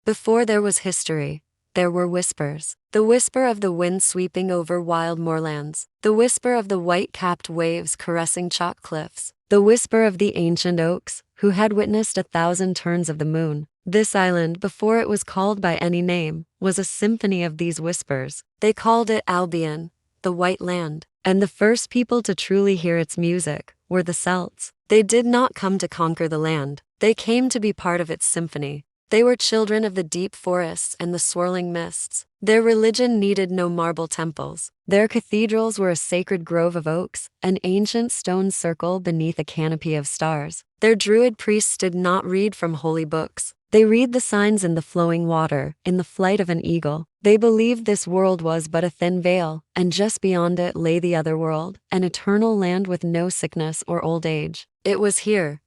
Before there was history, there were whispers. The whisper of the wind sweeping over wild moorlands. The whisper of the white-capped waves caressing chalk cliffs. The whisper of the ancient oaks, who had witnessed 1,000 turns of the moon. This island, before it was called by any name, was a symphony of these whispers. They called it Albion, the White Land. And the first people to truly hear its music were the Celts. They did not come to conquer the land. They came to be part of its symphony. They were children of the deep forests and the swirling mists. Their religion needed no marble temples. Their cathedrals were a sacred grove of oaks, an ancient stone circle beneath a canopy of stars. Their druid priests did not read from holy books. They read the signs in the flowing water, in the flight of an eagle. They believed this world was but a thin veil, and just beyond it lay the other world, an eternal land with no sickness or old age. It was here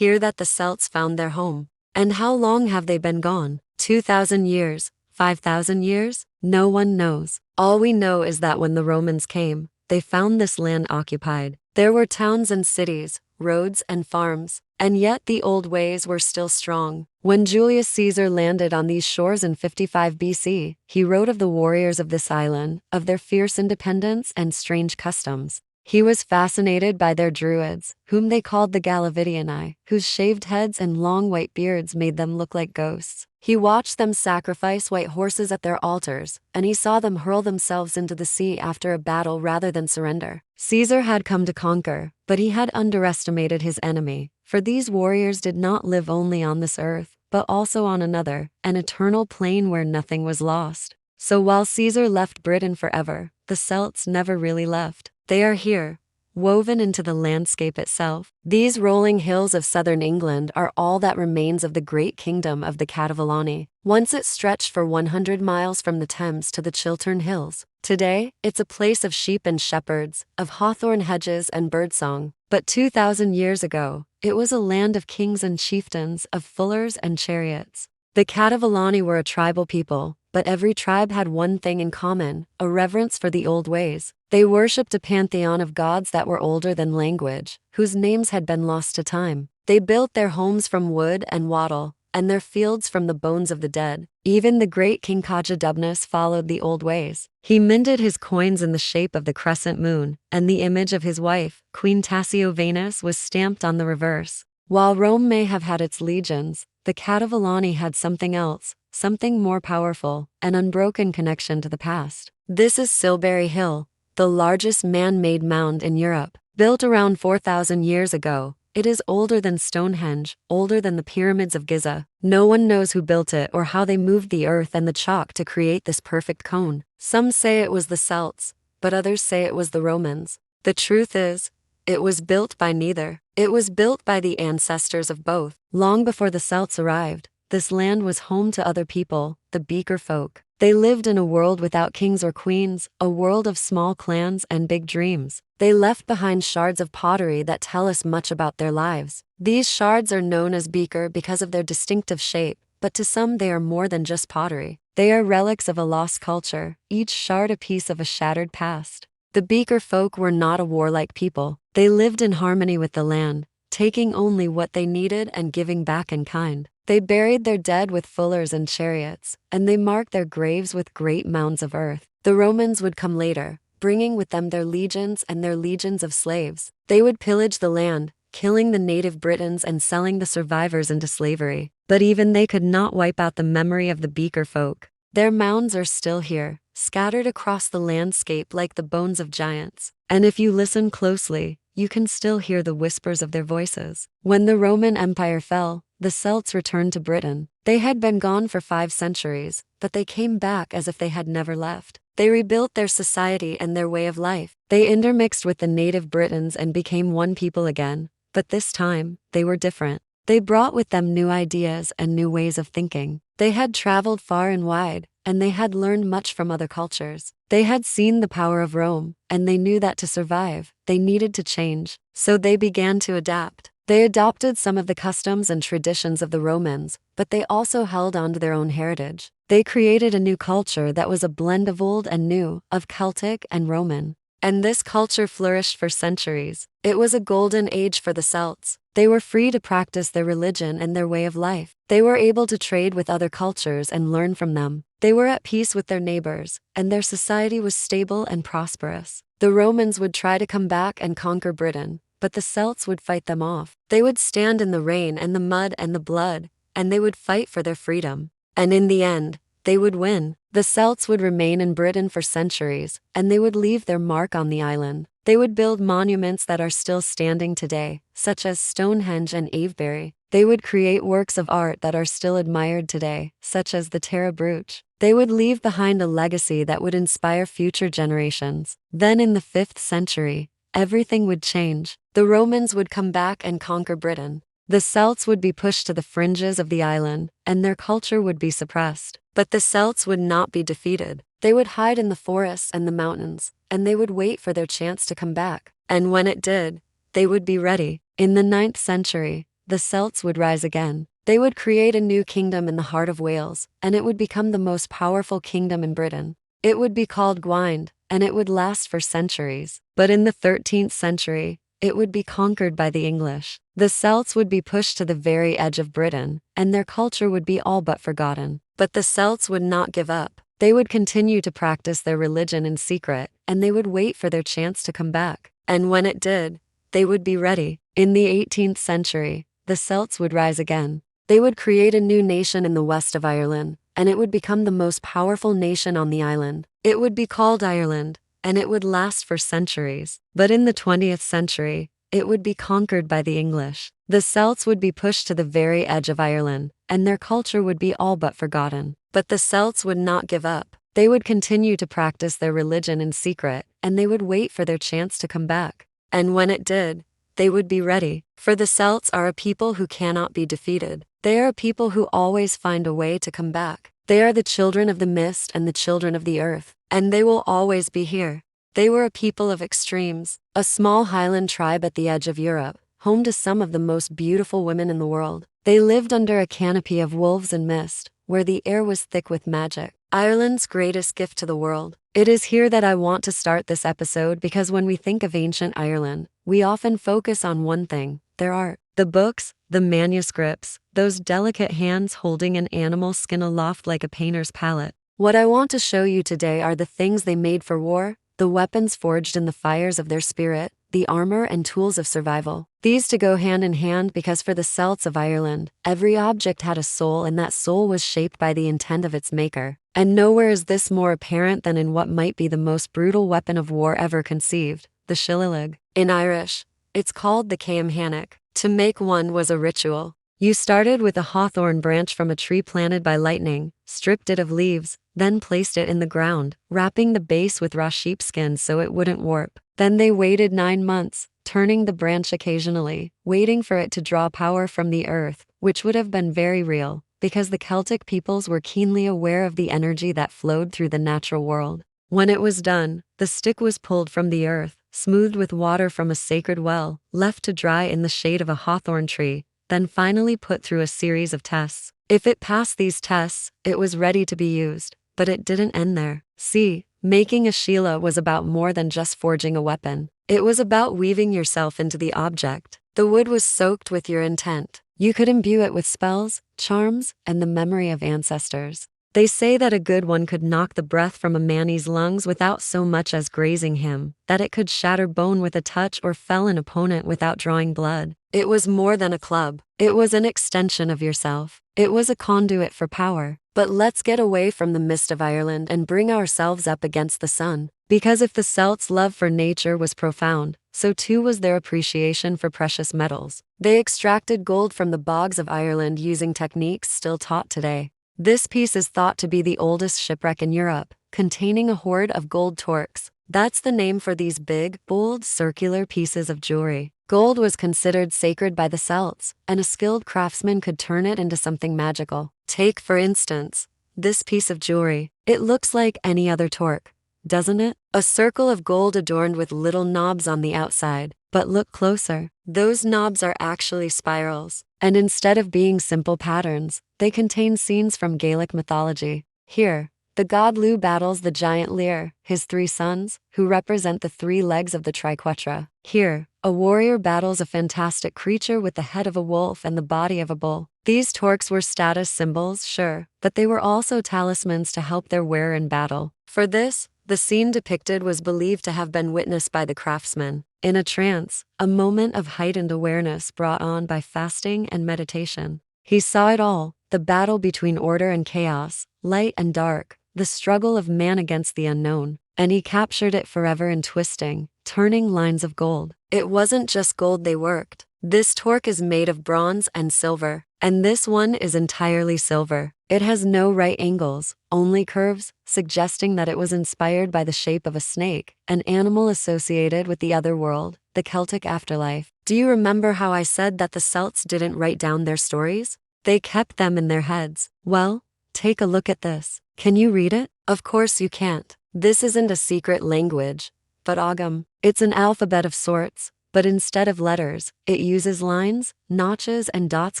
that the Celts found their home. And how long have they been gone? 2,000 years? 5,000 years? No one knows. All we know is that when the Romans came, they found this land occupied. There were towns and cities, roads and farms, and yet the old ways were still strong. When Julius Caesar landed on these shores in 55 BC, he wrote of the warriors of this island, of their fierce independence and strange customs. He was fascinated by their druids, whom they called the Galavidiani, whose shaved heads and long white beards made them look like ghosts. He watched them sacrifice white horses at their altars, and he saw them hurl themselves into the sea after a battle rather than surrender. Caesar had come to conquer, but he had underestimated his enemy, for these warriors did not live only on this earth, but also on another, an eternal plane where nothing was lost. So while Caesar left Britain forever, the Celts never really left. They are here, woven into the landscape itself. These rolling hills of southern England are all that remains of the great kingdom of the Catavalani. Once it stretched for 100 miles from the Thames to the Chiltern Hills. Today, it's a place of sheep and shepherds, of hawthorn hedges and birdsong. But 2,000 years ago, it was a land of kings and chieftains, of fullers and chariots. The Catavalani were a tribal people, but every tribe had one thing in common, a reverence for the old ways. They worshipped a pantheon of gods that were older than language, whose names had been lost to time. They built their homes from wood and wattle, and their fields from the bones of the dead. Even the great King Kajadubnus followed the old ways. He minted his coins in the shape of the crescent moon, and the image of his wife, Queen Tassiovanus, was stamped on the reverse. While Rome may have had its legions, the Catavalani had something else, something more powerful, an unbroken connection to the past. This is Silbury Hill, the largest man-made mound in Europe. Built around 4,000 years ago, it is older than Stonehenge, older than the pyramids of Giza. No one knows who built it or how they moved the earth and the chalk to create this perfect cone. Some say it was the Celts, but others say it was the Romans. The truth is, it was built by neither. It was built by the ancestors of both. Long before the Celts arrived, this land was home to other people, the Beaker folk. They lived in a world without kings or queens, a world of small clans and big dreams. They left behind shards of pottery that tell us much about their lives. These shards are known as beaker because of their distinctive shape, but to some they are more than just pottery. They are relics of a lost culture, each shard a piece of a shattered past. The Beaker folk were not a warlike people. They lived in harmony with the land, taking only what they needed and giving back in kind. They buried their dead with fullers and chariots, and they marked their graves with great mounds of earth. The Romans would come later, bringing with them their legions and their legions of slaves. They would pillage the land, killing the native Britons and selling the survivors into slavery. But even they could not wipe out the memory of the Beaker folk. Their mounds are still here, scattered across the landscape like the bones of giants. And if you listen closely, you can still hear the whispers of their voices. When the Roman Empire fell, the Celts returned to Britain. They had been gone for 5 centuries, but they came back as if they had never left. They rebuilt their society and their way of life. They intermixed with the native Britons and became one people again. But this time, they were different. They brought with them new ideas and new ways of thinking. They had traveled far and wide, and they had learned much from other cultures. They had seen the power of Rome, and they knew that to survive, they needed to change. So they began to adapt. They adopted some of the customs and traditions of the Romans, but they also held on to their own heritage. They created a new culture that was a blend of old and new, of Celtic and Roman. and this culture flourished for centuries. It was a golden age for the Celts. They were free to practice their religion and their way of life. They were able to trade with other cultures and learn from them. They were at peace with their neighbors, and their society was stable and prosperous. The Romans would try to come back and conquer Britain, but the Celts would fight them off. They would stand in the rain and the mud and the blood, and they would fight for their freedom. And in the end, they would win. The Celts would remain in Britain for centuries, and they would leave their mark on the island. They would build monuments that are still standing today, such as Stonehenge and Avebury. They would create works of art that are still admired today, such as the Tara Brooch. They would leave behind a legacy that would inspire future generations. Then in the 5th century, everything would change. The Romans would come back and conquer Britain. The Celts would be pushed to the fringes of the island, and their culture would be suppressed. But the Celts would not be defeated. They would hide in the forests and the mountains, and they would wait for their chance to come back. And when it did, they would be ready. In the 9th century, the Celts would rise again. They would create a new kingdom in the heart of Wales, and it would become the most powerful kingdom in Britain. It would be called Gwynd, and it would last for centuries. But in the 13th century, it would be conquered by the English. The Celts would be pushed to the very edge of Britain, and their culture would be all but forgotten. But the Celts would not give up. They would continue to practice their religion in secret, and they would wait for their chance to come back. And when it did, they would be ready. In the 18th century, the Celts would rise again. They would create a new nation in the west of Ireland, and it would become the most powerful nation on the island. It would be called Ireland, and it would last for centuries. But in the 20th century, it would be conquered by the English. The Celts would be pushed to the very edge of Ireland, and their culture would be all but forgotten. But the Celts would not give up. They would continue to practice their religion in secret, and they would wait for their chance to come back. And when it did, they would be ready. For the Celts are a people who cannot be defeated. They are a people who always find a way to come back. They are the children of the mist and the children of the earth, and they will always be here. They were a people of extremes, a small highland tribe at the edge of Europe, home to some of the most beautiful women in the world. They lived under a canopy of wolves and mist, where the air was thick with magic. Ireland's greatest gift to the world. It is here that I want to start this episode because when we think of ancient Ireland, we often focus on one thing: their art. The books, the manuscripts, those delicate hands holding an animal skin aloft like a painter's palette. What I want to show you today are the things they made for war, the weapons forged in the fires of their spirit, the armor and tools of survival. These to go hand in hand because for the Celts of Ireland, every object had a soul and that soul was shaped by the intent of its maker. And nowhere is this more apparent than in what might be the most brutal weapon of war ever conceived, the shillelagh. In Irish, it's called the Caomhanac. To make one was a ritual. You started with a hawthorn branch from a tree planted by lightning, stripped it of leaves, then placed it in the ground, wrapping the base with raw sheepskin so it wouldn't warp. Then they waited 9 months, turning the branch occasionally, waiting for it to draw power from the earth, which would have been very real, because the Celtic peoples were keenly aware of the energy that flowed through the natural world. When it was done, the stick was pulled from the earth, smoothed with water from a sacred well, left to dry in the shade of a hawthorn tree, then finally put through a series of tests. If it passed these tests, it was ready to be used. But it didn't end there. See, making a shilla was about more than just forging a weapon. It was about weaving yourself into the object. The wood was soaked with your intent. You could imbue it with spells, charms, and the memory of ancestors. They say that a good one could knock the breath from a manny's lungs without so much as grazing him, that it could shatter bone with a touch or fell an opponent without drawing blood. It was more than a club. It was an extension of yourself. It was a conduit for power. But let's get away from the mist of Ireland and bring ourselves up against the sun. Because if the Celts' love for nature was profound, so too was their appreciation for precious metals. They extracted gold from the bogs of Ireland using techniques still taught today. This piece is thought to be the oldest shipwreck in Europe, containing a hoard of gold torques. That's the name for these big, bold, circular pieces of jewelry. Gold was considered sacred by the Celts, and a skilled craftsman could turn it into something magical. Take, for instance, this piece of jewelry. It looks like any other torque, doesn't it? A circle of gold adorned with little knobs on the outside. But look closer. Those knobs are actually spirals. And instead of being simple patterns, they contain scenes from Gaelic mythology. Here, The god Lu battles the giant Lear, his three sons, who represent the three legs of the triquetra. Here, a warrior battles a fantastic creature with the head of a wolf and the body of a bull. These torques were status symbols, sure, but they were also talismans to help their wearer in battle. For this, the scene depicted was believed to have been witnessed by the craftsman in a trance, a moment of heightened awareness brought on by fasting and meditation. He saw it all, the battle between order and chaos, light and dark, the struggle of man against the unknown, and he captured it forever in twisting, turning lines of gold. It wasn't just gold they worked. This torque is made of bronze and silver, and this one is entirely silver. It has no right angles, only curves, suggesting that it was inspired by the shape of a snake, an animal associated with the other world, the Celtic afterlife. Do you remember how I said that the Celts didn't write down their stories? They kept them in their heads. Well, take a look at this. Can you read it? Of course you can't. This isn't a secret language, but Ogham. It's an alphabet of sorts, but instead of letters, it uses lines, notches, and dots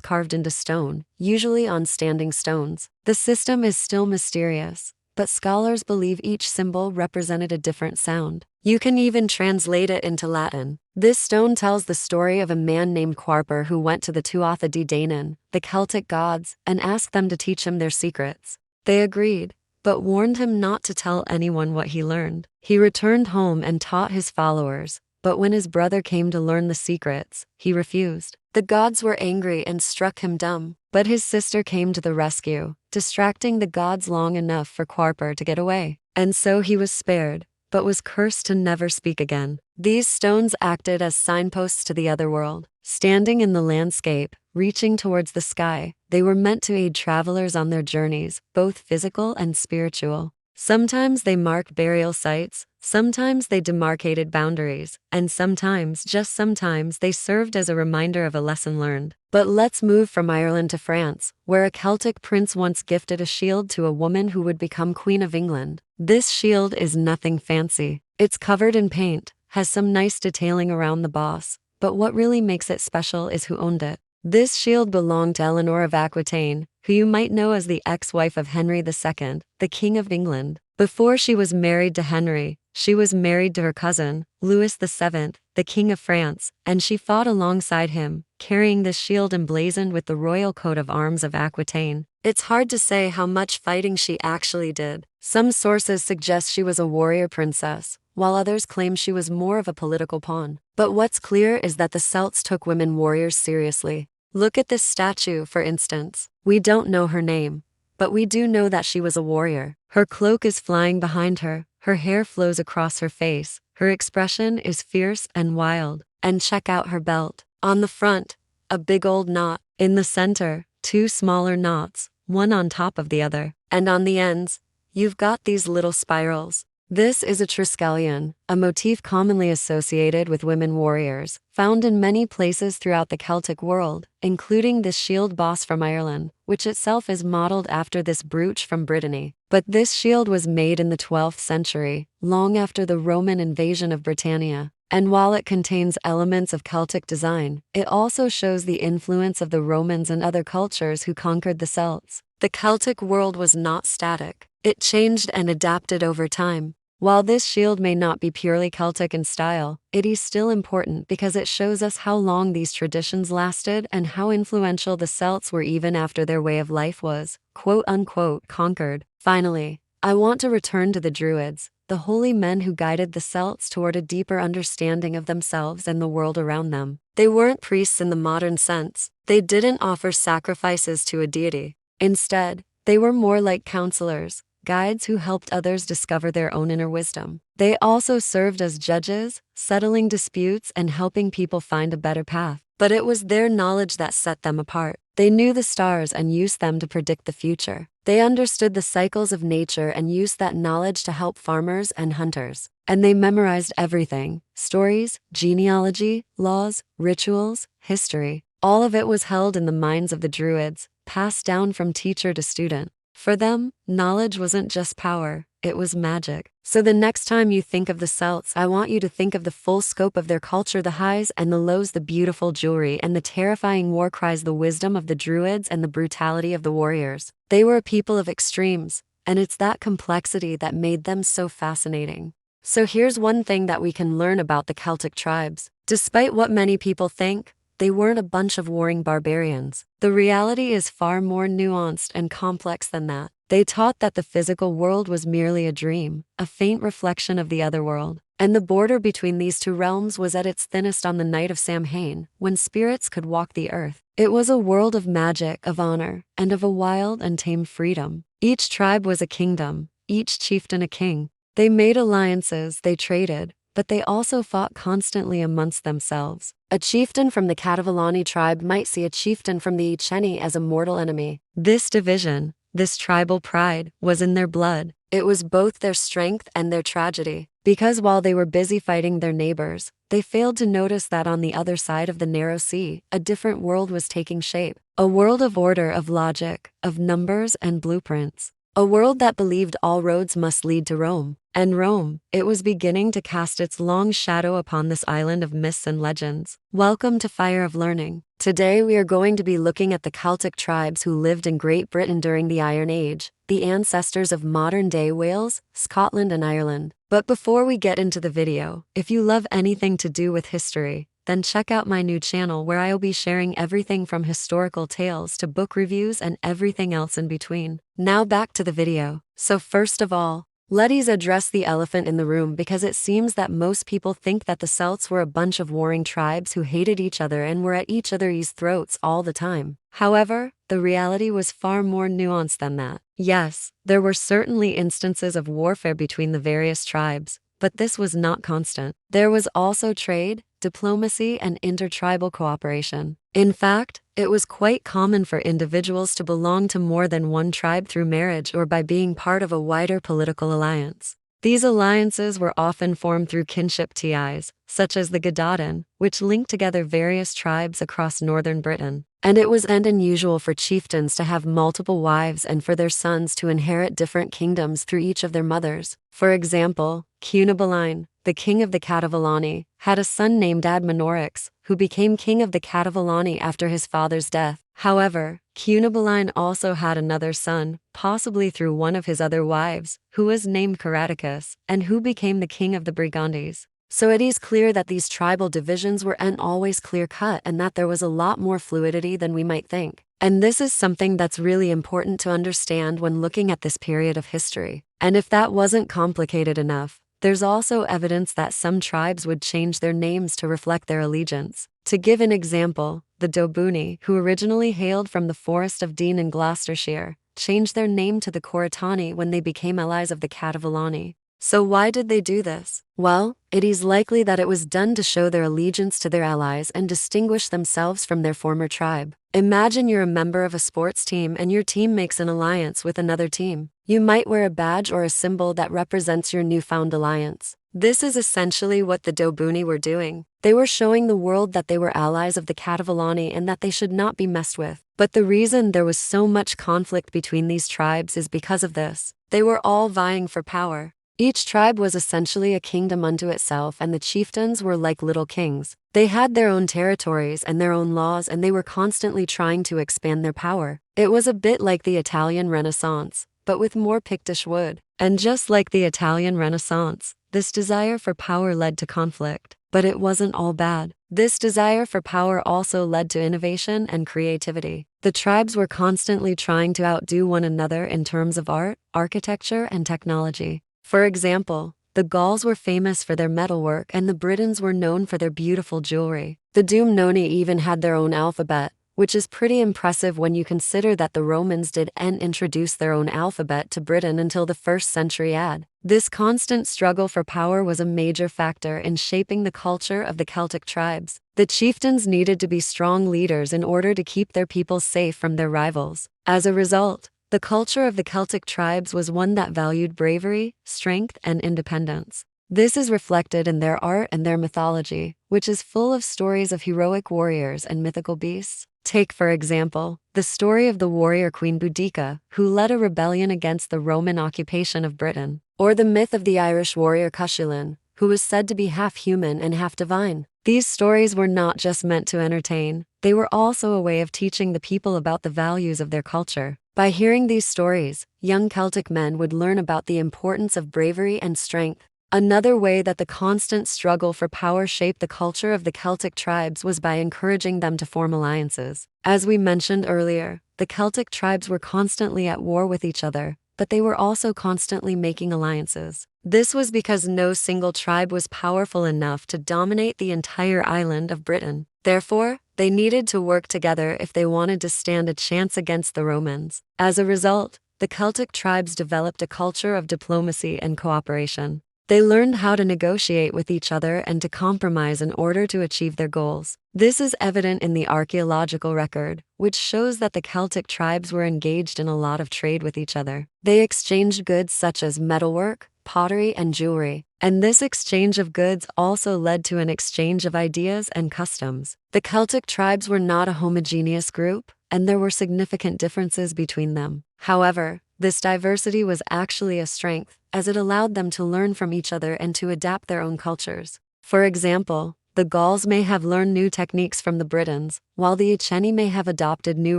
carved into stone, usually on standing stones. The system is still mysterious, but scholars believe each symbol represented a different sound. You can even translate it into Latin. This stone tells the story of a man named Quarper who went to the Tuatha De Danann, the Celtic gods, and asked them to teach him their secrets. They agreed, but warned him not to tell anyone what he learned. He returned home and taught his followers, but when his brother came to learn the secrets, he refused. The gods were angry and struck him dumb, but his sister came to the rescue, distracting the gods long enough for Quarper to get away. And so he was spared, but was cursed to never speak again. These stones acted as signposts to the other world. Standing in the landscape, reaching towards the sky, they were meant to aid travelers on their journeys, both physical and spiritual. Sometimes they marked burial sites, sometimes they demarcated boundaries, and sometimes, just sometimes, they served as a reminder of a lesson learned. But let's move from Ireland to France, where a Celtic prince once gifted a shield to a woman who would become Queen of England. This shield is nothing fancy. It's covered in paint, has some nice detailing around the boss, but what really makes it special is who owned it. This shield belonged to Eleanor of Aquitaine, who you might know as the ex-wife of Henry II, the King of England. Before she was married to Henry, she was married to her cousin, Louis VII, the King of France, and she fought alongside him, carrying this shield emblazoned with the royal coat of arms of Aquitaine. It's hard to say how much fighting she actually did. Some sources suggest she was a warrior princess, while others claim she was more of a political pawn. But what's clear is that the Celts took women warriors seriously. Look at this statue, for instance. We don't know her name, but we do know that she was a warrior. Her cloak is flying behind her, her hair flows across her face, her expression is fierce and wild. And check out her belt. On the front, a big old knot. In the center, two smaller knots, one on top of the other. And on the ends, you've got these little spirals. This is a triskelion, a motif commonly associated with women warriors, found in many places throughout the Celtic world, including this shield boss from Ireland, which itself is modeled after this brooch from Brittany. But this shield was made in the 12th century, long after the Roman invasion of Britannia. And while it contains elements of Celtic design, it also shows the influence of the Romans and other cultures who conquered the Celts. The Celtic world was not static. It changed and adapted over time. While this shield may not be purely Celtic in style, it is still important because it shows us how long these traditions lasted and how influential the Celts were even after their way of life was, quote-unquote, conquered. Finally, I want to return to the Druids, the holy men who guided the Celts toward a deeper understanding of themselves and the world around them. They weren't priests in the modern sense. They didn't offer sacrifices to a deity. Instead, they were more like counselors, guides who helped others discover their own inner wisdom. They also served as judges, settling disputes and helping people find a better path. But it was their knowledge that set them apart. They knew the stars and used them to predict the future. They understood the cycles of nature and used that knowledge to help farmers and hunters. And they memorized everything: stories, genealogy, laws, rituals, history. All of it was held in the minds of the Druids, passed down from teacher to student. For them, knowledge wasn't just power, it was magic. So the next time you think of the Celts, I want you to think of the full scope of their culture, the highs and the lows, the beautiful jewelry and the terrifying war cries, the wisdom of the Druids and the brutality of the warriors. They were a people of extremes, and it's that complexity that made them so fascinating. So here's one thing that we can learn about the Celtic tribes. Despite what many people think, they weren't a bunch of warring barbarians. The reality is far more nuanced and complex than that. They taught that the physical world was merely a dream, a faint reflection of the other world. And the border between these two realms was at its thinnest on the night of Samhain, when spirits could walk the earth. It was a world of magic, of honor, and of a wild, untamed freedom. Each tribe was a kingdom, each chieftain a king. They made alliances, they traded, but they also fought constantly amongst themselves. A chieftain from the Catalani tribe might see a chieftain from the Iceni as a mortal enemy. This division, this tribal pride, was in their blood. It was both their strength and their tragedy. Because while they were busy fighting their neighbors, they failed to notice that on the other side of the narrow sea, a different world was taking shape. A world of order, of logic, of numbers and blueprints. A world that believed all roads must lead to Rome. And Rome, it was beginning to cast its long shadow upon this island of myths and legends. Welcome to Fire of Learning. Today we are going to be looking at the Celtic tribes who lived in Great Britain during the Iron Age, the ancestors of modern-day Wales, Scotland and Ireland. But before we get into the video, if you love anything to do with history, then check out my new channel where I'll be sharing everything from historical tales to book reviews and everything else in between. Now back to the video. So first of all, let's address the elephant in the room, because it seems that most people think that the Celts were a bunch of warring tribes who hated each other and were at each other's throats all the time. However, the reality was far more nuanced than that. Yes, there were certainly instances of warfare between the various tribes, but this was not constant. There was also trade, diplomacy, and intertribal cooperation. In fact, it was quite common for individuals to belong to more than one tribe through marriage or by being part of a wider political alliance. These alliances were often formed through kinship ties, such as the Godwinson, which linked together various tribes across northern Britain. And it was unusual for chieftains to have multiple wives and for their sons to inherit different kingdoms through each of their mothers. For example, Cunobeline, the king of the Catalani, had a son named Admenorix, who became king of the Catalani after his father's death. However, Cunobeline also had another son, possibly through one of his other wives, who was named Caraticus, and who became the king of the Brigantes. So it is clear that these tribal divisions weren't always clear-cut and that there was a lot more fluidity than we might think. And this is something that's really important to understand when looking at this period of history. And if that wasn't complicated enough, there's also evidence that some tribes would change their names to reflect their allegiance. To give an example, the Dobuni, who originally hailed from the Forest of Dean in Gloucestershire, changed their name to the Coritani when they became allies of the Catalani. So why did they do this? Well, it is likely that it was done to show their allegiance to their allies and distinguish themselves from their former tribe. Imagine you're a member of a sports team and your team makes an alliance with another team. You might wear a badge or a symbol that represents your newfound alliance. This is essentially what the Dobuni were doing. They were showing the world that they were allies of the Catalani and that they should not be messed with. But the reason there was so much conflict between these tribes is because of this. They were all vying for power. Each tribe was essentially a kingdom unto itself, and the chieftains were like little kings. They had their own territories and their own laws, and they were constantly trying to expand their power. It was a bit like the Italian Renaissance, but with more Pictish wood. And just like the Italian Renaissance, this desire for power led to conflict. But it wasn't all bad. This desire for power also led to innovation and creativity. The tribes were constantly trying to outdo one another in terms of art, architecture, and technology. For example, the Gauls were famous for their metalwork and the Britons were known for their beautiful jewelry. The Dumnoni even had their own alphabet, which is pretty impressive when you consider that the Romans didn't introduce their own alphabet to Britain until the 1st century AD. This constant struggle for power was a major factor in shaping the culture of the Celtic tribes. The chieftains needed to be strong leaders in order to keep their people safe from their rivals. As a result, the culture of the Celtic tribes was one that valued bravery, strength, and independence. This is reflected in their art and their mythology, which is full of stories of heroic warriors and mythical beasts. Take, for example, the story of the warrior Queen Boudica, who led a rebellion against the Roman occupation of Britain, or the myth of the Irish warrior Cuchulainn, who was said to be half human and half divine. These stories were not just meant to entertain, they were also a way of teaching the people about the values of their culture. By hearing these stories, young Celtic men would learn about the importance of bravery and strength. Another way that the constant struggle for power shaped the culture of the Celtic tribes was by encouraging them to form alliances. As we mentioned earlier, the Celtic tribes were constantly at war with each other, but they were also constantly making alliances. This was because no single tribe was powerful enough to dominate the entire island of Britain. Therefore, they needed to work together if they wanted to stand a chance against the Romans. As a result, the Celtic tribes developed a culture of diplomacy and cooperation. They learned how to negotiate with each other and to compromise in order to achieve their goals. This is evident in the archaeological record, which shows that the Celtic tribes were engaged in a lot of trade with each other. They exchanged goods such as metalwork, pottery, and jewelry, and this exchange of goods also led to an exchange of ideas and customs. The Celtic tribes were not a homogeneous group, and there were significant differences between them. However, this diversity was actually a strength, as it allowed them to learn from each other and to adapt their own cultures. For example, the Gauls may have learned new techniques from the Britons, while the Iceni may have adopted new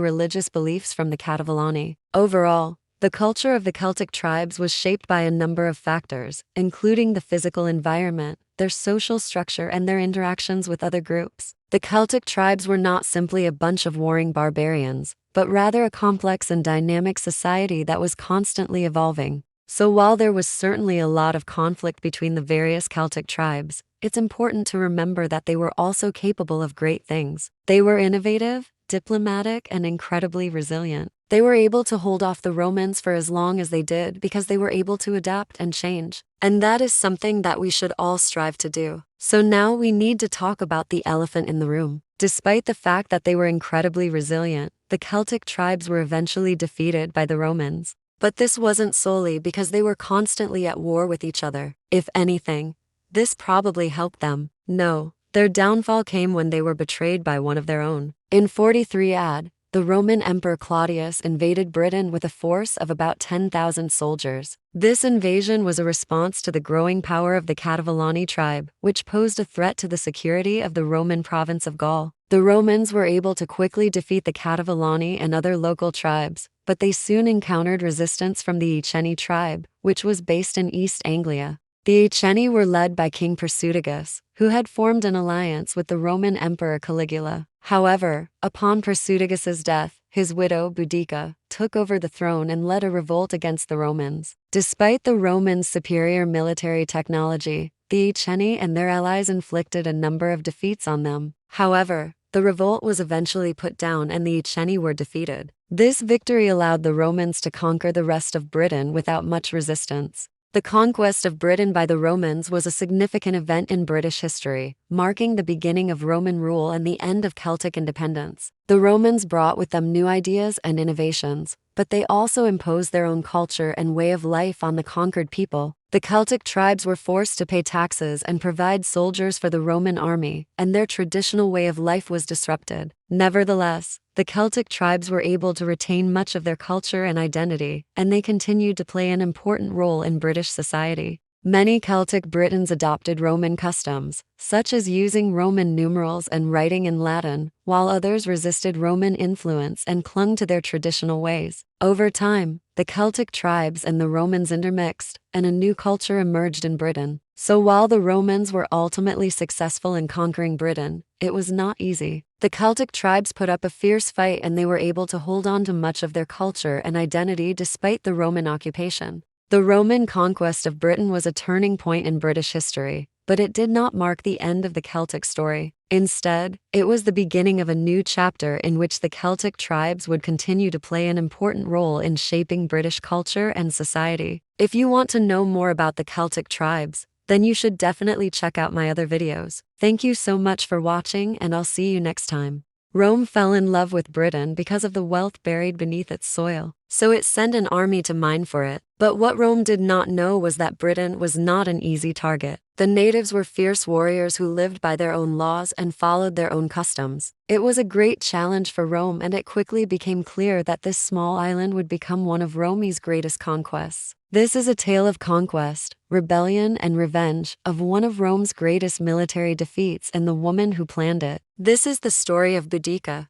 religious beliefs from the Catavilani. Overall, the culture of the Celtic tribes was shaped by a number of factors, including the physical environment, their social structure, and their interactions with other groups. The Celtic tribes were not simply a bunch of warring barbarians, but rather a complex and dynamic society that was constantly evolving. So while there was certainly a lot of conflict between the various Celtic tribes, it's important to remember that they were also capable of great things. They were innovative, diplomatic, and incredibly resilient. They were able to hold off the Romans for as long as they did because they were able to adapt and change. And that is something that we should all strive to do. So now we need to talk about the elephant in the room. Despite the fact that they were incredibly resilient, the Celtic tribes were eventually defeated by the Romans. But this wasn't solely because they were constantly at war with each other. If anything, this probably helped them. No, their downfall came when they were betrayed by one of their own. In 43 AD, the Roman Emperor Claudius invaded Britain with a force of about 10,000 soldiers. This invasion was a response to the growing power of the Catavilani tribe, which posed a threat to the security of the Roman province of Gaul. The Romans were able to quickly defeat the Catavilani and other local tribes, but they soon encountered resistance from the Iceni tribe, which was based in East Anglia. The Iceni were led by King Persutigus, who had formed an alliance with the Roman Emperor Caligula. However, upon Persutigus' death, his widow Boudica took over the throne and led a revolt against the Romans. Despite the Romans' superior military technology, the Iceni and their allies inflicted a number of defeats on them. However, the revolt was eventually put down and the Iceni were defeated. This victory allowed the Romans to conquer the rest of Britain without much resistance. The conquest of Britain by the Romans was a significant event in British history, marking the beginning of Roman rule and the end of Celtic independence. The Romans brought with them new ideas and innovations, but they also imposed their own culture and way of life on the conquered people. The Celtic tribes were forced to pay taxes and provide soldiers for the Roman army, and their traditional way of life was disrupted. Nevertheless, the Celtic tribes were able to retain much of their culture and identity, and they continued to play an important role in British society. Many Celtic Britons adopted Roman customs, such as using Roman numerals and writing in Latin, while others resisted Roman influence and clung to their traditional ways. Over time, the Celtic tribes and the Romans intermixed, and a new culture emerged in Britain. So while the Romans were ultimately successful in conquering Britain, it was not easy. The Celtic tribes put up a fierce fight and they were able to hold on to much of their culture and identity despite the Roman occupation. The Roman conquest of Britain was a turning point in British history, but it did not mark the end of the Celtic story. Instead, it was the beginning of a new chapter in which the Celtic tribes would continue to play an important role in shaping British culture and society. If you want to know more about the Celtic tribes, then you should definitely check out my other videos. Thank you so much for watching, and I'll see you next time. Rome fell in love with Britain because of the wealth buried beneath its soil, so it sent an army to mine for it. But what Rome did not know was that Britain was not an easy target. The natives were fierce warriors who lived by their own laws and followed their own customs. It was a great challenge for Rome, and it quickly became clear that this small island would become one of Rome's greatest conquests. This is a tale of conquest, rebellion, and revenge, of one of Rome's greatest military defeats and the woman who planned it. This is the story of Boudica.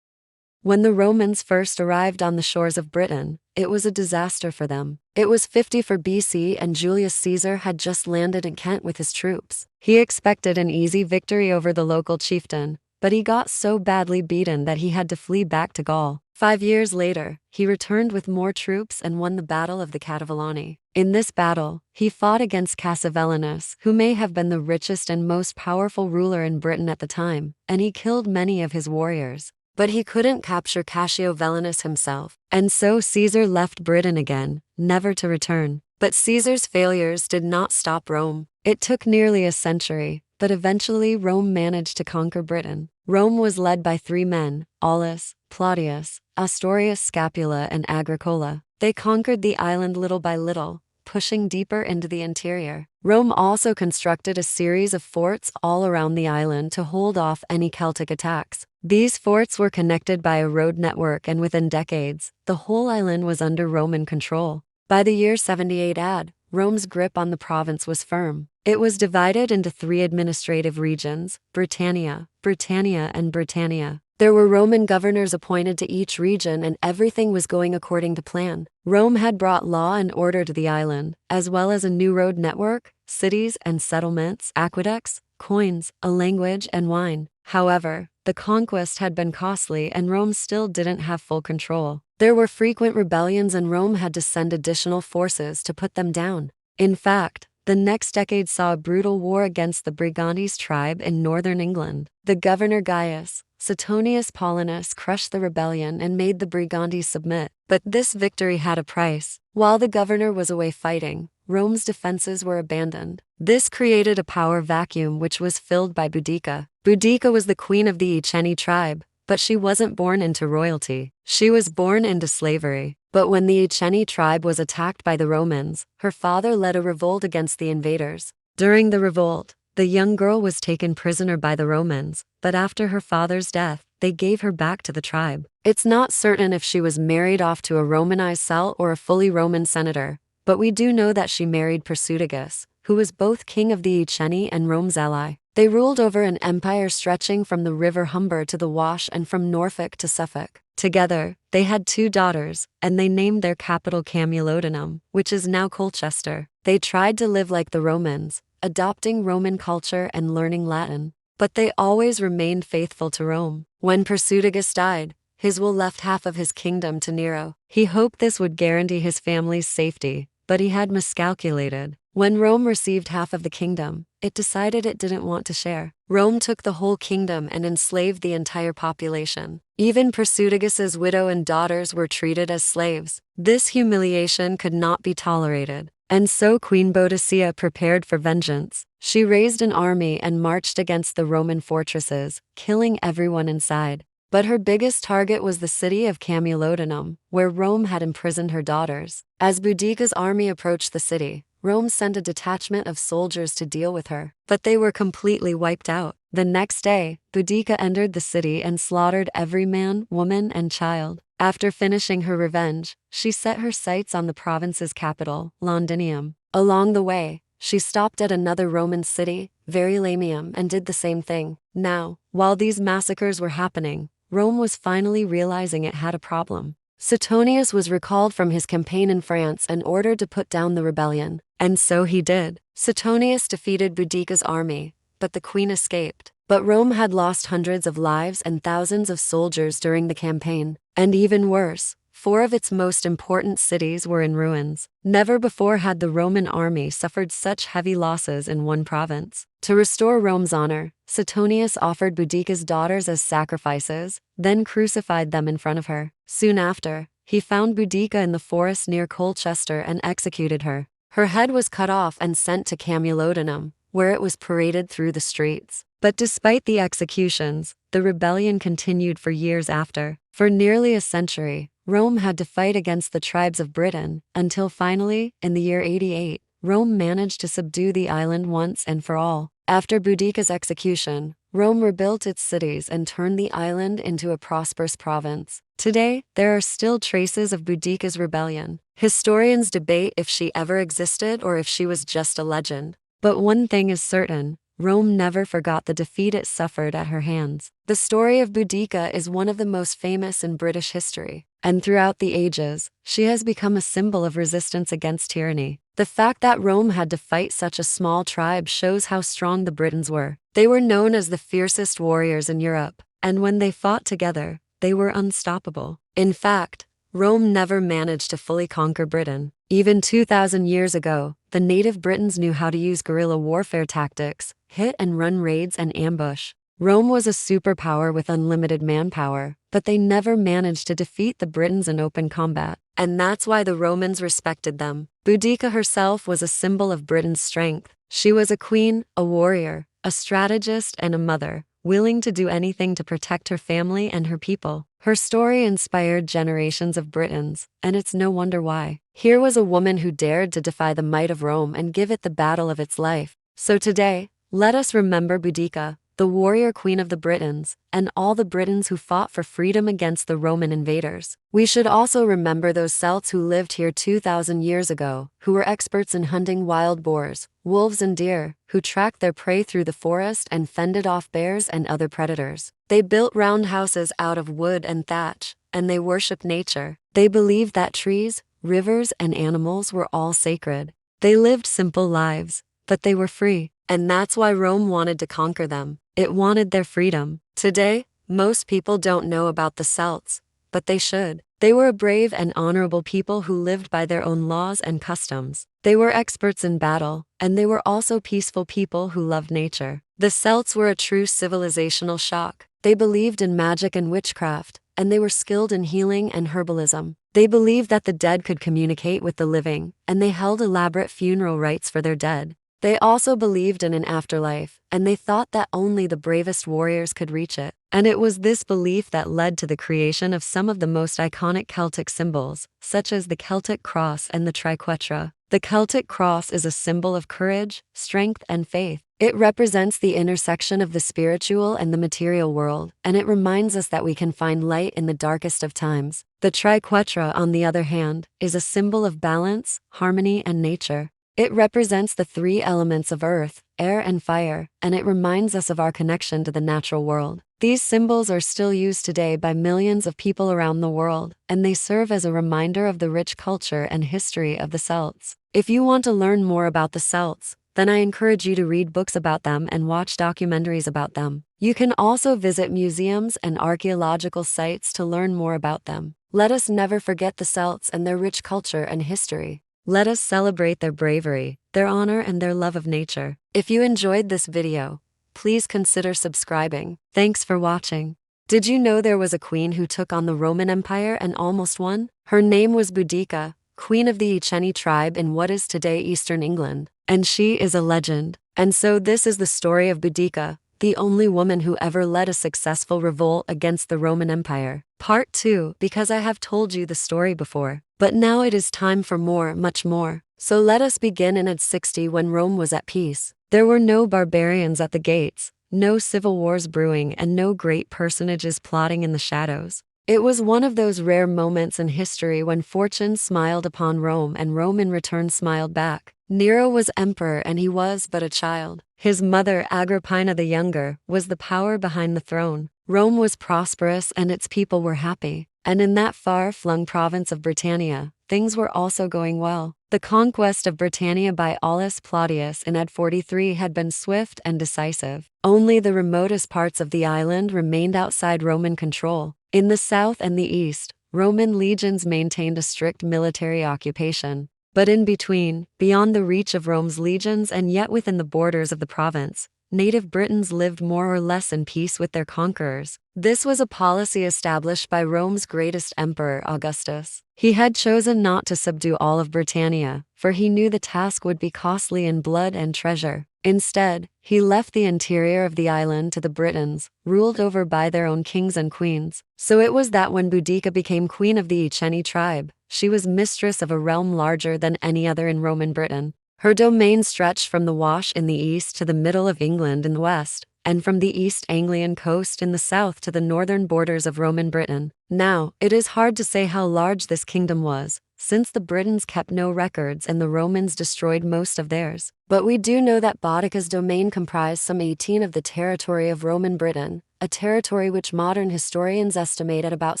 When the Romans first arrived on the shores of Britain, it was a disaster for them. It was 54 BC and Julius Caesar had just landed in Kent with his troops. He expected an easy victory over the local chieftain, but he got so badly beaten that he had to flee back to Gaul. 5 years later, he returned with more troops and won the Battle of the Cativalani. In this battle, he fought against Cassivellaunus, who may have been the richest and most powerful ruler in Britain at the time, and he killed many of his warriors. But he couldn't capture Cassivellaunus himself, and so Caesar left Britain again, never to return. But Caesar's failures did not stop Rome. It took nearly a century, but eventually Rome managed to conquer Britain. Rome was led by 3 men, Aulus, Plautius, Astorius Scapula and Agricola. They conquered the island little by little, pushing deeper into the interior. Rome also constructed a series of forts all around the island to hold off any Celtic attacks. These forts were connected by a road network, and within decades, the whole island was under Roman control. By the year 78 AD, Rome's grip on the province was firm. It was divided into 3 administrative regions, Britannia, Britannia and Britannia. There were Roman governors appointed to each region, and everything was going according to plan. Rome had brought law and order to the island, as well as a new road network, cities and settlements, aqueducts, coins, a language and wine. However, the conquest had been costly and Rome still didn't have full control. There were frequent rebellions and Rome had to send additional forces to put them down. In fact, the next decade saw a brutal war against the Brigantes tribe in northern England. The governor Gaius Suetonius Paulinus crushed the rebellion and made the Brigantes submit. But this victory had a price. While the governor was away fighting, Rome's defenses were abandoned. This created a power vacuum which was filled by Boudica. Boudica was the queen of the Iceni tribe, but she wasn't born into royalty. She was born into slavery. But when the Iceni tribe was attacked by the Romans, her father led a revolt against the invaders. During the revolt, the young girl was taken prisoner by the Romans, but after her father's death, they gave her back to the tribe. It's not certain if she was married off to a Romanized Celt or a fully Roman senator, but we do know that she married Persutigus, who was both king of the Iceni and Rome's ally. They ruled over an empire stretching from the river Humber to the Wash and from Norfolk to Suffolk. Together, they had 2 daughters, and they named their capital Camulodunum, which is now Colchester. They tried to live like the Romans, adopting Roman culture and learning Latin, but they always remained faithful to Rome. When Persutigus died, his will left half of his kingdom to Nero. He hoped this would guarantee his family's safety, but he had miscalculated. When Rome received half of the kingdom, it decided it didn't want to share. Rome took the whole kingdom and enslaved the entire population. Even Persutigus' widow and daughters were treated as slaves. This humiliation could not be tolerated. And so Queen Boadicea prepared for vengeance. She raised an army and marched against the Roman fortresses, killing everyone inside. But her biggest target was the city of Camulodunum, where Rome had imprisoned her daughters. As Boudica's army approached the city, Rome sent a detachment of soldiers to deal with her, but they were completely wiped out. The next day, Boudica entered the city and slaughtered every man, woman, and child. After finishing her revenge, she set her sights on the province's capital, Londinium. Along the way, she stopped at another Roman city, Verulamium, and did the same thing. Now, while these massacres were happening, Rome was finally realizing it had a problem. Suetonius was recalled from his campaign in France and ordered to put down the rebellion. And so he did. Suetonius defeated Boudica's army, but the queen escaped. But Rome had lost hundreds of lives and thousands of soldiers during the campaign. And even worse, 4 of its most important cities were in ruins. Never before had the Roman army suffered such heavy losses in one province. To restore Rome's honor, Suetonius offered Boudica's daughters as sacrifices, then crucified them in front of her. Soon after, he found Boudica in the forest near Colchester and executed her. Her head was cut off and sent to Camulodunum, where it was paraded through the streets. But despite the executions, the rebellion continued for years after. For nearly a century, Rome had to fight against the tribes of Britain, until finally, in the year 88, Rome managed to subdue the island once and for all. After Boudica's execution, Rome rebuilt its cities and turned the island into a prosperous province. Today, there are still traces of Boudica's rebellion. Historians debate if she ever existed or if she was just a legend. But one thing is certain, Rome never forgot the defeat it suffered at her hands. The story of Boudica is one of the most famous in British history, and throughout the ages, she has become a symbol of resistance against tyranny. The fact that Rome had to fight such a small tribe shows how strong the Britons were. They were known as the fiercest warriors in Europe, and when they fought together, they were unstoppable. In fact, Rome never managed to fully conquer Britain. Even 2,000 years ago, the native Britons knew how to use guerrilla warfare tactics, hit and run raids and ambush. Rome was a superpower with unlimited manpower, but they never managed to defeat the Britons in open combat. And that's why the Romans respected them. Boudica herself was a symbol of Britain's strength. She was a queen, a warrior, a strategist, and a mother, willing to do anything to protect her family and her people. Her story inspired generations of Britons, and it's no wonder why. Here was a woman who dared to defy the might of Rome and give it the battle of its life. So today, let us remember Boudica, the warrior queen of the Britons, and all the Britons who fought for freedom against the Roman invaders. We should also remember those Celts who lived here 2,000 years ago, who were experts in hunting wild boars, wolves and deer, who tracked their prey through the forest and fended off bears and other predators. They built round houses out of wood and thatch, and they worshipped nature. They believed that trees, rivers, and animals were all sacred. They lived simple lives, but they were free, and that's why Rome wanted to conquer them. It wanted their freedom. Today, most people don't know about the Celts, but they should. They were a brave and honorable people who lived by their own laws and customs. They were experts in battle, and they were also peaceful people who loved nature. The Celts were a true civilizational shock. They believed in magic and witchcraft, and they were skilled in healing and herbalism. They believed that the dead could communicate with the living, and they held elaborate funeral rites for their dead. They also believed in an afterlife, and they thought that only the bravest warriors could reach it. And it was this belief that led to the creation of some of the most iconic Celtic symbols, such as the Celtic cross and the triquetra. The Celtic cross is a symbol of courage, strength, and faith. It represents the intersection of the spiritual and the material world, and it reminds us that we can find light in the darkest of times. The triquetra, on the other hand, is a symbol of balance, harmony, and nature. It represents the three elements of earth, air, and fire, and it reminds us of our connection to the natural world. These symbols are still used today by millions of people around the world, and they serve as a reminder of the rich culture and history of the Celts. If you want to learn more about the Celts, then I encourage you to read books about them and watch documentaries about them. You can also visit museums and archaeological sites to learn more about them. Let us never forget the Celts and their rich culture and history. Let us celebrate their bravery, their honor, and their love of nature. If you enjoyed this video, please consider subscribing. Thanks for watching. Did you know there was a queen who took on the Roman Empire and almost won? Her name was Boudica, queen of the Iceni tribe in what is today Eastern England. And she is a legend. And so this is the story of Boudica, the only woman who ever led a successful revolt against the Roman Empire. Part 2, because I have told you the story before. But now it is time for more, much more. So let us begin in AD 60 when Rome was at peace. There were no barbarians at the gates, no civil wars brewing, and no great personages plotting in the shadows. It was one of those rare moments in history when fortune smiled upon Rome and Rome in return smiled back. Nero was emperor and he was but a child. His mother, Agrippina the Younger, was the power behind the throne. Rome was prosperous and its people were happy. And in that far-flung province of Britannia, things were also going well. The conquest of Britannia by Aulus Plautius in AD 43 had been swift and decisive. Only the remotest parts of the island remained outside Roman control. In the south and the east, Roman legions maintained a strict military occupation. But in between, beyond the reach of Rome's legions and yet within the borders of the province, native Britons lived more or less in peace with their conquerors. This was a policy established by Rome's greatest emperor, Augustus. He had chosen not to subdue all of Britannia, for he knew the task would be costly in blood and treasure. Instead, he left the interior of the island to the Britons, ruled over by their own kings and queens. So it was that when Boudica became queen of the Iceni tribe, she was mistress of a realm larger than any other in Roman Britain. Her domain stretched from the Wash in the east to the middle of England in the west, and from the East Anglian coast in the south to the northern borders of Roman Britain. Now, it is hard to say how large this kingdom was. since the Britons kept no records and the Romans destroyed most of theirs. But we do know that Boudicca's domain comprised some 18 of the territory of Roman Britain, a territory which modern historians estimate at about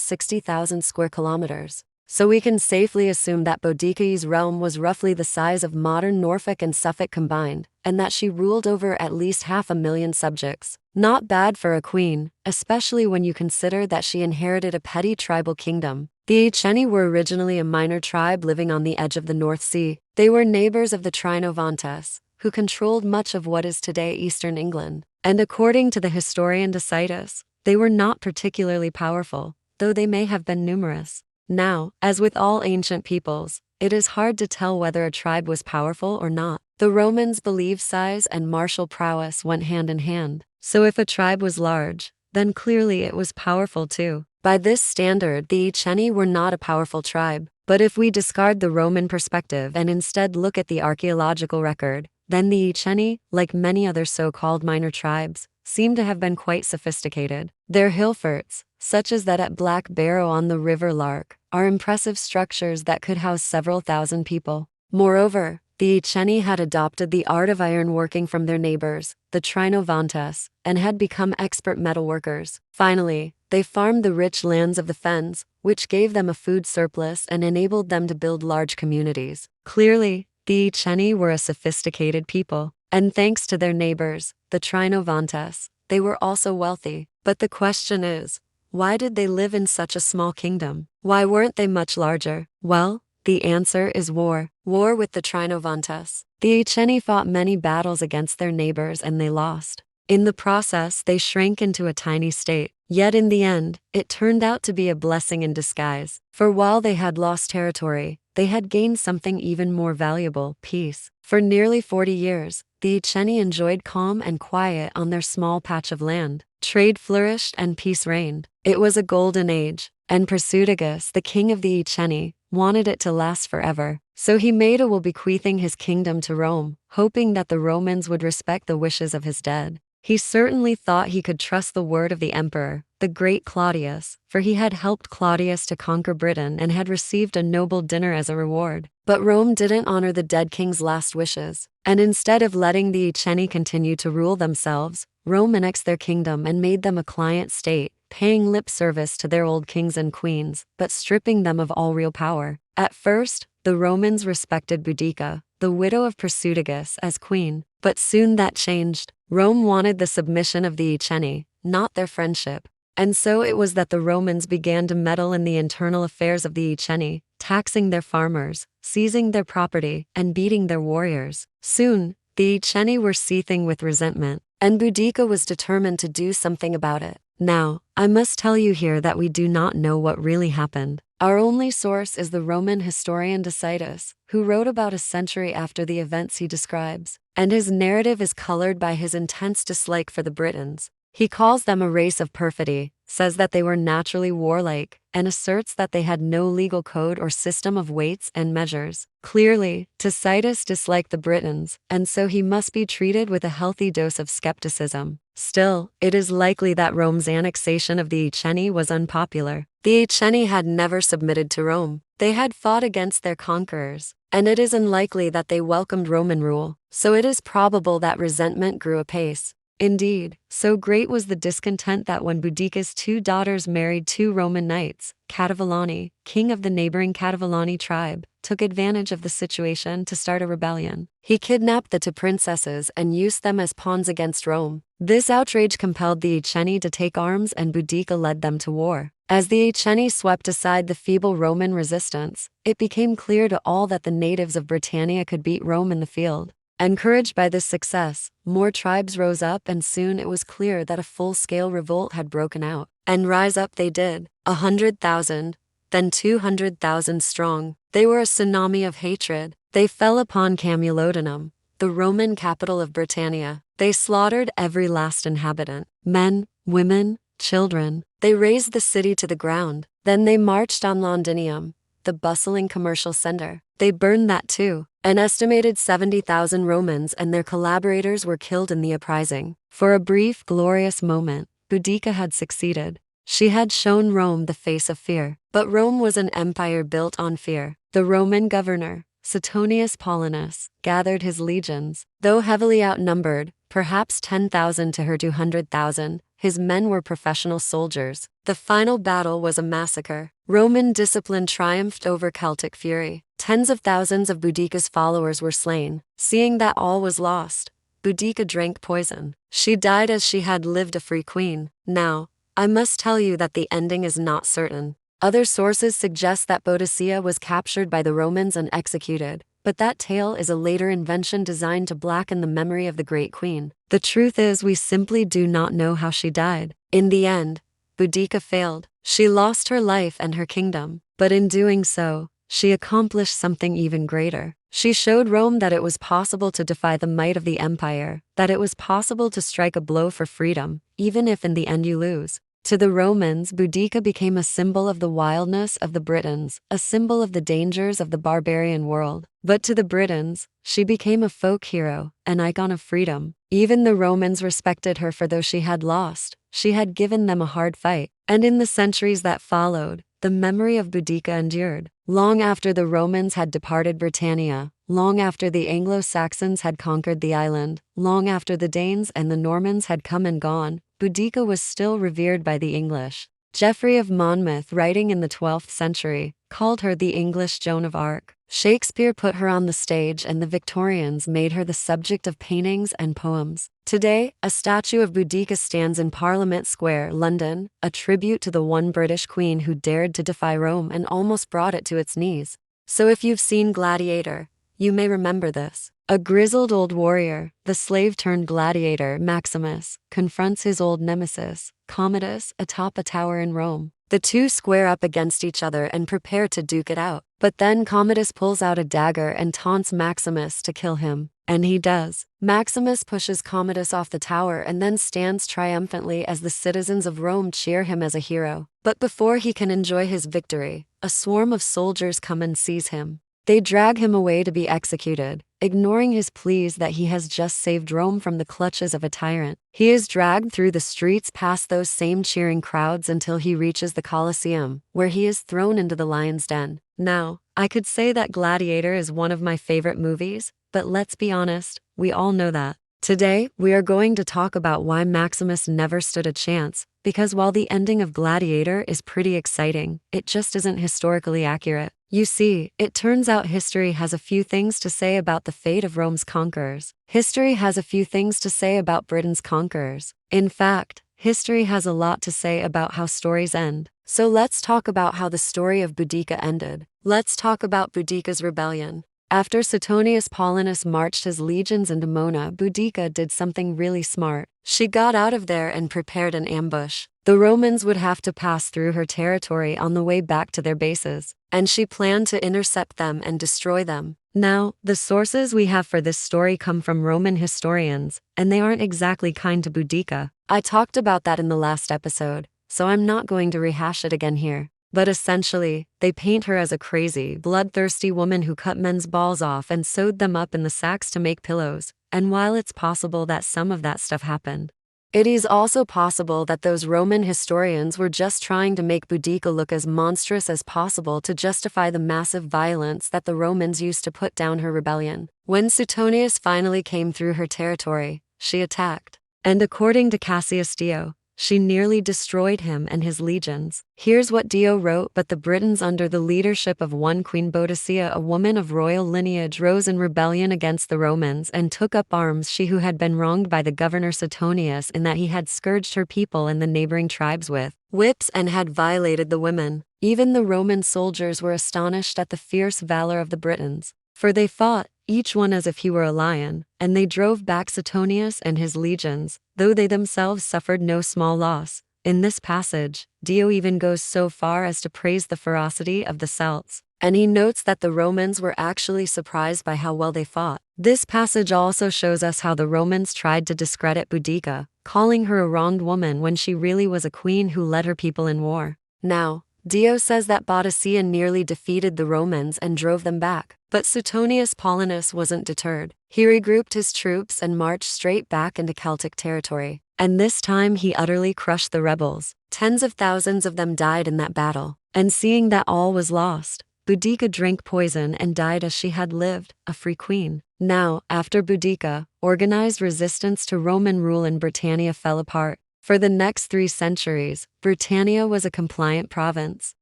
60,000 square kilometers. So we can safely assume that Boudicca's realm was roughly the size of modern Norfolk and Suffolk combined, and that she ruled over at least 500,000 subjects. Not bad for a queen, especially when you consider that she inherited a petty tribal kingdom. The Iceni were originally a minor tribe living on the edge of the North Sea. They were neighbors of the Trinovantes, who controlled much of what is today eastern England. And according to the historian Tacitus, they were not particularly powerful, though they may have been numerous. Now, as with all ancient peoples, it is hard to tell whether a tribe was powerful or not. The Romans believed size and martial prowess went hand in hand, so if a tribe was large, then clearly it was powerful too. By this standard, the Iceni were not a powerful tribe, but if we discard the Roman perspective and instead look at the archaeological record, then the Iceni, like many other so-called minor tribes, seem to have been quite sophisticated. Their hill forts, such as that at Black Barrow on the River Lark, are impressive structures that could house several thousand people. Moreover, the Iceni had adopted the art of ironworking from their neighbors, the Trinovantes, and had become expert metalworkers. Finally, they farmed the rich lands of the fens, which gave them a food surplus and enabled them to build large communities. Clearly, the Iceni were a sophisticated people, and thanks to their neighbors, the Trinovantes, they were also wealthy. But the question is, why did they live in such a small kingdom? Why weren't they much larger? Well, the answer is war. War with the Trinovantes. The Iceni fought many battles against their neighbors and they lost. In the process, they shrank into a tiny state. Yet in the end, it turned out to be a blessing in disguise. For while they had lost territory, they had gained something even more valuable, peace. For nearly 40 years, the Iceni enjoyed calm and quiet on their small patch of land. Trade flourished and peace reigned. It was a golden age, and Prasutagus, the king of the Iceni, wanted it to last forever. So he made a will bequeathing his kingdom to Rome, hoping that the Romans would respect the wishes of his dead. He certainly thought he could trust the word of the emperor, the great Claudius, for he had helped Claudius to conquer Britain and had received a noble dinner as a reward. But Rome didn't honor the dead king's last wishes, and instead of letting the Iceni continue to rule themselves, Rome annexed their kingdom and made them a client state, paying lip service to their old kings and queens, but stripping them of all real power. At first, the Romans respected Boudicca, the widow of Prasutagus, as queen, but soon that changed. Rome wanted the submission of the Iceni, not their friendship. And so it was that the Romans began to meddle in the internal affairs of the Iceni, taxing their farmers, seizing their property, and beating their warriors. Soon, the Iceni were seething with resentment, and Boudicca was determined to do something about it. Now, I must tell you here that we do not know what really happened. Our only source is the Roman historian Tacitus, who wrote about a century after the events he describes, and his narrative is colored by his intense dislike for the Britons. He calls them a race of perfidy, says that they were naturally warlike, and asserts that they had no legal code or system of weights and measures. Clearly, Tacitus disliked the Britons, and so he must be treated with a healthy dose of skepticism. Still, it is likely that Rome's annexation of the Iceni was unpopular. The Iceni had never submitted to Rome. They had fought against their conquerors, and it is unlikely that they welcomed Roman rule, so it is probable that resentment grew apace. Indeed, so great was the discontent that when Boudicca's 2 daughters married 2 Roman knights, Cativolani, king of the neighboring Cativolani tribe, took advantage of the situation to start a rebellion. He kidnapped the 2 princesses and used them as pawns against Rome. This outrage compelled the Iceni to take arms and Boudicca led them to war. As the Iceni swept aside the feeble Roman resistance, it became clear to all that the natives of Britannia could beat Rome in the field. Encouraged by this success, more tribes rose up and soon it was clear that a full-scale revolt had broken out. And rise up they did, 100,000, then 200,000 strong. They were a tsunami of hatred. They fell upon Camulodunum, the Roman capital of Britannia. They slaughtered every last inhabitant, men, women, children. They razed the city to the ground. Then they marched on Londinium, the bustling commercial center. They burned that too. An estimated 70,000 Romans and their collaborators were killed in the uprising. For a brief, glorious moment, Boudicca had succeeded. She had shown Rome the face of fear. But Rome was an empire built on fear. The Roman governor, Suetonius Paulinus, gathered his legions. Though heavily outnumbered, perhaps 10,000 to her 200,000, his men were professional soldiers. The final battle was a massacre. Roman discipline triumphed over Celtic fury. Tens of thousands of Boudicca's followers were slain. Seeing that all was lost, Boudicca drank poison. She died as she had lived, a free queen. Now, I must tell you that the ending is not certain. Other sources suggest that Boudicca was captured by the Romans and executed, but that tale is a later invention designed to blacken the memory of the great queen. The truth is, we simply do not know how she died. In the end, Boudicca failed. She lost her life and her kingdom, but in doing so, she accomplished something even greater. She showed Rome that it was possible to defy the might of the empire, that it was possible to strike a blow for freedom, even if in the end you lose. To the Romans, Boudicca became a symbol of the wildness of the Britons, a symbol of the dangers of the barbarian world. But to the Britons, she became a folk hero, an icon of freedom. Even the Romans respected her, for though she had lost, she had given them a hard fight. And in the centuries that followed, the memory of Boudicca endured. Long after the Romans had departed Britannia, long after the Anglo-Saxons had conquered the island, long after the Danes and the Normans had come and gone, Boudicca was still revered by the English. Geoffrey of Monmouth, writing in the 12th century, called her the English Joan of Arc. Shakespeare put her on the stage, and the Victorians made her the subject of paintings and poems. Today, a statue of Boudicca stands in Parliament Square, London, a tribute to the one British queen who dared to defy Rome and almost brought it to its knees. So if you've seen Gladiator, you may remember this. A grizzled old warrior, the slave-turned-gladiator Maximus, confronts his old nemesis, Commodus, atop a tower in Rome. The two square up against each other and prepare to duke it out. But then Commodus pulls out a dagger and taunts Maximus to kill him. And he does. Maximus pushes Commodus off the tower and then stands triumphantly as the citizens of Rome cheer him as a hero. But before he can enjoy his victory, a swarm of soldiers come and seize him. They drag him away to be executed, ignoring his pleas that he has just saved Rome from the clutches of a tyrant. He is dragged through the streets past those same cheering crowds until he reaches the Colosseum, where he is thrown into the lion's den. Now, I could say that Gladiator is one of my favorite movies, but let's be honest, we all know that. Today, we are going to talk about why Maximus never stood a chance, because while the ending of Gladiator is pretty exciting, it just isn't historically accurate. You see, it turns out history has a few things to say about the fate of Rome's conquerors. History has a few things to say about Britain's conquerors. In fact, history has a lot to say about how stories end. So let's talk about how the story of Boudicca ended. Let's talk about Boudicca's rebellion. After Suetonius Paulinus marched his legions into Mona, Boudicca did something really smart. She got out of there and prepared an ambush. The Romans would have to pass through her territory on the way back to their bases, and she planned to intercept them and destroy them. Now, the sources we have for this story come from Roman historians, and they aren't exactly kind to Boudicca. I talked about that in the last episode, so I'm not going to rehash it again here. But essentially, they paint her as a crazy, bloodthirsty woman who cut men's balls off and sewed them up in the sacks to make pillows. And while it's possible that some of that stuff happened, it is also possible that those Roman historians were just trying to make Boudicca look as monstrous as possible to justify the massive violence that the Romans used to put down her rebellion. When Suetonius finally came through her territory, she attacked. And according to Cassius Dio, she nearly destroyed him and his legions. Here's what Dio wrote: "But the Britons, under the leadership of one Queen Boudicca, a woman of royal lineage, rose in rebellion against the Romans and took up arms, she who had been wronged by the governor Suetonius in that he had scourged her people and the neighboring tribes with whips and had violated the women." Even the Roman soldiers were astonished at the fierce valor of the Britons, for they fought, each one as if he were a lion, and they drove back Suetonius and his legions, though they themselves suffered no small loss. In this passage, Dio even goes so far as to praise the ferocity of the Celts, and he notes that the Romans were actually surprised by how well they fought. This passage also shows us how the Romans tried to discredit Boudicca, calling her a wronged woman when she really was a queen who led her people in war. Now, Dio says that Boudicca nearly defeated the Romans and drove them back, but Suetonius Paulinus wasn't deterred. He regrouped his troops and marched straight back into Celtic territory. and this time he utterly crushed the rebels. Tens of thousands of them died in that battle. And seeing that all was lost, Boudica drank poison and died as she had lived, a free queen. Now, after Boudica, organized resistance to Roman rule in Britannia fell apart. For the next 3 centuries, Britannia was a compliant province.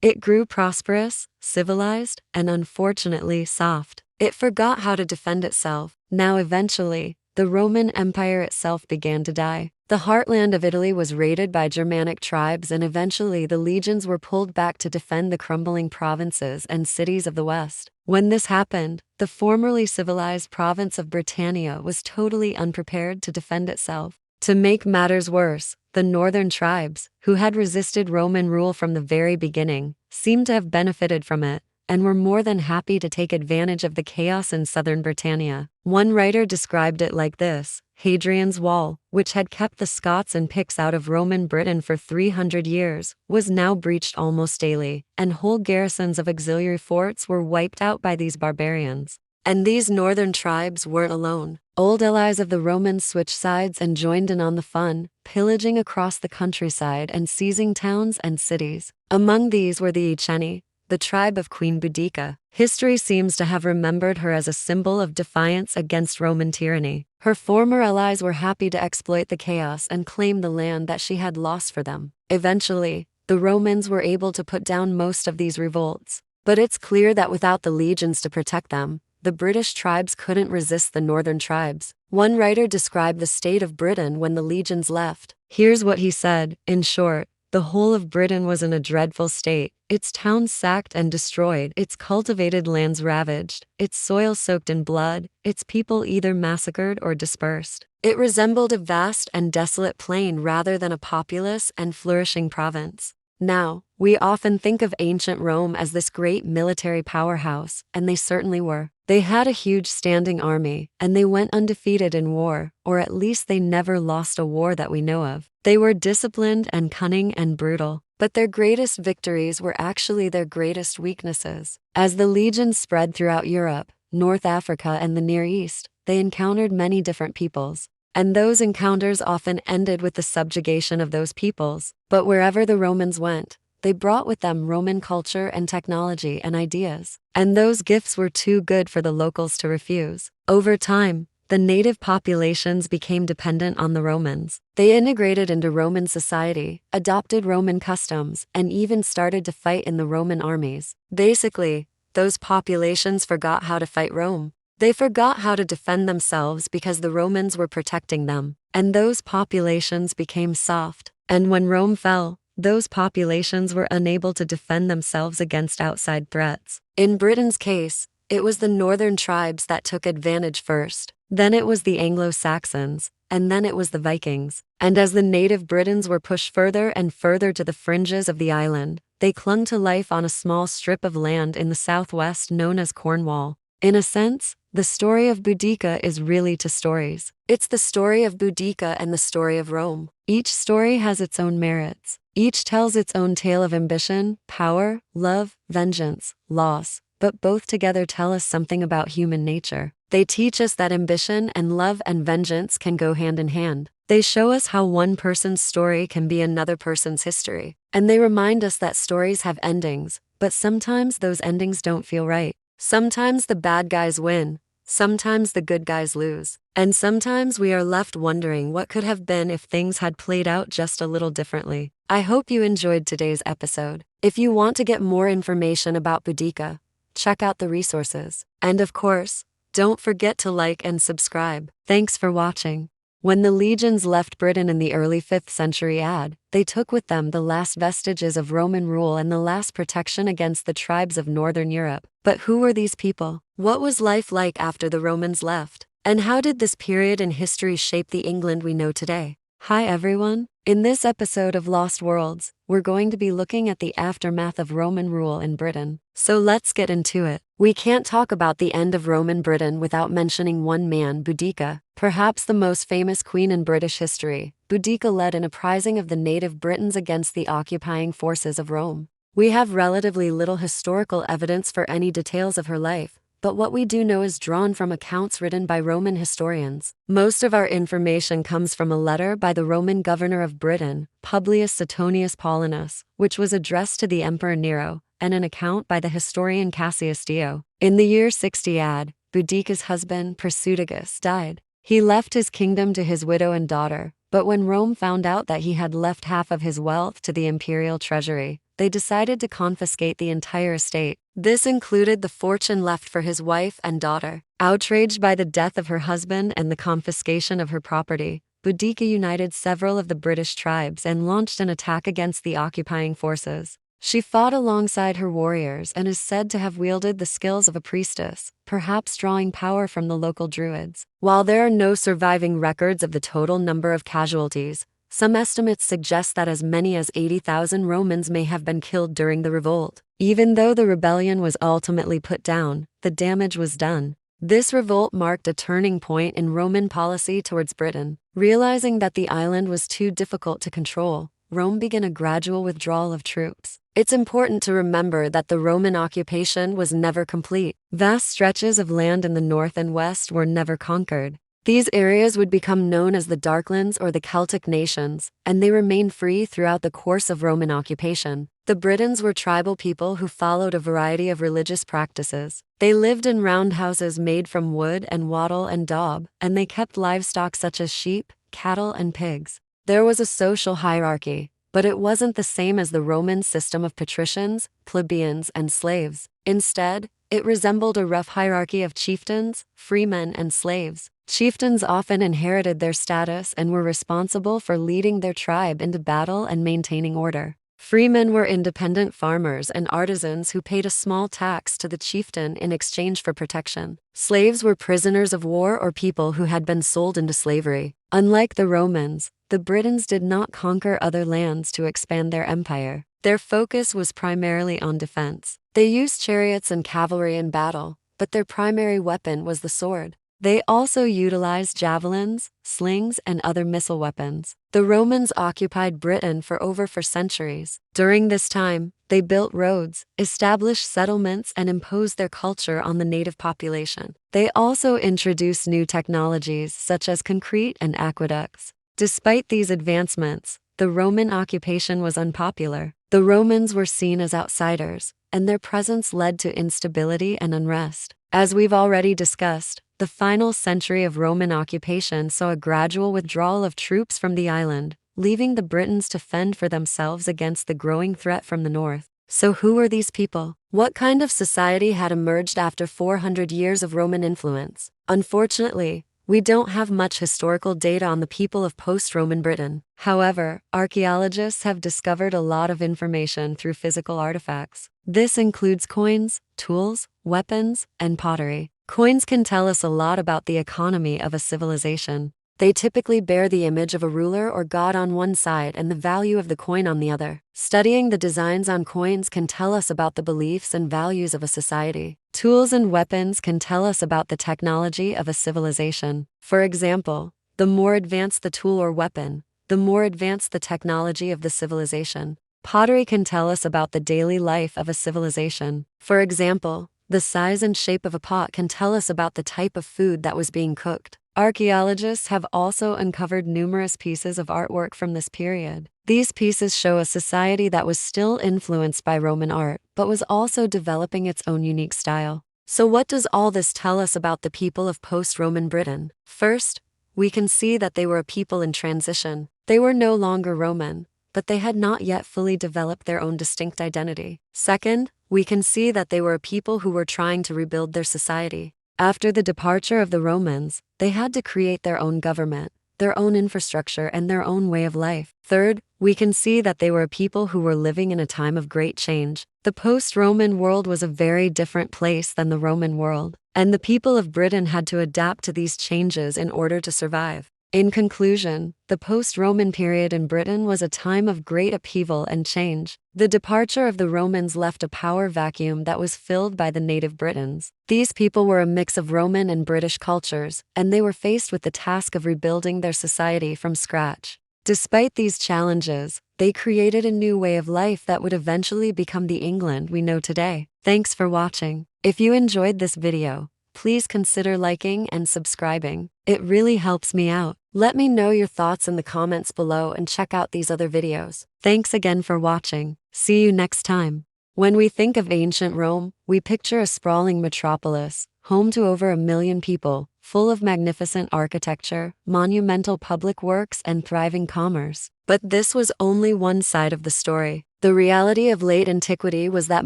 It grew prosperous, civilized, and unfortunately soft. It forgot how to defend itself. Now eventually, the Roman Empire itself began to die. The heartland of Italy was raided by Germanic tribes, and eventually the legions were pulled back to defend the crumbling provinces and cities of the West. When this happened, the formerly civilized province of Britannia was totally unprepared to defend itself. To make matters worse, the northern tribes, who had resisted Roman rule from the very beginning, seemed to have benefited from it, and were more than happy to take advantage of the chaos in southern Britannia. One writer described it like this: Hadrian's Wall, which had kept the Scots and Picts out of Roman Britain for 300 years, was now breached almost daily, and whole garrisons of auxiliary forts were wiped out by these barbarians. And these northern tribes weren't alone. Old allies of the Romans switched sides and joined in on the fun, pillaging across the countryside and seizing towns and cities. Among these were the Iceni, the tribe of Queen Boudica. History seems to have remembered her as a symbol of defiance against Roman tyranny. Her former allies were happy to exploit the chaos and claim the land that she had lost for them. Eventually, the Romans were able to put down most of these revolts. But it's clear that without the legions to protect them, the British tribes couldn't resist the northern tribes. One writer described the state of Britain when the legions left. Here's what he said: in short, the whole of Britain was in a dreadful state, its towns sacked and destroyed, its cultivated lands ravaged, its soil soaked in blood, its people either massacred or dispersed. It resembled a vast and desolate plain rather than a populous and flourishing province. Now, we often think of ancient Rome as this great military powerhouse, and they certainly were. They had a huge standing army, and they went undefeated in war, or at least they never lost a war that we know of. They were disciplined and cunning and brutal, but their greatest victories were actually their greatest weaknesses. As the legions spread throughout Europe, North Africa, and the Near East, they encountered many different peoples. And those encounters often ended with the subjugation of those peoples. But wherever the Romans went, they brought with them Roman culture and technology and ideas. And those gifts were too good for the locals to refuse. Over time, the native populations became dependent on the Romans. They integrated into Roman society, adopted Roman customs, and even started to fight in the Roman armies. Basically, those populations forgot how to fight Rome. They forgot how to defend themselves because the Romans were protecting them, and those populations became soft. And when Rome fell, those populations were unable to defend themselves against outside threats. In Britain's case, it was the northern tribes that took advantage first. Then it was the Anglo-Saxons, and then it was the Vikings. And as the native Britons were pushed further and further to the fringes of the island, they clung to life on a small strip of land in the southwest known as Cornwall. In a sense, the story of Boudica is really 2 stories. It's the story of Boudica and the story of Rome. Each story has its own merits. Each tells its own tale of ambition, power, love, vengeance, loss, but both together tell us something about human nature. They teach us that ambition and love and vengeance can go hand in hand. They show us how one person's story can be another person's history. And they remind us that stories have endings, but sometimes those endings don't feel right. Sometimes the bad guys win, sometimes the good guys lose, and sometimes we are left wondering what could have been if things had played out just a little differently. I hope you enjoyed today's episode. If you want to get more information about Boudica, check out the resources. And of course, don't forget to like and subscribe. Thanks for watching. When the legions left Britain in the early 5th century AD, they took with them the last vestiges of Roman rule and the last protection against the tribes of northern Europe. But who were these people? What was life like after the Romans left? And how did this period in history shape the England we know today? Hi everyone. In this episode of Lost Worlds, we're going to be looking at the aftermath of Roman rule in Britain. So let's get into it. We can't talk about the end of Roman Britain without mentioning one man, Boudica, perhaps the most famous queen in British history. Boudica led an uprising of the native Britons against the occupying forces of Rome. We have relatively little historical evidence for any details of her life, but what we do know is drawn from accounts written by Roman historians. Most of our information comes from a letter by the Roman governor of Britain, Publius Suetonius Paulinus, which was addressed to the Emperor Nero, and an account by the historian Cassius Dio. In the year 60 AD, Boudicca's husband, Persutigus, died. He left his kingdom to his widow and daughter, but when Rome found out that he had left half of his wealth to the imperial treasury, they decided to confiscate the entire estate. This included the fortune left for his wife and daughter. Outraged by the death of her husband and the confiscation of her property, Boudicca united several of the British tribes and launched an attack against the occupying forces. She fought alongside her warriors and is said to have wielded the skills of a priestess, perhaps drawing power from the local druids. While there are no surviving records of the total number of casualties, some estimates suggest that as many as 80,000 Romans may have been killed during the revolt. Even though the rebellion was ultimately put down, the damage was done. This revolt marked a turning point in Roman policy towards Britain. Realizing that the island was too difficult to control, Rome began a gradual withdrawal of troops. It's important to remember that the Roman occupation was never complete. Vast stretches of land in the north and west were never conquered. These areas would become known as the Darklands or the Celtic nations, and they remained free throughout the course of Roman occupation. The Britons were tribal people who followed a variety of religious practices. They lived in roundhouses made from wood and wattle and daub, and they kept livestock such as sheep, cattle, and pigs. There was a social hierarchy, but it wasn't the same as the Roman system of patricians, plebeians, and slaves. Instead, it resembled a rough hierarchy of chieftains, freemen, and slaves. Chieftains often inherited their status and were responsible for leading their tribe into battle and maintaining order. Freemen were independent farmers and artisans who paid a small tax to the chieftain in exchange for protection. Slaves were prisoners of war or people who had been sold into slavery. Unlike the Romans, the Britons did not conquer other lands to expand their empire. Their focus was primarily on defense. They used chariots and cavalry in battle, but their primary weapon was the sword. They also utilized javelins, slings, and other missile weapons. The Romans occupied Britain for centuries. During this time, they built roads, established settlements, and imposed their culture on the native population. They also introduced new technologies such as concrete and aqueducts. Despite these advancements, the Roman occupation was unpopular. The Romans were seen as outsiders, and their presence led to instability and unrest. As we've already discussed, the final century of Roman occupation saw a gradual withdrawal of troops from the island, leaving the Britons to fend for themselves against the growing threat from the north. So who were these people? What kind of society had emerged after 400 years of Roman influence? Unfortunately, we don't have much historical data on the people of post-Roman Britain. However, archaeologists have discovered a lot of information through physical artifacts. This includes coins, tools, weapons, and pottery. Coins can tell us a lot about the economy of a civilization. They typically bear the image of a ruler or god on one side and the value of the coin on the other. Studying the designs on coins can tell us about the beliefs and values of a society. Tools and weapons can tell us about the technology of a civilization. For example, the more advanced the tool or weapon, the more advanced the technology of the civilization. Pottery can tell us about the daily life of a civilization. For example, the size and shape of a pot can tell us about the type of food that was being cooked. Archaeologists have also uncovered numerous pieces of artwork from this period. These pieces show a society that was still influenced by Roman art, but was also developing its own unique style. So what does all this tell us about the people of post-Roman Britain? First, we can see that they were a people in transition. They were no longer Roman, but they had not yet fully developed their own distinct identity. Second, we can see that they were a people who were trying to rebuild their society. After the departure of the Romans, they had to create their own government, their own infrastructure, and their own way of life. Third, we can see that they were a people who were living in a time of great change. The post-Roman world was a very different place than the Roman world, and the people of Britain had to adapt to these changes in order to survive. In conclusion, the post-Roman period in Britain was a time of great upheaval and change. The departure of the Romans left a power vacuum that was filled by the native Britons. These people were a mix of Roman and British cultures, and they were faced with the task of rebuilding their society from scratch. Despite these challenges, They created a new way of life that would eventually become the England we know today. Thanks for watching. If you enjoyed this video, please consider liking and subscribing. It really helps me out. Let me know your thoughts in the comments below and check out these other videos. Thanks again for watching. See you next time. When we think of ancient Rome, we picture a sprawling metropolis, home to over 1 million people, full of magnificent architecture, monumental public works, and thriving commerce. But this was only one side of the story. The reality of late antiquity was that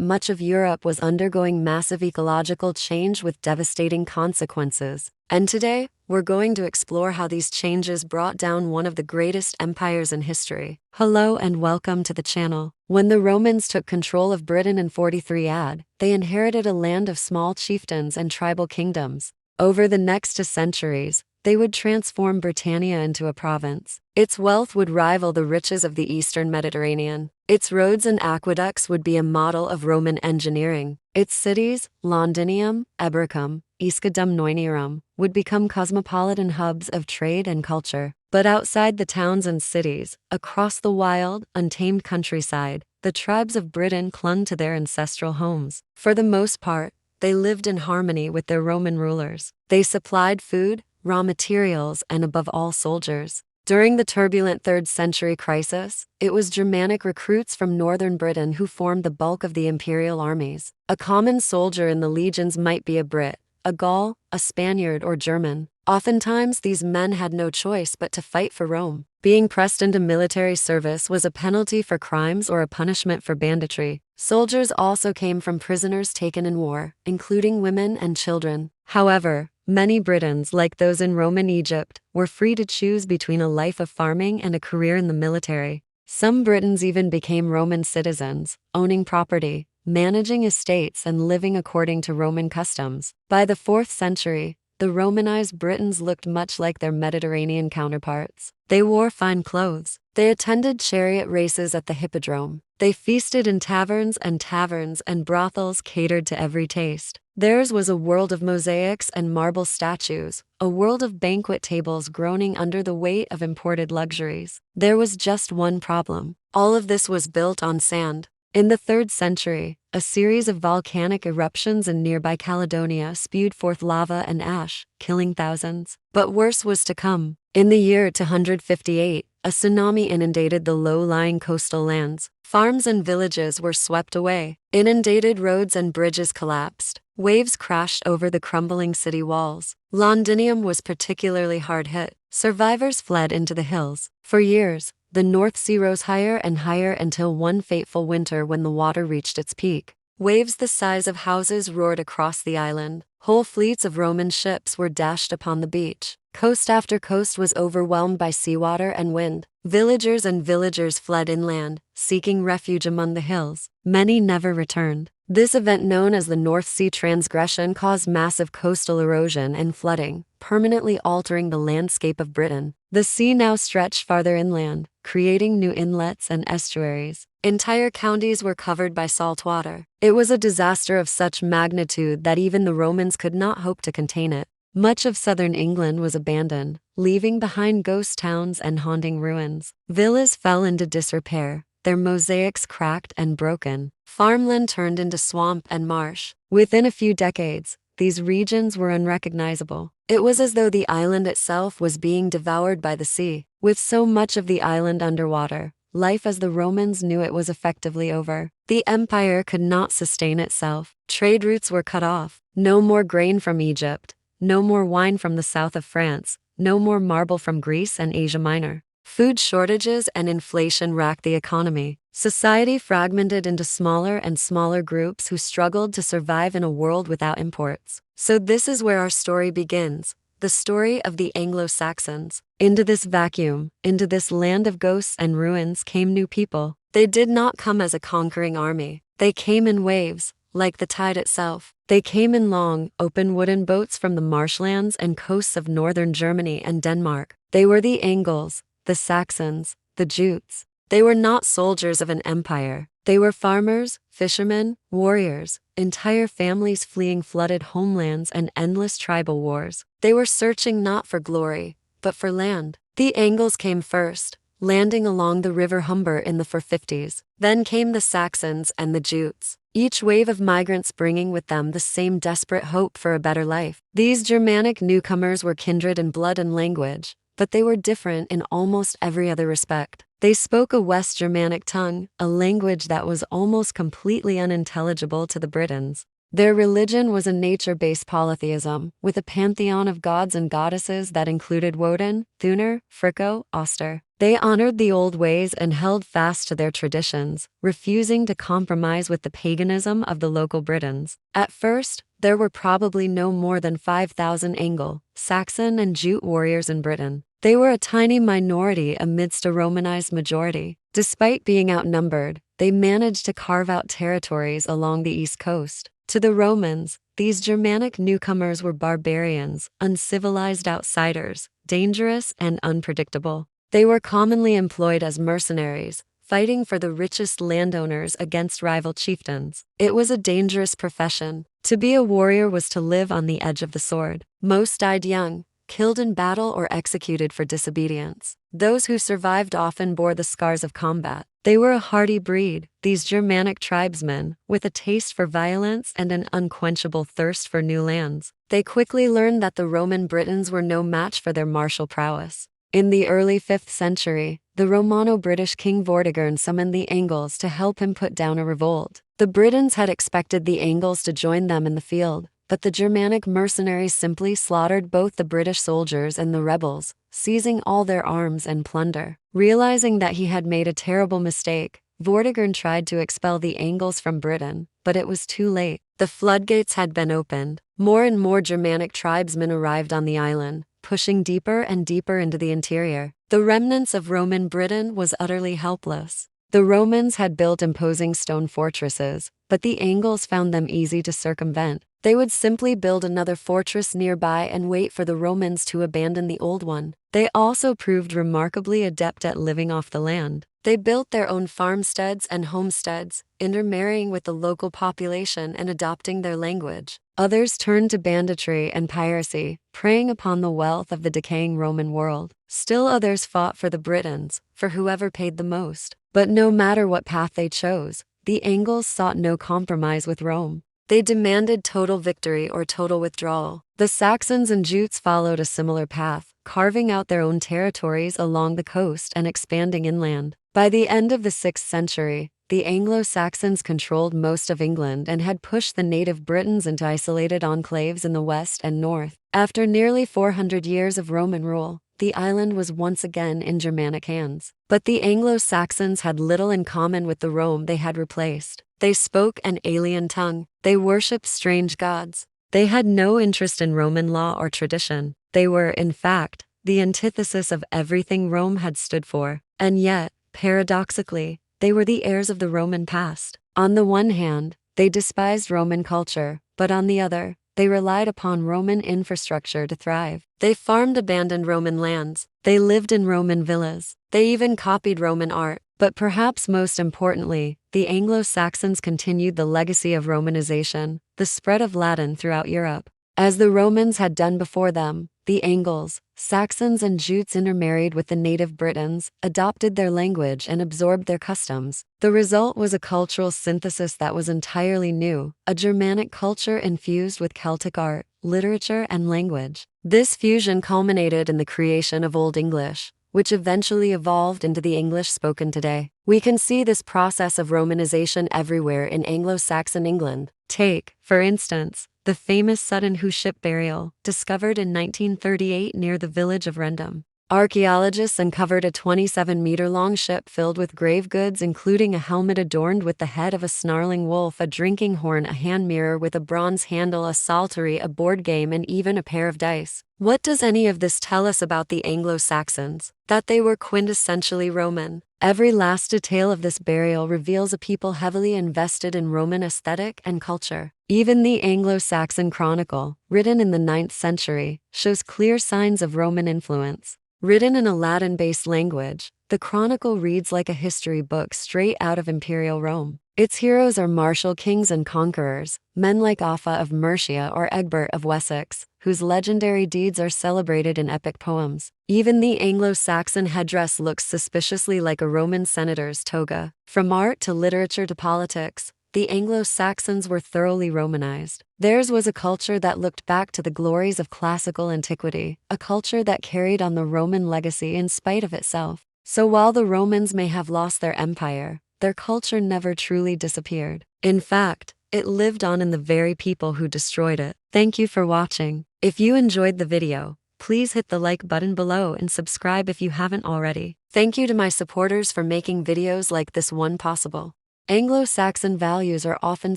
much of Europe was undergoing massive ecological change with devastating consequences. And today, we're going to explore how these changes brought down one of the greatest empires in history. Hello and welcome to the channel. When the Romans took control of Britain in 43 AD, they inherited a land of small chieftains and tribal kingdoms. Over the next 2 centuries, they would transform Britannia into a province. Its wealth would rival the riches of the Eastern Mediterranean. Its roads and aqueducts would be a model of Roman engineering. Its cities, Londinium, Ebricum, Iscadum Noinirum, would become cosmopolitan hubs of trade and culture. But outside the towns and cities, across the wild, untamed countryside, the tribes of Britain clung to their ancestral homes. For the most part, they lived in harmony with their Roman rulers. They supplied food, raw materials, and above all, soldiers. During the turbulent 3rd century crisis, it was Germanic recruits from northern Britain who formed the bulk of the imperial armies. A common soldier in the legions might be a Brit, a Gaul, a Spaniard, or German. Oftentimes, these men had no choice but to fight for Rome. Being pressed into military service was a penalty for crimes or a punishment for banditry. Soldiers also came from prisoners taken in war, including women and children. However, many Britons, like those in Roman Egypt, were free to choose between a life of farming and a career in the military. Some Britons even became Roman citizens, owning property, managing estates, and living according to Roman customs. By the 4th century, the Romanized Britons looked much like their Mediterranean counterparts. They wore fine clothes. They attended chariot races at the hippodrome. They feasted in taverns and brothels catered to every taste. Theirs was a world of mosaics and marble statues, a world of banquet tables groaning under the weight of imported luxuries. There was just one problem. All of this was built on sand. In the 3rd century, a series of volcanic eruptions in nearby Caledonia spewed forth lava and ash, killing thousands. But worse was to come. In the year 258, a tsunami inundated the low-lying coastal lands. Farms and villages were swept away. Inundated roads and bridges collapsed. Waves crashed over the crumbling city walls. Londinium was particularly hard hit. Survivors fled into the hills. For years, the North Sea rose higher and higher until one fateful winter when the water reached its peak. Waves the size of houses roared across the island. Whole fleets of Roman ships were dashed upon the beach. Coast after coast was overwhelmed by seawater and wind. Villagers and villagers fled inland, seeking refuge among the hills. Many never returned. This event, known as the North Sea transgression, caused massive coastal erosion and flooding, permanently altering the landscape of Britain. The sea now stretched farther inland, creating new inlets and estuaries. Entire counties were covered by salt water. It was a disaster of such magnitude that even the Romans could not hope to contain it. Much of southern England was abandoned, leaving behind ghost towns and haunting ruins. Villas fell into disrepair, their mosaics cracked and broken. Farmland turned into swamp and marsh. Within a few decades, these regions were unrecognizable. It was as though the island itself was being devoured by the sea. With so much of the island underwater, life as the Romans knew it was effectively over. The empire could not sustain itself. Trade routes were cut off. No more grain from Egypt. No more wine from the south of France. No more marble from Greece and Asia Minor. Food shortages and inflation racked the economy. Society fragmented into smaller and smaller groups who struggled to survive in a world without imports. So this is where our story begins. The story of the Anglo-Saxons. Into this vacuum, into this land of ghosts and ruins came new people. They did not come as a conquering army. They came in waves, like the tide itself. They came in long, open wooden boats from the marshlands and coasts of northern Germany and Denmark. They were the Angles, the Saxons, the Jutes. They were not soldiers of an empire. They were farmers, fishermen, warriors, entire families fleeing flooded homelands and endless tribal wars. They were searching not for glory, but for land. The Angles came first, landing along the river Humber in the 450s. Then came the Saxons and the Jutes, each wave of migrants bringing with them the same desperate hope for a better life. These Germanic newcomers were kindred in blood and language, but they were different in almost every other respect. They spoke a West Germanic tongue, a language that was almost completely unintelligible to the Britons. Their religion was a nature-based polytheism, with a pantheon of gods and goddesses that included Woden, Thunor, Fricko, Oster. They honored the old ways and held fast to their traditions, refusing to compromise with the paganism of the local Britons. At first, there were probably no more than 5,000 Anglo-Saxon and Jute warriors in Britain. They were a tiny minority amidst a Romanized majority. Despite being outnumbered, they managed to carve out territories along the east coast. To the Romans, these Germanic newcomers were barbarians, uncivilized outsiders, dangerous and unpredictable. They were commonly employed as mercenaries, fighting for the richest landowners against rival chieftains. It was a dangerous profession. To be a warrior was to live on the edge of the sword. Most died young, killed in battle or executed for disobedience. Those who survived often bore the scars of combat. They were a hardy breed, these Germanic tribesmen, with a taste for violence and an unquenchable thirst for new lands. They quickly learned that the Roman Britons were no match for their martial prowess. In the early 5th century, the Romano-British king Vortigern summoned the Angles to help him put down a revolt. The Britons had expected the Angles to join them in the field, but the Germanic mercenaries simply slaughtered both the British soldiers and the rebels, seizing all their arms and plunder. Realizing that he had made a terrible mistake, Vortigern tried to expel the Angles from Britain, but it was too late. The floodgates had been opened. More and more Germanic tribesmen arrived on the island, pushing deeper and deeper into the interior. The remnants of Roman Britain was utterly helpless. The Romans had built imposing stone fortresses, but the Angles found them easy to circumvent. They would simply build another fortress nearby and wait for the Romans to abandon the old one. They also proved remarkably adept at living off the land. They built their own farmsteads and homesteads, intermarrying with the local population and adopting their language. Others turned to banditry and piracy, preying upon the wealth of the decaying Roman world. Still others fought for the Britons, for whoever paid the most. But no matter what path they chose, the Angles sought no compromise with Rome. They demanded total victory or total withdrawal. The Saxons and Jutes followed a similar path, carving out their own territories along the coast and expanding inland. By the end of the 6th century, the Anglo-Saxons controlled most of England and had pushed the native Britons into isolated enclaves in the west and north. After nearly 400 years of Roman rule, the island was once again in Germanic hands. But the Anglo-Saxons had little in common with the Rome they had replaced. They spoke an alien tongue. They worshipped strange gods. They had no interest in Roman law or tradition. They were, in fact, the antithesis of everything Rome had stood for. And yet, paradoxically, they were the heirs of the Roman past. On the one hand, they despised Roman culture, but on the other, they relied upon Roman infrastructure to thrive. They farmed abandoned Roman lands. They lived in Roman villas. They even copied Roman art. But perhaps most importantly, the Anglo-Saxons continued the legacy of Romanization, the spread of Latin throughout Europe. As the Romans had done before them, the Angles, Saxons and Jutes intermarried with the native Britons, adopted their language and absorbed their customs. The result was a cultural synthesis that was entirely new, a Germanic culture infused with Celtic art, literature, and language. This fusion culminated in the creation of Old English, which eventually evolved into the English spoken today. We can see this process of Romanization everywhere in Anglo-Saxon England. Take, for instance, the famous Sutton Hoo ship burial, discovered in 1938 near the village of Rendham. Archaeologists uncovered a 27-meter-long ship filled with grave goods including a helmet adorned with the head of a snarling wolf, a drinking horn, a hand mirror with a bronze handle, a psaltery, a board game, and even a pair of dice. What does any of this tell us about the Anglo-Saxons? That they were quintessentially Roman. Every last detail of this burial reveals a people heavily invested in Roman aesthetic and culture. Even the Anglo-Saxon Chronicle, written in the 9th century, shows clear signs of Roman influence. Written in a Latin-based language, the Chronicle reads like a history book straight out of Imperial Rome. Its heroes are martial kings and conquerors, men like Offa of Mercia or Egbert of Wessex, whose legendary deeds are celebrated in epic poems. Even the Anglo-Saxon headdress looks suspiciously like a Roman senator's toga. From art to literature to politics, the Anglo-Saxons were thoroughly Romanized. Theirs was a culture that looked back to the glories of classical antiquity, a culture that carried on the Roman legacy in spite of itself. So while the Romans may have lost their empire, their culture never truly disappeared. In fact, it lived on in the very people who destroyed it. Thank you for watching. If you enjoyed the video, please hit the like button below and subscribe if you haven't already. Thank you to my supporters for making videos like this one possible. Anglo-Saxon values are often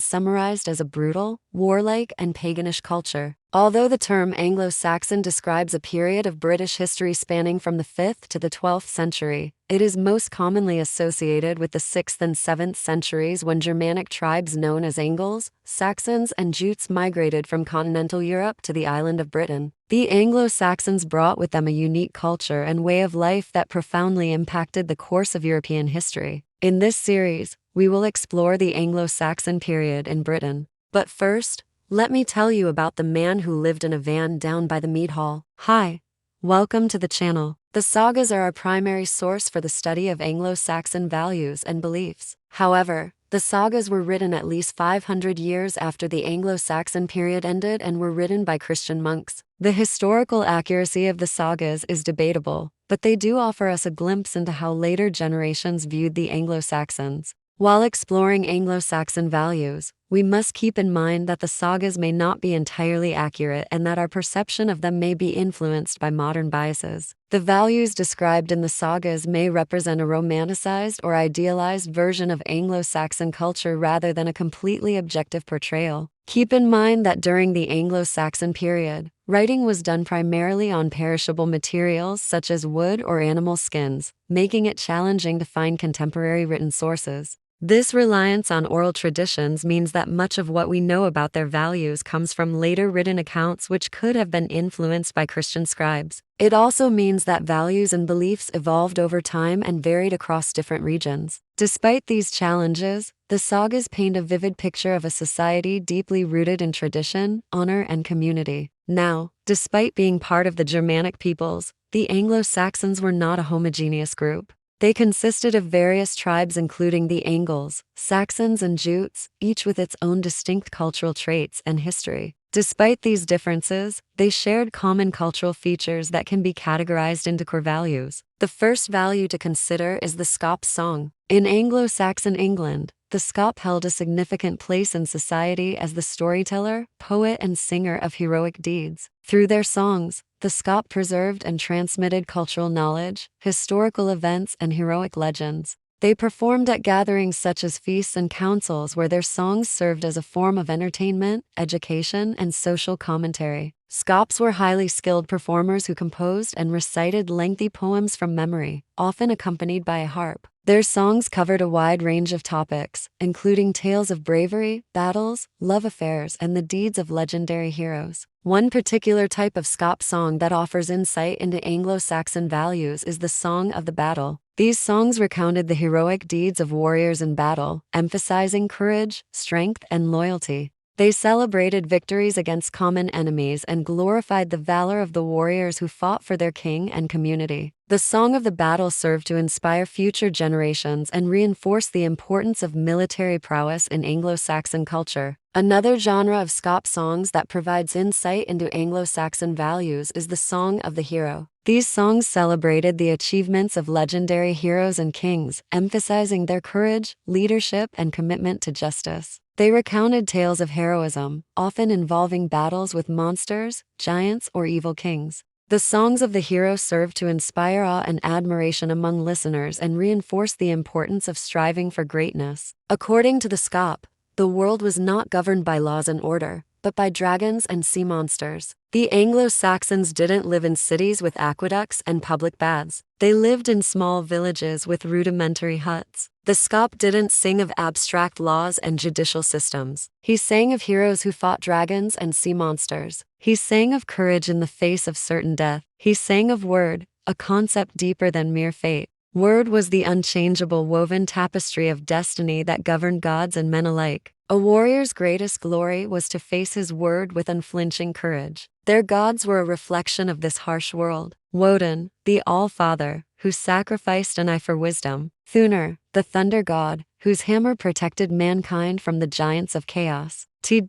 summarized as a brutal, warlike, and paganish culture. Although the term Anglo-Saxon describes a period of British history spanning from the 5th to the 12th century, it is most commonly associated with the 6th and 7th centuries when Germanic tribes known as Angles, Saxons, and Jutes migrated from continental Europe to the island of Britain. The Anglo-Saxons brought with them a unique culture and way of life that profoundly impacted the course of European history. In this series, we will explore the Anglo-Saxon period in Britain. But first, let me tell you about the man who lived in a van down by the mead hall. Hi, welcome to the channel. The sagas are our primary source for the study of Anglo-Saxon values and beliefs. However, the sagas were written at least 500 years after the Anglo-Saxon period ended and were written by Christian monks. The historical accuracy of the sagas is debatable, but they do offer us a glimpse into how later generations viewed the Anglo-Saxons. While exploring Anglo-Saxon values, we must keep in mind that the sagas may not be entirely accurate and that our perception of them may be influenced by modern biases. The values described in the sagas may represent a romanticized or idealized version of Anglo-Saxon culture rather than a completely objective portrayal. Keep in mind that during the Anglo-Saxon period, writing was done primarily on perishable materials such as wood or animal skins, making it challenging to find contemporary written sources. This reliance on oral traditions means that much of what we know about their values comes from later written accounts which could have been influenced by Christian scribes. It also means that values and beliefs evolved over time and varied across different regions. Despite these challenges, the sagas paint a vivid picture of a society deeply rooted in tradition, honor, and community. Now, despite being part of the Germanic peoples, the Anglo-Saxons were not a homogeneous group. They consisted of various tribes including the Angles, Saxons, and Jutes, each with its own distinct cultural traits and history. Despite these differences, they shared common cultural features that can be categorized into core values. The first value to consider is the scop song. In Anglo-Saxon England, the scop held a significant place in society as the storyteller, poet, and singer of heroic deeds. Through their songs, the scop preserved and transmitted cultural knowledge, historical events, and heroic legends. They performed at gatherings such as feasts and councils where their songs served as a form of entertainment, education, and social commentary. Scops were highly skilled performers who composed and recited lengthy poems from memory, often accompanied by a harp. Their songs covered a wide range of topics, including tales of bravery, battles, love affairs, and the deeds of legendary heroes. One particular type of scop song that offers insight into Anglo-Saxon values is the Song of the Battle. These songs recounted the heroic deeds of warriors in battle, emphasizing courage, strength, and loyalty. They celebrated victories against common enemies and glorified the valor of the warriors who fought for their king and community. The Song of the Battle served to inspire future generations and reinforce the importance of military prowess in Anglo-Saxon culture. Another genre of scop songs that provides insight into Anglo-Saxon values is the Song of the Hero. These songs celebrated the achievements of legendary heroes and kings, emphasizing their courage, leadership, and commitment to justice. They recounted tales of heroism, often involving battles with monsters, giants, or evil kings. The songs of the hero served to inspire awe and admiration among listeners and reinforce the importance of striving for greatness. According to the scop, the world was not governed by laws and order, but by dragons and sea monsters. The Anglo-Saxons didn't live in cities with aqueducts and public baths. They lived in small villages with rudimentary huts. The scop didn't sing of abstract laws and judicial systems. He sang of heroes who fought dragons and sea monsters. He sang of courage in the face of certain death. He sang of word, a concept deeper than mere fate. Word was the unchangeable woven tapestry of destiny that governed gods and men alike. A warrior's greatest glory was to face his word with unflinching courage. Their gods were a reflection of this harsh world. Woden, the All-Father, who sacrificed an eye for wisdom. Thunor, the thunder god, whose hammer protected mankind from the giants of chaos. Tw,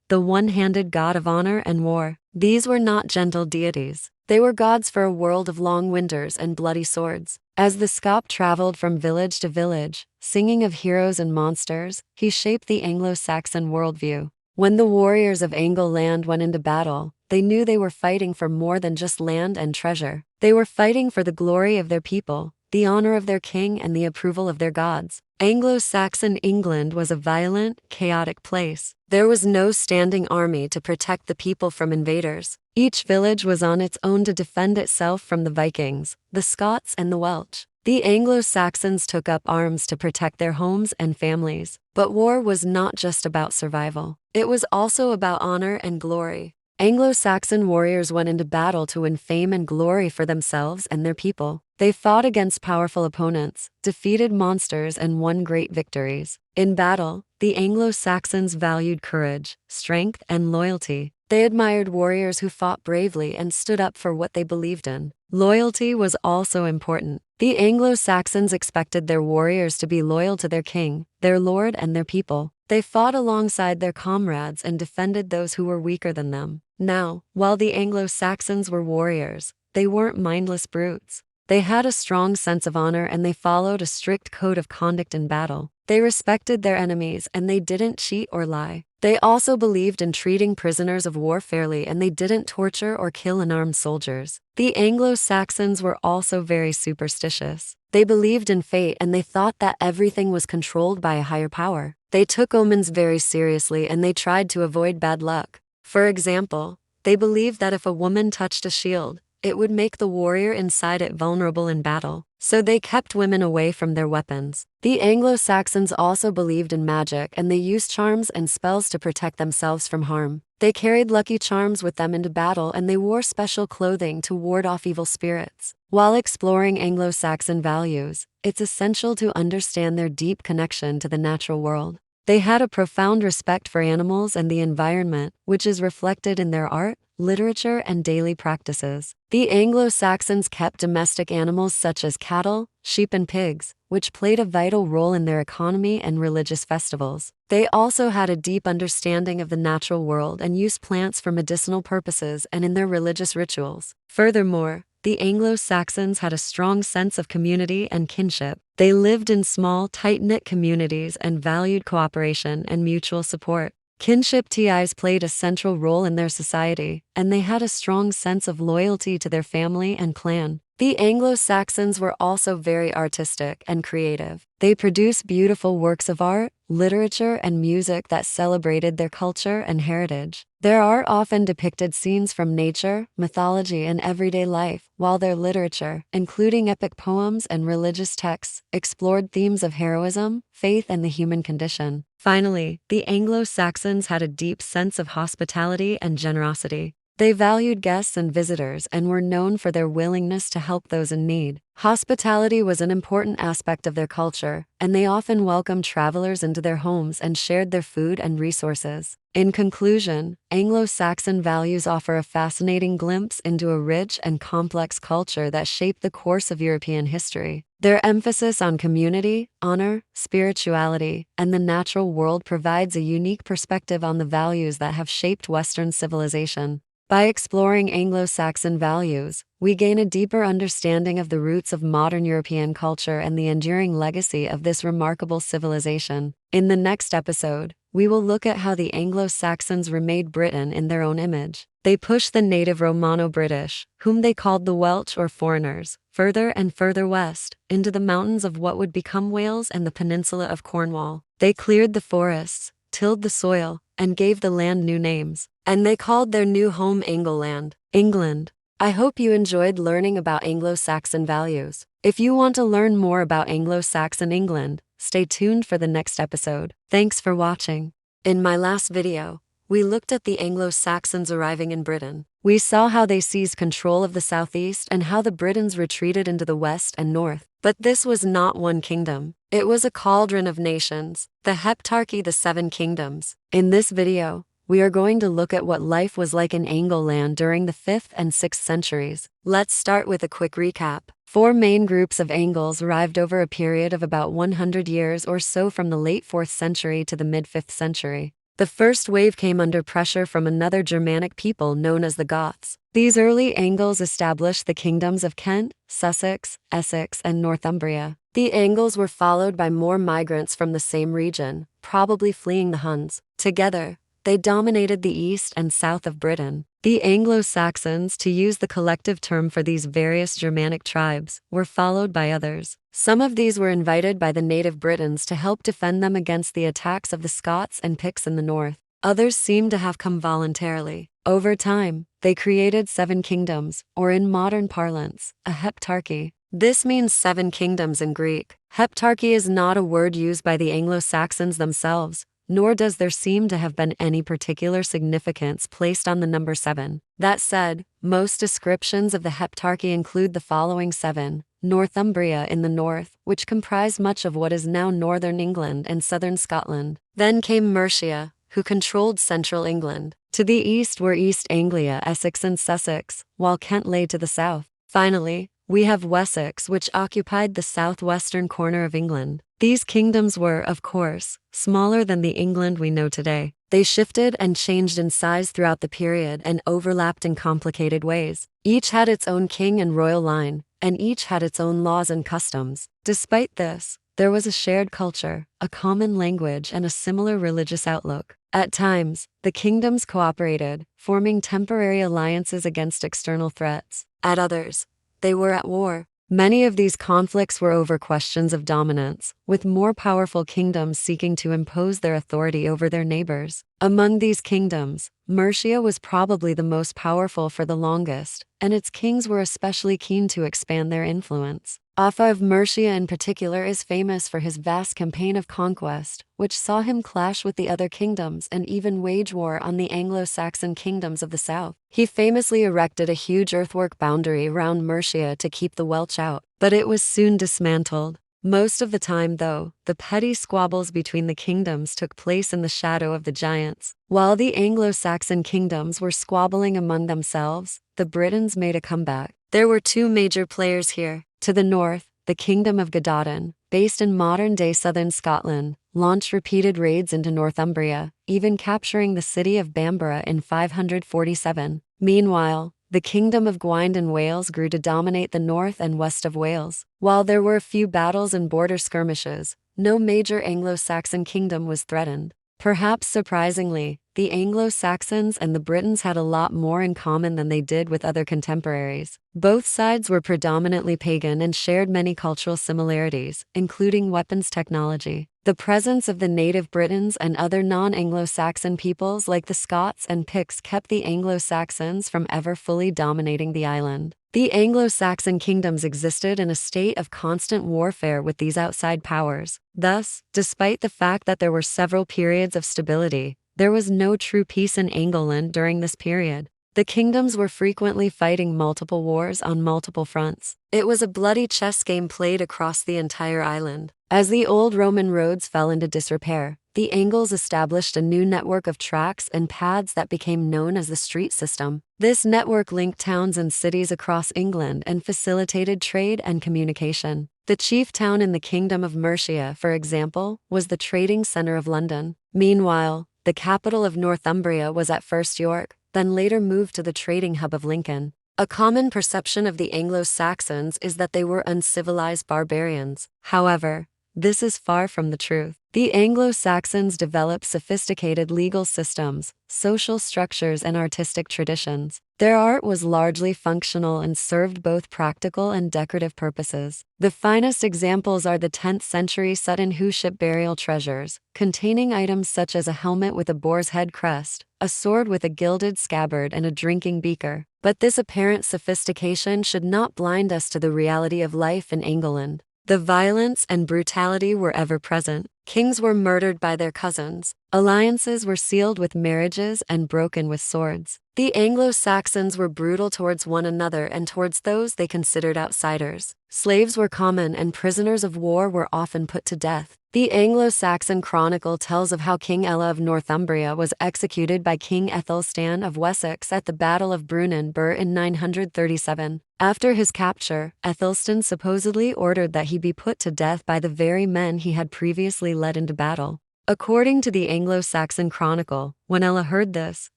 the one-handed god of honor and war. These were not gentle deities. They were gods for a world of long winters and bloody swords. As the Scop traveled from village to village, singing of heroes and monsters, he shaped the Anglo-Saxon worldview. When the warriors of Anglo-land went into battle, they knew they were fighting for more than just land and treasure. They were fighting for the glory of their people, the honor of their king, and the approval of their gods. Anglo-Saxon England was a violent, chaotic place. There was no standing army to protect the people from invaders. Each village was on its own to defend itself from the Vikings, the Scots, and the Welsh. The Anglo-Saxons took up arms to protect their homes and families. But war was not just about survival. It was also about honor and glory. Anglo-Saxon warriors went into battle to win fame and glory for themselves and their people. They fought against powerful opponents, defeated monsters, and won great victories. In battle, the Anglo-Saxons valued courage, strength, and loyalty. They admired warriors who fought bravely and stood up for what they believed in. Loyalty was also important. The Anglo-Saxons expected their warriors to be loyal to their king, their lord, and their people. They fought alongside their comrades and defended those who were weaker than them. Now, while the Anglo-Saxons were warriors, they weren't mindless brutes. They had a strong sense of honor and they followed a strict code of conduct in battle. They respected their enemies and they didn't cheat or lie. They also believed in treating prisoners of war fairly and they didn't torture or kill unarmed soldiers. The Anglo-Saxons were also very superstitious. They believed in fate and they thought that everything was controlled by a higher power. They took omens very seriously and they tried to avoid bad luck. For example, they believed that if a woman touched a shield, it would make the warrior inside it vulnerable in battle. So they kept women away from their weapons. The Anglo-Saxons also believed in magic and they used charms and spells to protect themselves from harm. They carried lucky charms with them into battle and they wore special clothing to ward off evil spirits. While exploring Anglo-Saxon values, it's essential to understand their deep connection to the natural world. They had a profound respect for animals and the environment, which is reflected in their art, literature, and daily practices. The Anglo-Saxons kept domestic animals such as cattle, sheep, and pigs, which played a vital role in their economy and religious festivals. They also had a deep understanding of the natural world and used plants for medicinal purposes and in their religious rituals. Furthermore, the Anglo-Saxons had a strong sense of community and kinship. They lived in small, tight-knit communities and valued cooperation and mutual support. Kinship ties played a central role in their society, and they had a strong sense of loyalty to their family and clan. The Anglo-Saxons were also very artistic and creative. They produced beautiful works of art, literature, and music that celebrated their culture and heritage. Their art often depicted scenes from nature, mythology, and everyday life, while their literature, including epic poems and religious texts, explored themes of heroism, faith, and the human condition. Finally, the Anglo-Saxons had a deep sense of hospitality and generosity. They valued guests and visitors and were known for their willingness to help those in need. Hospitality was an important aspect of their culture, and they often welcomed travelers into their homes and shared their food and resources. In conclusion, Anglo-Saxon values offer a fascinating glimpse into a rich and complex culture that shaped the course of European history. Their emphasis on community, honor, spirituality, and the natural world provides a unique perspective on the values that have shaped Western civilization. By exploring Anglo-Saxon values, we gain a deeper understanding of the roots of modern European culture and the enduring legacy of this remarkable civilization. In the next episode, we will look at how the Anglo-Saxons remade Britain in their own image. They pushed the native Romano-British, whom they called the Welsh or foreigners, further and further west, into the mountains of what would become Wales and the peninsula of Cornwall. They cleared the forests, tilled the soil, and gave the land new names. And they called their new home Angleland, England. I hope you enjoyed learning about Anglo-Saxon values. If you want to learn more about Anglo-Saxon England, stay tuned for the next episode. Thanks for watching. In my last video, we looked at the Anglo-Saxons arriving in Britain. We saw how they seized control of the southeast and how the Britons retreated into the west and north. But this was not one kingdom. It was a cauldron of nations, the Heptarchy, the Seven Kingdoms. In this video, we are going to look at what life was like in Angleland during the 5th and 6th centuries. Let's start with a quick recap. 4 main groups of Angles arrived over a period of about 100 years or so from the late 4th century to the mid-5th century. The first wave came under pressure from another Germanic people known as the Goths. These early Angles established the kingdoms of Kent, Sussex, Essex, and Northumbria. The Angles were followed by more migrants from the same region, probably fleeing the Huns. Together, they dominated the east and south of Britain. The Anglo-Saxons, to use the collective term for these various Germanic tribes, were followed by others. Some of these were invited by the native Britons to help defend them against the attacks of the Scots and Picts in the north. Others seem to have come voluntarily. Over time, they created 7 kingdoms, or in modern parlance, a heptarchy. This means 7 kingdoms in Greek. Heptarchy is not a word used by the Anglo-Saxons themselves, nor does there seem to have been any particular significance placed on the number 7. That said, most descriptions of the heptarchy include the following 7. Northumbria in the north, which comprised much of what is now northern England and southern Scotland. Then came Mercia, who controlled central England. To the east were East Anglia, Essex and Sussex, while Kent lay to the south. Finally, we have Wessex, which occupied the southwestern corner of England. These kingdoms were, of course, smaller than the England we know today. They shifted and changed in size throughout the period and overlapped in complicated ways. Each had its own king and royal line, and each had its own laws and customs. Despite this, there was a shared culture, a common language, and a similar religious outlook. At times, the kingdoms cooperated, forming temporary alliances against external threats. At others, they were at war. Many of these conflicts were over questions of dominance, with more powerful kingdoms seeking to impose their authority over their neighbors. Among these kingdoms, Mercia was probably the most powerful for the longest, and its kings were especially keen to expand their influence. Offa of Mercia in particular is famous for his vast campaign of conquest, which saw him clash with the other kingdoms and even wage war on the Anglo-Saxon kingdoms of the south. He famously erected a huge earthwork boundary around Mercia to keep the Welsh out, but it was soon dismantled. Most of the time, though, the petty squabbles between the kingdoms took place in the shadow of the giants. While the Anglo-Saxon kingdoms were squabbling among themselves, the Britons made a comeback. There were 2 major players here. To the north, the Kingdom of Godwinson, based in modern-day southern Scotland, launched repeated raids into Northumbria, even capturing the city of Bamborough in 547. Meanwhile, the Kingdom of Gwynedd in Wales grew to dominate the north and west of Wales. While there were a few battles and border skirmishes, no major Anglo-Saxon kingdom was threatened. Perhaps surprisingly, the Anglo-Saxons and the Britons had a lot more in common than they did with other contemporaries. Both sides were predominantly pagan and shared many cultural similarities, including weapons technology. The presence of the native Britons and other non-Anglo-Saxon peoples like the Scots and Picts kept the Anglo-Saxons from ever fully dominating the island. The Anglo-Saxon kingdoms existed in a state of constant warfare with these outside powers. Thus, despite the fact that there were several periods of stability, there was no true peace in Angleland during this period. The kingdoms were frequently fighting multiple wars on multiple fronts. It was a bloody chess game played across the entire island. As the old Roman roads fell into disrepair, the Angles established a new network of tracks and paths that became known as the street system. This network linked towns and cities across England and facilitated trade and communication. The chief town in the Kingdom of Mercia, for example, was the trading centre of London. Meanwhile, the capital of Northumbria was at first York, then later moved to the trading hub of Lincoln. A common perception of the Anglo-Saxons is that they were uncivilized barbarians. However, this is far from the truth. The Anglo-Saxons developed sophisticated legal systems, social structures, and artistic traditions. Their art was largely functional and served both practical and decorative purposes. The finest examples are the 10th century Sutton Hoo ship burial treasures, containing items such as a helmet with a boar's head crest, a sword with a gilded scabbard, and a drinking beaker. But this apparent sophistication should not blind us to the reality of life in England. The violence and brutality were ever present. Kings were murdered by their cousins. Alliances were sealed with marriages and broken with swords. The Anglo-Saxons were brutal towards one another and towards those they considered outsiders. Slaves were common and prisoners of war were often put to death. The Anglo-Saxon Chronicle tells of how King Ella of Northumbria was executed by King Ethelstan of Wessex at the Battle of Brunanburh in 937. After his capture, Ethelstan supposedly ordered that he be put to death by the very men he had previously led into battle. According to the Anglo-Saxon Chronicle, when Ella heard this,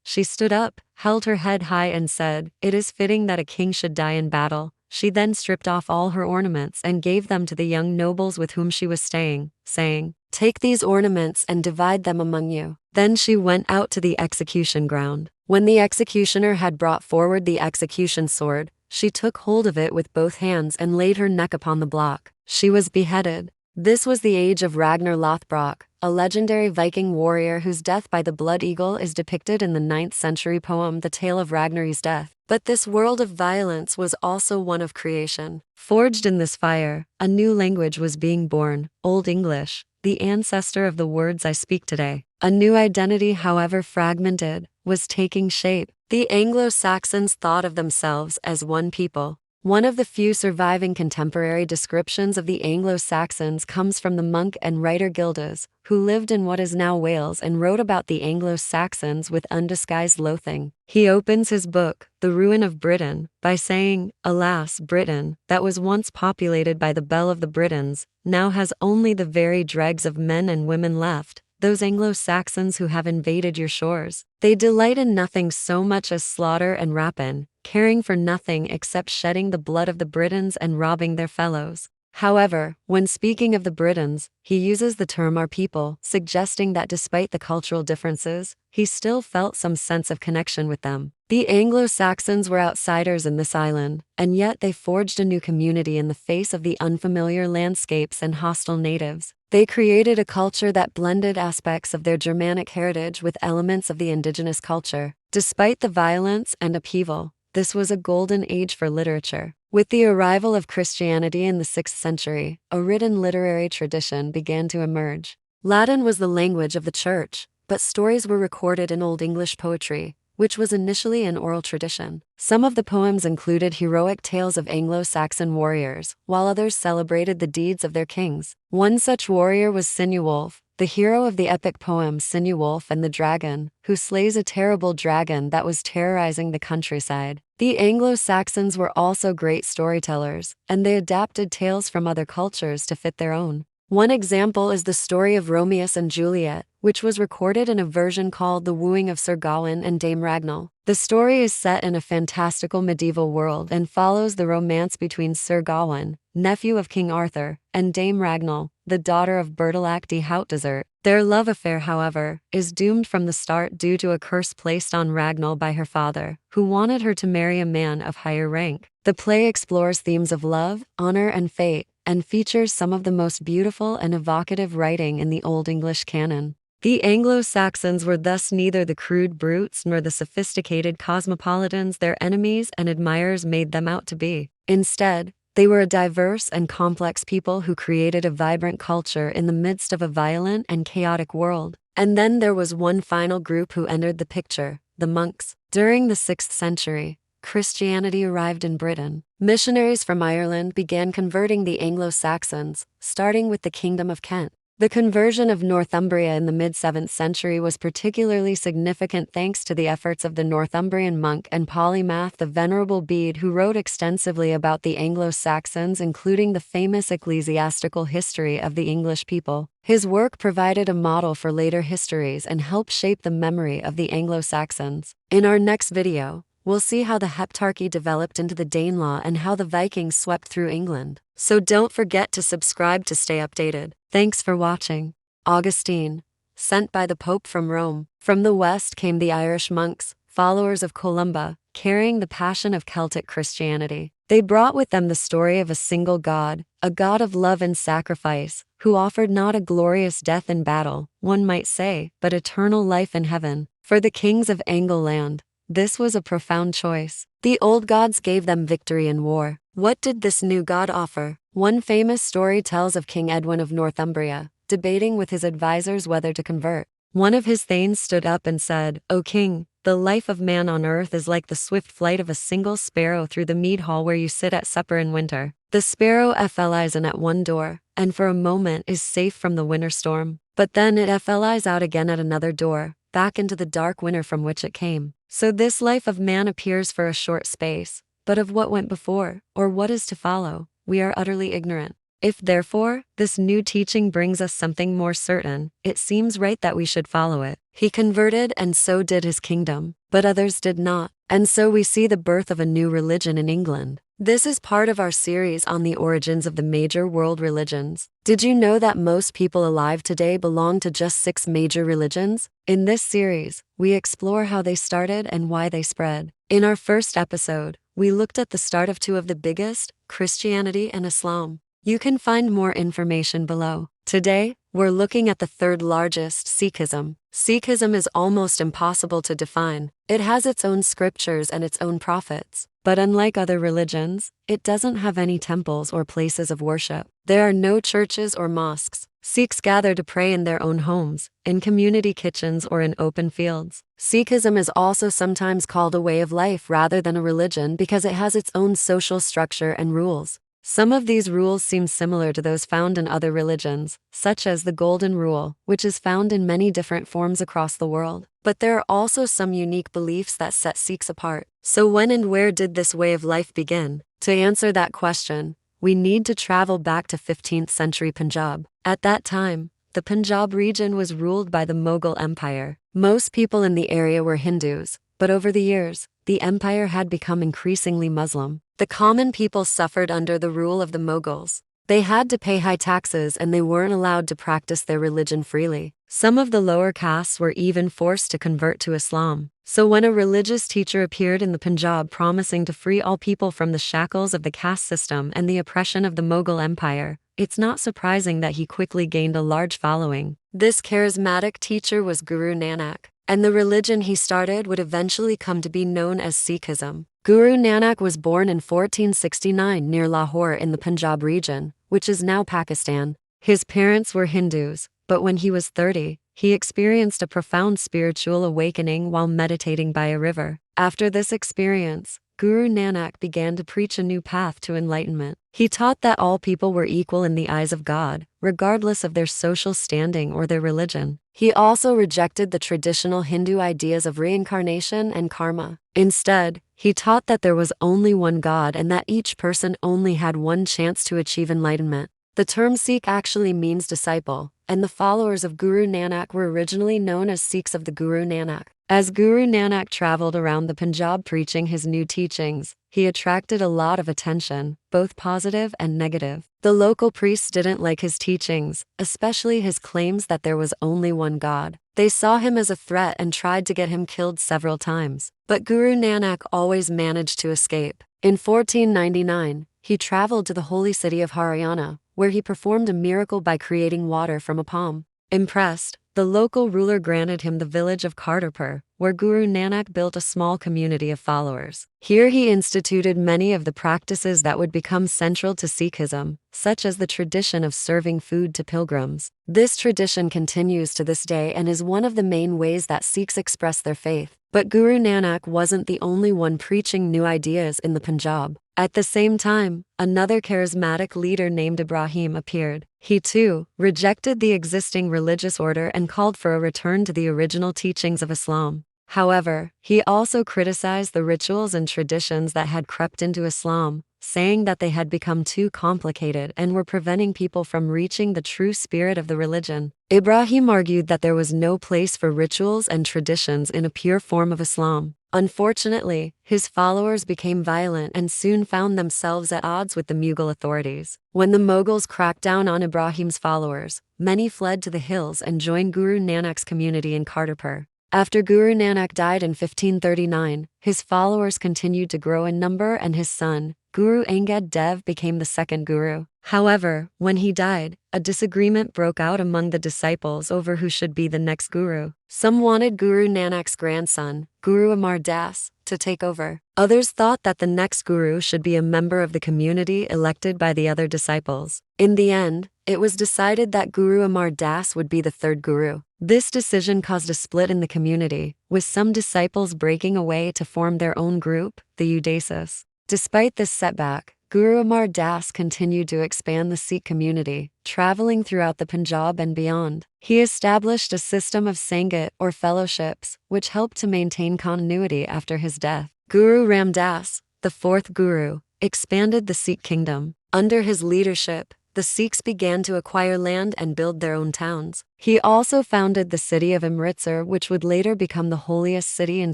she stood up, held her head high and said, "It is fitting that a king should die in battle." She then stripped off all her ornaments and gave them to the young nobles with whom she was staying, saying, "Take these ornaments and divide them among you." Then she went out to the execution ground. When the executioner had brought forward the execution sword, she took hold of it with both hands and laid her neck upon the block. She was beheaded. This was the age of Ragnar Lothbrok, a legendary Viking warrior whose death by the blood eagle is depicted in the 9th century poem The Tale of Ragnar's Death. But this world of violence was also one of creation. Forged in this fire, a new language was being born, Old English, the ancestor of the words I speak today. A new identity, however fragmented, was taking shape. The Anglo-Saxons thought of themselves as one people. One of the few surviving contemporary descriptions of the Anglo-Saxons comes from the monk and writer Gildas, who lived in what is now Wales and wrote about the Anglo-Saxons with undisguised loathing. He opens his book, The Ruin of Britain, by saying, "Alas, Britain, that was once populated by the belle of the Britons, now has only the very dregs of men and women left. Those Anglo-Saxons who have invaded your shores. They delight in nothing so much as slaughter and rapine, caring for nothing except shedding the blood of the Britons and robbing their fellows." However, when speaking of the Britons, he uses the term our people, suggesting that despite the cultural differences, he still felt some sense of connection with them. The Anglo-Saxons were outsiders in this island, and yet they forged a new community in the face of the unfamiliar landscapes and hostile natives. They created a culture that blended aspects of their Germanic heritage with elements of the indigenous culture. Despite the violence and upheaval, this was a golden age for literature. With the arrival of Christianity in the 6th century, a written literary tradition began to emerge. Latin was the language of the church, but stories were recorded in Old English poetry, which was initially an oral tradition. Some of the poems included heroic tales of Anglo-Saxon warriors, while others celebrated the deeds of their kings. One such warrior was Sinewulf, the hero of the epic poem Sinewulf and the Dragon, who slays a terrible dragon that was terrorizing the countryside. The Anglo-Saxons were also great storytellers, and they adapted tales from other cultures to fit their own. One example is the story of Romeo and Juliet, which was recorded in a version called The Wooing of Sir Gawain and Dame Ragnall. The story is set in a fantastical medieval world and follows the romance between Sir Gawain, nephew of King Arthur, and Dame Ragnall, the daughter of Bertilac de Hautdesert. Their love affair, however, is doomed from the start due to a curse placed on Ragnall by her father, who wanted her to marry a man of higher rank. The play explores themes of love, honor, and fate, and features some of the most beautiful and evocative writing in the Old English canon. The Anglo-Saxons were thus neither the crude brutes nor the sophisticated cosmopolitans their enemies and admirers made them out to be. Instead, they were a diverse and complex people who created a vibrant culture in the midst of a violent and chaotic world. And then there was one final group who entered the picture, the monks. During the 6th century, Christianity arrived in Britain. Missionaries from Ireland began converting the Anglo-Saxons, starting with the Kingdom of Kent. The conversion of Northumbria in the mid-7th century was particularly significant thanks to the efforts of the Northumbrian monk and polymath the Venerable Bede, who wrote extensively about the Anglo-Saxons, including the famous ecclesiastical history of the English people. His work provided a model for later histories and helped shape the memory of the Anglo-Saxons. In our next video, we'll see how the Heptarchy developed into the Danelaw and how the Vikings swept through England. So don't forget to subscribe to stay updated. Thanks for watching. Augustine, sent by the Pope from Rome. From the west came the Irish monks, followers of Columba, carrying the passion of Celtic Christianity. They brought with them the story of a single God, a God of love and sacrifice, who offered not a glorious death in battle, one might say, but eternal life in heaven. For the kings of Angleland, this was a profound choice. The old gods gave them victory in war. What did this new God offer? One famous story tells of King Edwin of Northumbria, debating with his advisors whether to convert. One of his thanes stood up and said, "O king, the life of man on earth is like the swift flight of a single sparrow through the mead hall where you sit at supper in winter. The sparrow flies in at one door, and for a moment is safe from the winter storm. But then it flies out again at another door, back into the dark winter from which it came. So this life of man appears for a short space, but of what went before, or what is to follow, we are utterly ignorant. If therefore, this new teaching brings us something more certain, it seems right that we should follow it." He converted, and so did his kingdom, but others did not, and so we see the birth of a new religion in England. This is part of our series on the origins of the major world religions. Did you know that most people alive today belong to just 6 major religions? In this series, we explore how they started and why they spread. In our first episode, we looked at the start of 2 of the biggest, Christianity and Islam. You can find more information below. Today, we're looking at the 3rd largest, Sikhism. Sikhism is almost impossible to define. It has its own scriptures and its own prophets. But unlike other religions, it doesn't have any temples or places of worship. There are no churches or mosques. Sikhs gather to pray in their own homes, in community kitchens, or in open fields. Sikhism is also sometimes called a way of life rather than a religion because it has its own social structure and rules. Some of these rules seem similar to those found in other religions, such as the Golden Rule, which is found in many different forms across the world. But there are also some unique beliefs that set Sikhs apart. So when and where did this way of life begin? To answer that question, we need to travel back to 15th century Punjab. At that time, the Punjab region was ruled by the Mughal Empire. Most people in the area were Hindus, but over the years, the empire had become increasingly Muslim. The common people suffered under the rule of the Mughals. They had to pay high taxes and they weren't allowed to practice their religion freely. Some of the lower castes were even forced to convert to Islam. So when a religious teacher appeared in the Punjab promising to free all people from the shackles of the caste system and the oppression of the Mughal Empire, it's not surprising that he quickly gained a large following. This charismatic teacher was Guru Nanak, and the religion he started would eventually come to be known as Sikhism. Guru Nanak was born in 1469 near Lahore in the Punjab region, which is now Pakistan. His parents were Hindus, but when he was 30, he experienced a profound spiritual awakening while meditating by a river. After this experience, Guru Nanak began to preach a new path to enlightenment. He taught that all people were equal in the eyes of God, regardless of their social standing or their religion. He also rejected the traditional Hindu ideas of reincarnation and karma. Instead, he taught that there was only one God and that each person only had one chance to achieve enlightenment. The term Sikh actually means disciple, and the followers of Guru Nanak were originally known as Sikhs of the Guru Nanak. As Guru Nanak traveled around the Punjab preaching his new teachings, he attracted a lot of attention, both positive and negative. The local priests didn't like his teachings, especially his claims that there was only one God. They saw him as a threat and tried to get him killed several times. But Guru Nanak always managed to escape. In 1499, he traveled to the holy city of Haryana, where he performed a miracle by creating water from a palm. Impressed, the local ruler granted him the village of Kartarpur, where Guru Nanak built a small community of followers. Here he instituted many of the practices that would become central to Sikhism, such as the tradition of serving food to pilgrims. This tradition continues to this day and is one of the main ways that Sikhs express their faith. But Guru Nanak wasn't the only one preaching new ideas in the Punjab. At the same time, another charismatic leader named Ibrahim appeared. He too rejected the existing religious order and called for a return to the original teachings of Islam. However, he also criticized the rituals and traditions that had crept into Islam, saying that they had become too complicated and were preventing people from reaching the true spirit of the religion. Ibrahim argued that there was no place for rituals and traditions in a pure form of Islam. Unfortunately, his followers became violent and soon found themselves at odds with the Mughal authorities. When the Mughals cracked down on Ibrahim's followers, many fled to the hills and joined Guru Nanak's community in Kartarpur. After Guru Nanak died in 1539, his followers continued to grow in number and his son, Guru Angad Dev, became the second guru. However, when he died, a disagreement broke out among the disciples over who should be the next guru. Some wanted Guru Nanak's grandson, Guru Amar Das, to take over. Others thought that the next guru should be a member of the community elected by the other disciples. In the end, it was decided that Guru Amar Das would be the third guru. This decision caused a split in the community, with some disciples breaking away to form their own group, the Udasis. Despite this setback, Guru Amar Das continued to expand the Sikh community, traveling throughout the Punjab and beyond. He established a system of Sangat or fellowships, which helped to maintain continuity after his death. Guru Ram Das, the fourth guru, expanded the Sikh kingdom. Under his leadership, the Sikhs began to acquire land and build their own towns. He also founded the city of Amritsar, which would later become the holiest city in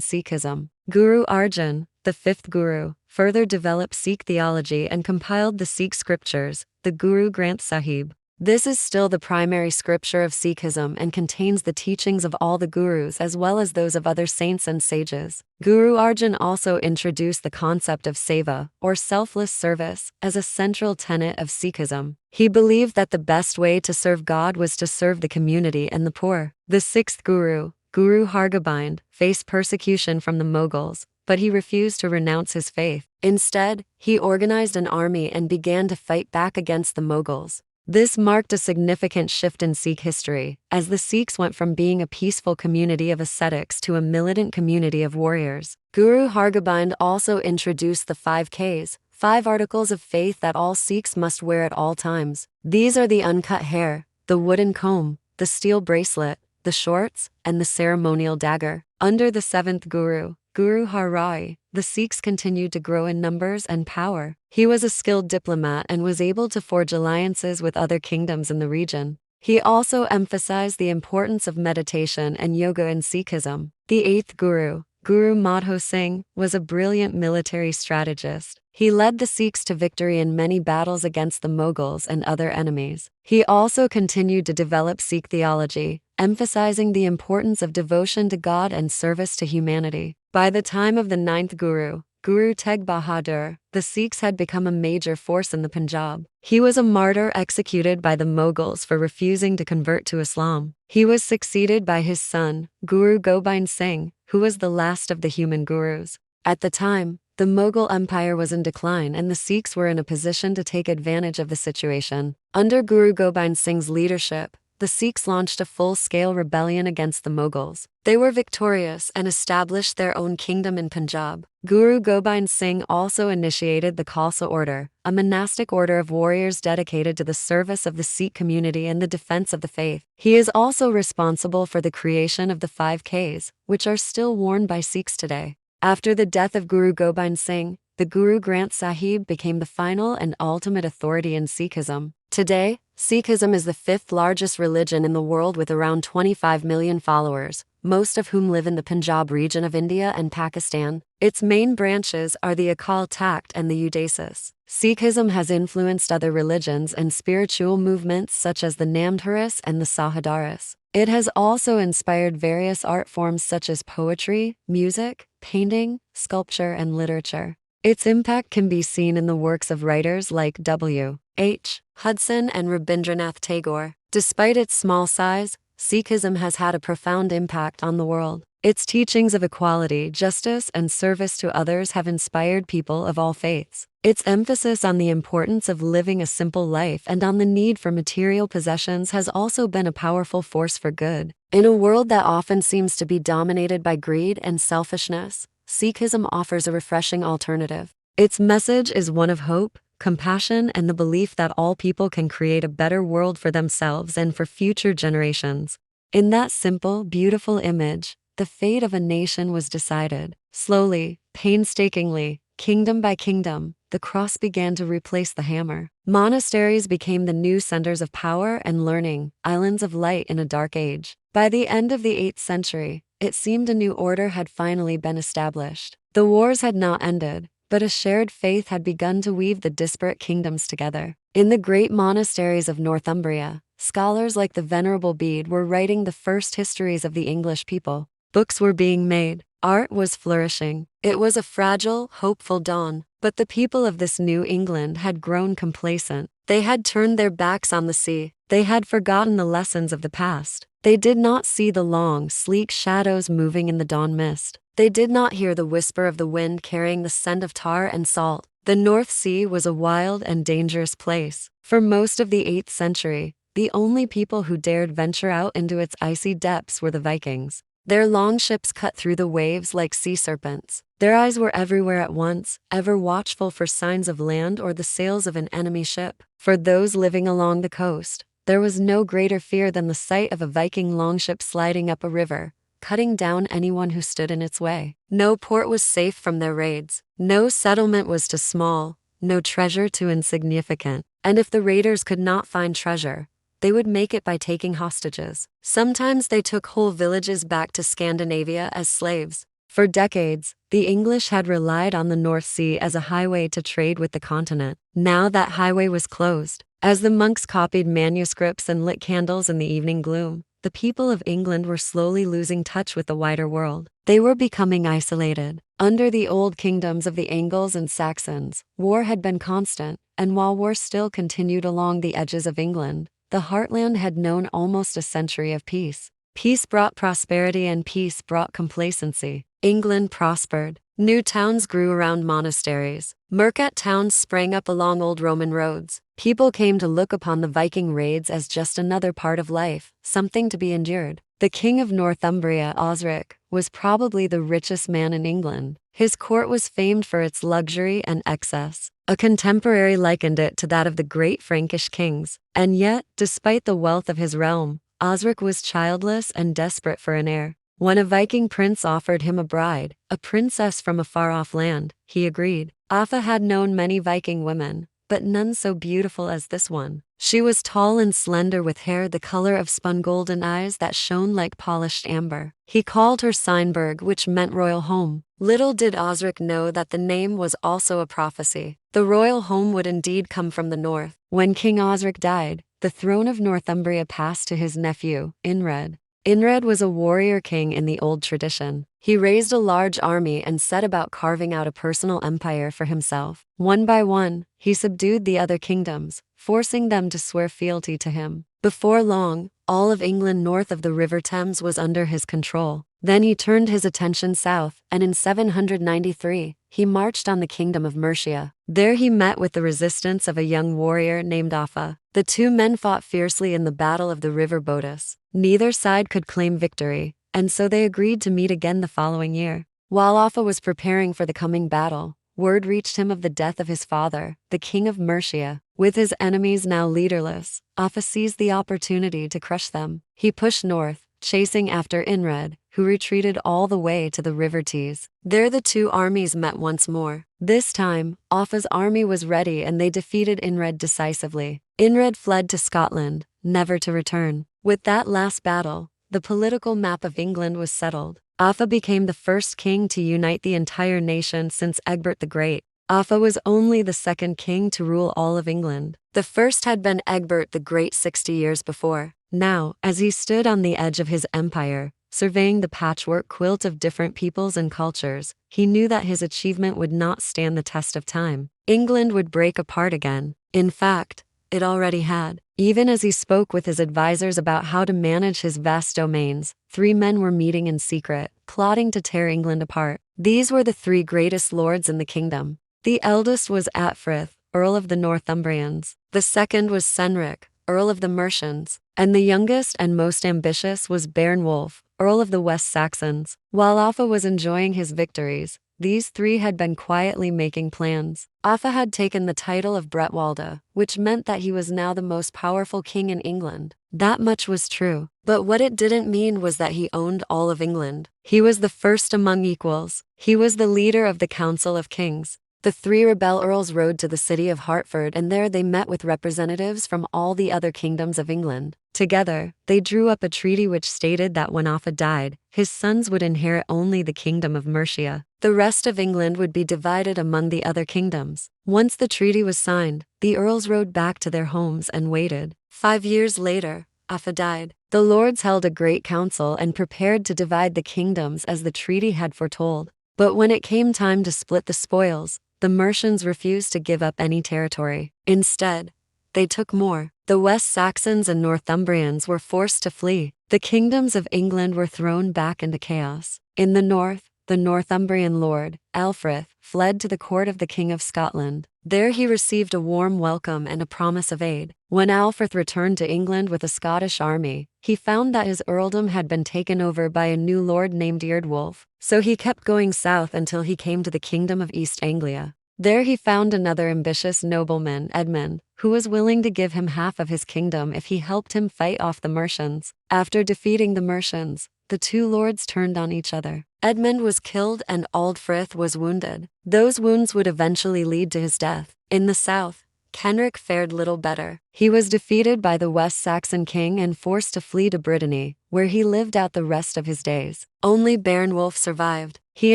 Sikhism. Guru Arjan, the fifth guru, further developed Sikh theology and compiled the Sikh scriptures, the Guru Granth Sahib. This is still the primary scripture of Sikhism and contains the teachings of all the gurus as well as those of other saints and sages. Guru Arjan also introduced the concept of seva, or selfless service, as a central tenet of Sikhism. He believed that the best way to serve God was to serve the community and the poor. The sixth guru, Guru Hargobind, faced persecution from the Mughals, but he refused to renounce his faith. Instead, he organized an army and began to fight back against the Mughals. This marked a significant shift in Sikh history, as the Sikhs went from being a peaceful community of ascetics to a militant community of warriors. Guru Hargobind also introduced the 5 Ks, 5 articles of faith that all Sikhs must wear at all times. These are the uncut hair, the wooden comb, the steel bracelet, the shorts, and the ceremonial dagger. Under the seventh guru, Guru Har Rai, the Sikhs continued to grow in numbers and power. He was a skilled diplomat and was able to forge alliances with other kingdoms in the region. He also emphasized the importance of meditation and yoga in Sikhism. The eighth guru, Guru Madho Singh, was a brilliant military strategist. He led the Sikhs to victory in many battles against the Mughals and other enemies. He also continued to develop Sikh theology, emphasizing the importance of devotion to God and service to humanity. By the time of the ninth guru, Guru Tegh Bahadur, the Sikhs had become a major force in the Punjab. He was a martyr executed by the Mughals for refusing to convert to Islam. He was succeeded by his son, Guru Gobind Singh, who was the last of the human gurus. At the time, the Mughal Empire was in decline and the Sikhs were in a position to take advantage of the situation. Under Guru Gobind Singh's leadership, the Sikhs launched a full-scale rebellion against the Mughals. They were victorious and established their own kingdom in Punjab. Guru Gobind Singh also initiated the Khalsa order, a monastic order of warriors dedicated to the service of the Sikh community and the defense of the faith. He is also responsible for the creation of the 5 Ks, which are still worn by Sikhs today. After the death of Guru Gobind Singh, the Guru Granth Sahib became the final and ultimate authority in Sikhism. Today, Sikhism is the 5th largest religion in the world with around 25 million followers, most of whom live in the Punjab region of India and Pakistan. Its main branches are the Akal Takht and the Udasis. Sikhism has influenced other religions and spiritual movements such as the Namdharis and the Sahadaris. It has also inspired various art forms such as poetry, music, painting, sculpture, and literature. Its impact can be seen in the works of writers like W.H. Hudson and Rabindranath Tagore. Despite its small size, Sikhism has had a profound impact on the world. Its teachings of equality, justice, and service to others have inspired people of all faiths. Its emphasis on the importance of living a simple life and on the need for material possessions has also been a powerful force for good. In a world that often seems to be dominated by greed and selfishness, Sikhism offers a refreshing alternative. Its message is one of hope, compassion, and the belief that all people can create a better world for themselves and for future generations. In that simple, beautiful image, the fate of a nation was decided. Slowly, painstakingly, kingdom by kingdom, the cross began to replace the hammer. Monasteries became the new centers of power and learning, islands of light in a dark age. By the end of the 8th century, it seemed a new order had finally been established. The wars had not ended, but a shared faith had begun to weave the disparate kingdoms together. In the great monasteries of Northumbria, scholars like the Venerable Bede were writing the first histories of the English people. Books were being made, Art was flourishing. It was a fragile, hopeful dawn. But the people of this new England had grown complacent. They had turned their backs on the sea. They had forgotten the lessons of the past. They did not see the long, sleek shadows moving in the dawn mist. They did not hear the whisper of the wind carrying the scent of tar and salt. The North Sea was a wild and dangerous place. For most of the 8th century, the only people who dared venture out into its icy depths were the Vikings. Their long ships cut through the waves like sea serpents. Their eyes were everywhere at once, ever watchful for signs of land or the sails of an enemy ship. For those living along the coast, there was no greater fear than the sight of a Viking longship sliding up a river, cutting down anyone who stood in its way. No port was safe from their raids. No settlement was too small, no treasure too insignificant. And if the raiders could not find treasure, they would make it by taking hostages. Sometimes they took whole villages back to Scandinavia as slaves. For decades, the English had relied on the North Sea as a highway to trade with the continent. Now that highway was closed. As the monks copied manuscripts and lit candles in the evening gloom, the people of England were slowly losing touch with the wider world. They were becoming isolated. Under the old kingdoms of the Angles and Saxons, war had been constant, and while war still continued along the edges of England, the heartland had known almost a century of peace. Peace brought prosperity and peace brought complacency. England prospered. New towns grew around monasteries. Mercat towns sprang up along old Roman roads. People came to look upon the Viking raids as just another part of life, something to be endured. The king of Northumbria, Osric, was probably the richest man in England. His court was famed for its luxury and excess. A contemporary likened it to that of the great Frankish kings. And yet, despite the wealth of his realm, Osric was childless and desperate for an heir. When a Viking prince offered him a bride, a princess from a far-off land, he agreed. Offa had known many Viking women, but none so beautiful as this one. She was tall and slender with hair the color of spun gold and eyes that shone like polished amber. He called her Signberg, which meant royal home. Little did Osric know that the name was also a prophecy. The royal home would indeed come from the north. When King Osric died, the throne of Northumbria passed to his nephew, Inred. Inred was a warrior king in the old tradition. He raised a large army and set about carving out a personal empire for himself. One by one, he subdued the other kingdoms, forcing them to swear fealty to him. Before long, all of England north of the River Thames was under his control. Then he turned his attention south, and in 793, he marched on the kingdom of Mercia. There he met with the resistance of a young warrior named Offa. The two men fought fiercely in the Battle of the River Botus. Neither side could claim victory, and so they agreed to meet again the following year. While Offa was preparing for the coming battle, word reached him of the death of his father, the king of Mercia. With his enemies now leaderless, Offa seized the opportunity to crush them. He pushed north, chasing after Inred, who retreated all the way to the River Tees. There the two armies met once more. This time, Offa's army was ready and they defeated Inred decisively. Inred fled to Scotland, never to return. With that last battle, the political map of England was settled. Offa became the first king to unite the entire nation since Egbert the Great. Offa was only the second king to rule all of England. The first had been Egbert the Great 60 years before. Now, as he stood on the edge of his empire, surveying the patchwork quilt of different peoples and cultures, he knew that his achievement would not stand the test of time. England would break apart again. In fact, it already had. Even as he spoke with his advisors about how to manage his vast domains, 3 men were meeting in secret, plotting to tear England apart. These were the 3 greatest lords in the kingdom. The eldest was Atfrith, Earl of the Northumbrians. The second was Cenric, Earl of the Mercians. And the youngest and most ambitious was Beornwulf, Earl of the West Saxons. While Offa was enjoying his victories, these 3 had been quietly making plans. Offa had taken the title of Bretwalda, which meant that he was now the most powerful king in England. That much was true. But what it didn't mean was that he owned all of England. He was the first among equals. He was the leader of the Council of Kings. The 3 rebel earls rode to the city of Hertford and there they met with representatives from all the other kingdoms of England. Together, they drew up a treaty which stated that when Offa died, his sons would inherit only the kingdom of Mercia. The rest of England would be divided among the other kingdoms. Once the treaty was signed, the earls rode back to their homes and waited. 5 years later, Offa died. The lords held a great council and prepared to divide the kingdoms as the treaty had foretold. But when it came time to split the spoils, the Mercians refused to give up any territory. Instead, they took more. The West Saxons and Northumbrians were forced to flee. The kingdoms of England were thrown back into chaos. In the north, the Northumbrian lord, Alfred, fled to the court of the King of Scotland. There he received a warm welcome and a promise of aid. When Alfred returned to England with a Scottish army, he found that his earldom had been taken over by a new lord named Eardwulf. So he kept going south until he came to the kingdom of East Anglia. There he found another ambitious nobleman, Edmund, who was willing to give him half of his kingdom if he helped him fight off the Mercians. After defeating the Mercians, the two lords turned on each other. Edmund was killed and Aldfrith was wounded. Those wounds would eventually lead to his death. In the south, Kenric fared little better. He was defeated by the West Saxon king and forced to flee to Brittany, where he lived out the rest of his days. Only Beornwulf survived. He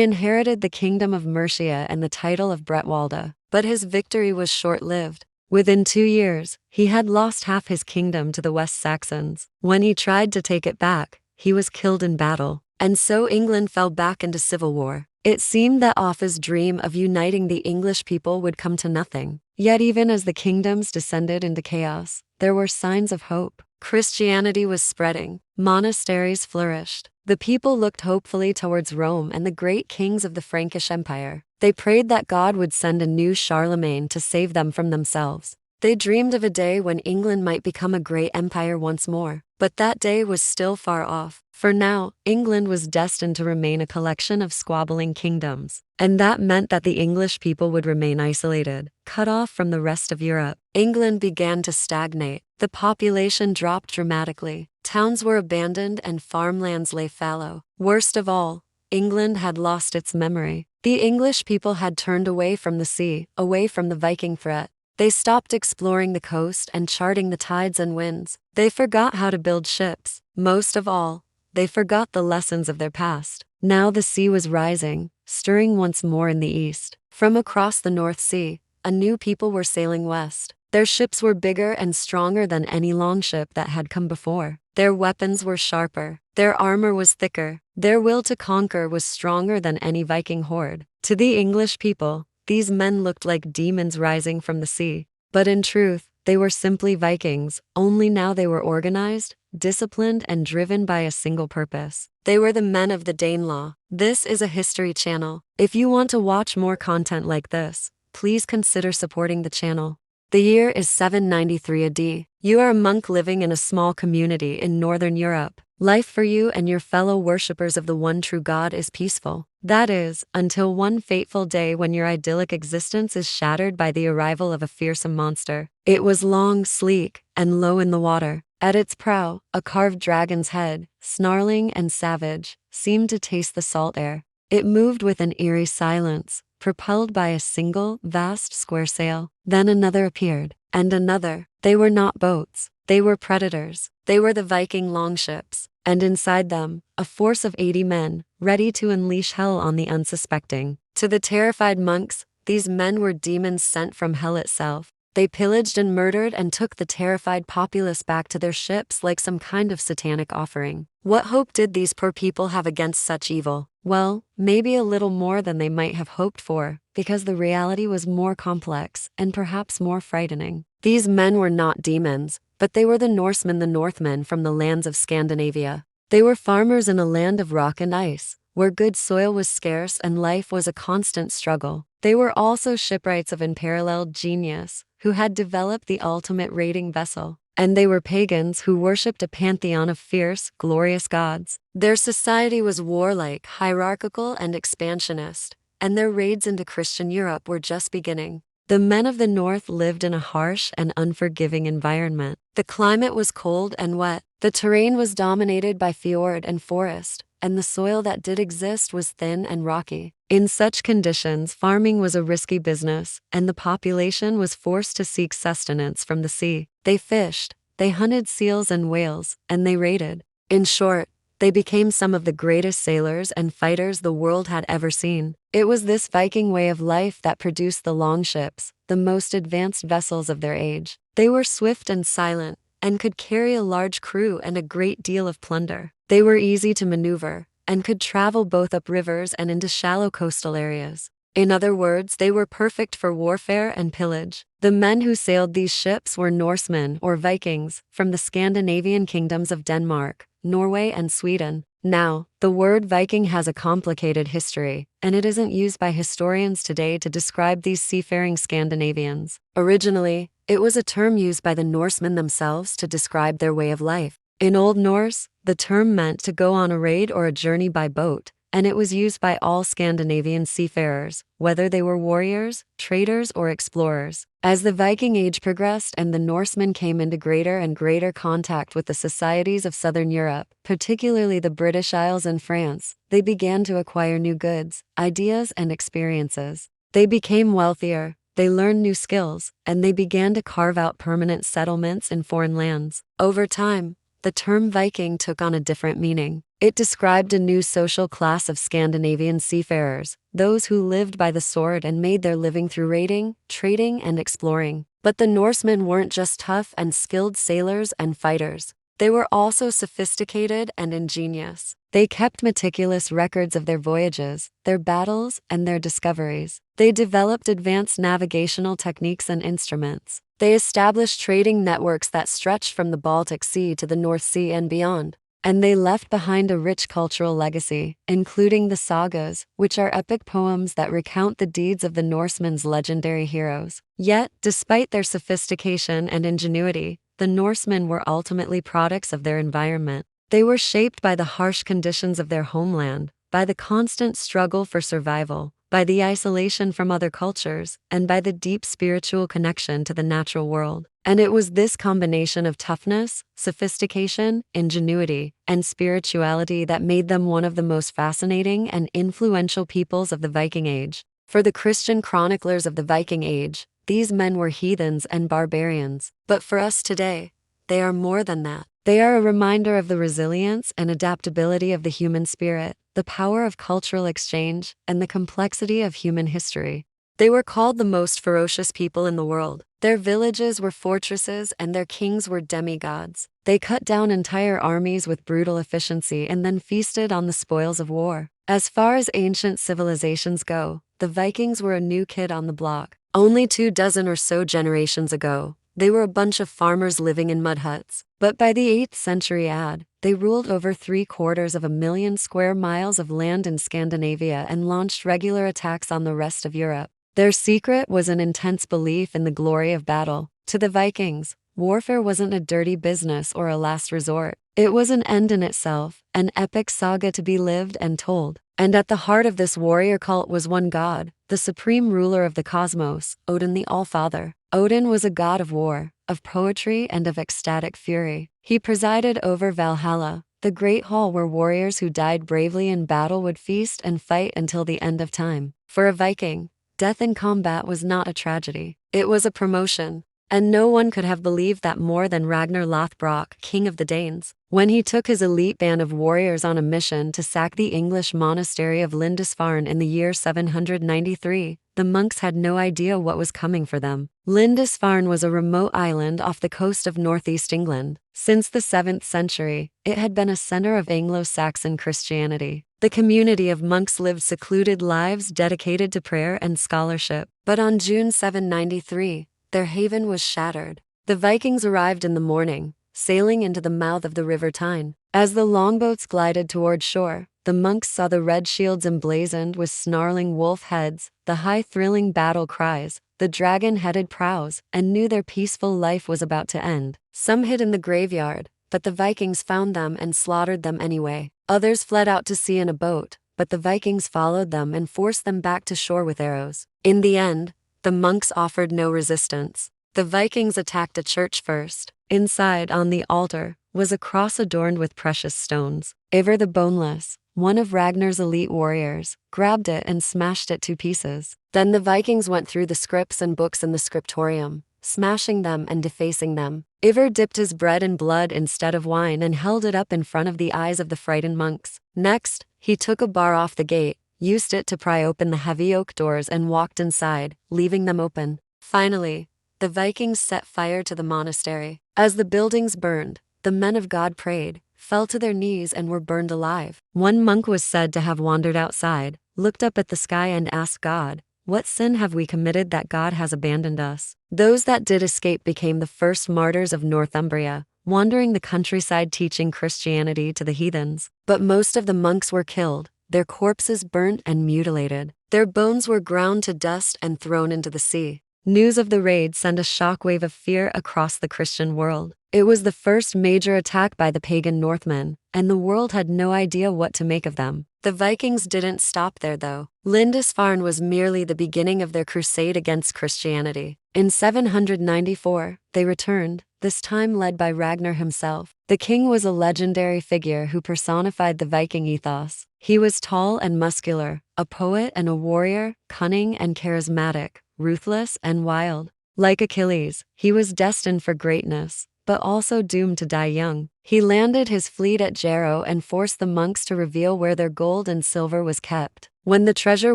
inherited the kingdom of Mercia and the title of Bretwalda, but his victory was short-lived. Within 2 years, he had lost half his kingdom to the West Saxons. When he tried to take it back, he was killed in battle. And so England fell back into civil war. It seemed that Offa's dream of uniting the English people would come to nothing. Yet even as the kingdoms descended into chaos, there were signs of hope. Christianity was spreading. Monasteries flourished. The people looked hopefully towards Rome and the great kings of the Frankish Empire. They prayed that God would send a new Charlemagne to save them from themselves. They dreamed of a day when England might become a great empire once more. But that day was still far off. For now, England was destined to remain a collection of squabbling kingdoms. And that meant that the English people would remain isolated, cut off from the rest of Europe. England began to stagnate. The population dropped dramatically. Towns were abandoned and farmlands lay fallow. Worst of all, England had lost its memory. The English people had turned away from the sea, away from the Viking threat. They stopped exploring the coast and charting the tides and winds. They forgot how to build ships. Most of all, they forgot the lessons of their past. Now the sea was rising, stirring once more in the east. From across the North Sea, a new people were sailing west. Their ships were bigger and stronger than any longship that had come before. Their weapons were sharper. Their armor was thicker. Their will to conquer was stronger than any Viking horde. To the English people, these men looked like demons rising from the sea. But in truth, they were simply Vikings, only now they were organized, disciplined, and driven by a single purpose. They were the men of the Danelaw. This is a history channel. If you want to watch more content like this, please consider supporting the channel. The year is 793 AD. You are a monk living in a small community in Northern Europe. Life for you and your fellow worshippers of the one true God is peaceful. That is, until one fateful day when your idyllic existence is shattered by the arrival of a fearsome monster. It was long, sleek, and low in the water. At its prow, a carved dragon's head, snarling and savage, seemed to taste the salt air. It moved with an eerie silence, propelled by a single, vast square sail. Then another appeared, and another. They were not boats. They were predators. They were the Viking longships, and inside them, a force of 80 men, ready to unleash hell on the unsuspecting. To the terrified monks, these men were demons sent from hell itself. They pillaged and murdered and took the terrified populace back to their ships like some kind of satanic offering. What hope did these poor people have against such evil? Well, maybe a little more than they might have hoped for, because the reality was more complex and perhaps more frightening. These men were not demons, but they were the Norsemen, the Northmen from the lands of Scandinavia. They were farmers in a land of rock and ice, where good soil was scarce and life was a constant struggle. They were also shipwrights of unparalleled genius, who had developed the ultimate raiding vessel. And they were pagans who worshipped a pantheon of fierce, glorious gods. Their society was warlike, hierarchical, and expansionist, and their raids into Christian Europe were just beginning. The men of the north lived in a harsh and unforgiving environment. The climate was cold and wet. The terrain was dominated by fjord and forest, and the soil that did exist was thin and rocky. In such conditions, farming was a risky business, and the population was forced to seek sustenance from the sea. They fished, they hunted seals and whales, and they raided. In short, they became some of the greatest sailors and fighters the world had ever seen. It was this Viking way of life that produced the longships, the most advanced vessels of their age. They were swift and silent, and could carry a large crew and a great deal of plunder. They were easy to maneuver and could travel both up rivers and into shallow coastal areas. In other words, they were perfect for warfare and pillage. The men who sailed these ships were Norsemen or Vikings from the Scandinavian kingdoms of Denmark, Norway, and Sweden. Now, the word Viking has a complicated history, and it isn't used by historians today to describe these seafaring Scandinavians. Originally, it was a term used by the Norsemen themselves to describe their way of life. In Old Norse, the term meant to go on a raid or a journey by boat, and it was used by all Scandinavian seafarers, whether they were warriors, traders, or explorers. As the Viking Age progressed and the Norsemen came into greater and greater contact with the societies of southern Europe, particularly the British Isles and France, they began to acquire new goods, ideas, and experiences. They became wealthier, they learned new skills, and they began to carve out permanent settlements in foreign lands. Over time, the term Viking took on a different meaning. It described a new social class of Scandinavian seafarers, those who lived by the sword and made their living through raiding, trading, and exploring. But the Norsemen weren't just tough and skilled sailors and fighters. They were also sophisticated and ingenious. They kept meticulous records of their voyages, their battles, and their discoveries. They developed advanced navigational techniques and instruments. They established trading networks that stretched from the Baltic Sea to the North Sea and beyond. And they left behind a rich cultural legacy, including the sagas, which are epic poems that recount the deeds of the Norsemen's legendary heroes. Yet, despite their sophistication and ingenuity, the Norsemen were ultimately products of their environment. They were shaped by the harsh conditions of their homeland, by the constant struggle for survival, by the isolation from other cultures, and by the deep spiritual connection to the natural world. And it was this combination of toughness, sophistication, ingenuity, and spirituality that made them one of the most fascinating and influential peoples of the Viking Age. For the Christian chroniclers of the Viking Age, these men were heathens and barbarians. But for us today, they are more than that. They are a reminder of the resilience and adaptability of the human spirit, the power of cultural exchange, and the complexity of human history. They were called the most ferocious people in the world. Their villages were fortresses and their kings were demigods. They cut down entire armies with brutal efficiency and then feasted on the spoils of war. As far as ancient civilizations go, the Vikings were a new kid on the block. Only 24 or so generations ago, they were a bunch of farmers living in mud huts. But by the 8th century AD, they ruled over 750,000 square miles of land in Scandinavia and launched regular attacks on the rest of Europe. Their secret was an intense belief in the glory of battle. To the Vikings, warfare wasn't a dirty business or a last resort. It was an end in itself, an epic saga to be lived and told. And at the heart of this warrior cult was one god, the supreme ruler of the cosmos, Odin the All-Father. Odin was a god of war, of poetry, and of ecstatic fury. He presided over Valhalla, the great hall where warriors who died bravely in battle would feast and fight until the end of time. For a Viking, death in combat was not a tragedy. It was a promotion. And no one could have believed that more than Ragnar Lothbrok, king of the Danes. When he took his elite band of warriors on a mission to sack the English monastery of Lindisfarne in the year 793, the monks had no idea what was coming for them. Lindisfarne was a remote island off the coast of northeast England. Since the 7th century, it had been a center of Anglo-Saxon Christianity. The community of monks lived secluded lives dedicated to prayer and scholarship. But on June 793, their haven was shattered. The Vikings arrived in the morning, sailing into the mouth of the River Tyne. As the longboats glided toward shore, the monks saw the red shields emblazoned with snarling wolf heads, the high thrilling battle cries, the dragon-headed prows, and knew their peaceful life was about to end. Some hid in the graveyard, but the Vikings found them and slaughtered them anyway. Others fled out to sea in a boat, but the Vikings followed them and forced them back to shore with arrows. In the end, the monks offered no resistance. The Vikings attacked a church first. Inside, on the altar, was a cross adorned with precious stones. Ivar the Boneless, one of Ragnar's elite warriors, grabbed it and smashed it to pieces. Then the Vikings went through the scripts and books in the scriptorium, smashing them and defacing them. Ivar dipped his bread in blood instead of wine and held it up in front of the eyes of the frightened monks. Next, he took a bar off the gate, used it to pry open the heavy oak doors and walked inside, leaving them open. Finally, the Vikings set fire to the monastery. As the buildings burned, the men of God prayed, fell to their knees, and were burned alive. One monk was said to have wandered outside, looked up at the sky, and asked God, "What sin have we committed that God has abandoned us?" Those that did escape became the first martyrs of Northumbria, wandering the countryside teaching Christianity to the heathens. But most of the monks were killed, their corpses burnt and mutilated. Their bones were ground to dust and thrown into the sea. News of the raid sent a shockwave of fear across the Christian world. It was the first major attack by the pagan Northmen, and the world had no idea what to make of them. The Vikings didn't stop there though. Lindisfarne was merely the beginning of their crusade against Christianity. In 794, they returned, this time led by Ragnar himself. The king was a legendary figure who personified the Viking ethos. He was tall and muscular, a poet and a warrior, cunning and charismatic, ruthless and wild. Like Achilles, he was destined for greatness, but also doomed to die young. He landed his fleet at Jarrow and forced the monks to reveal where their gold and silver was kept. When the treasure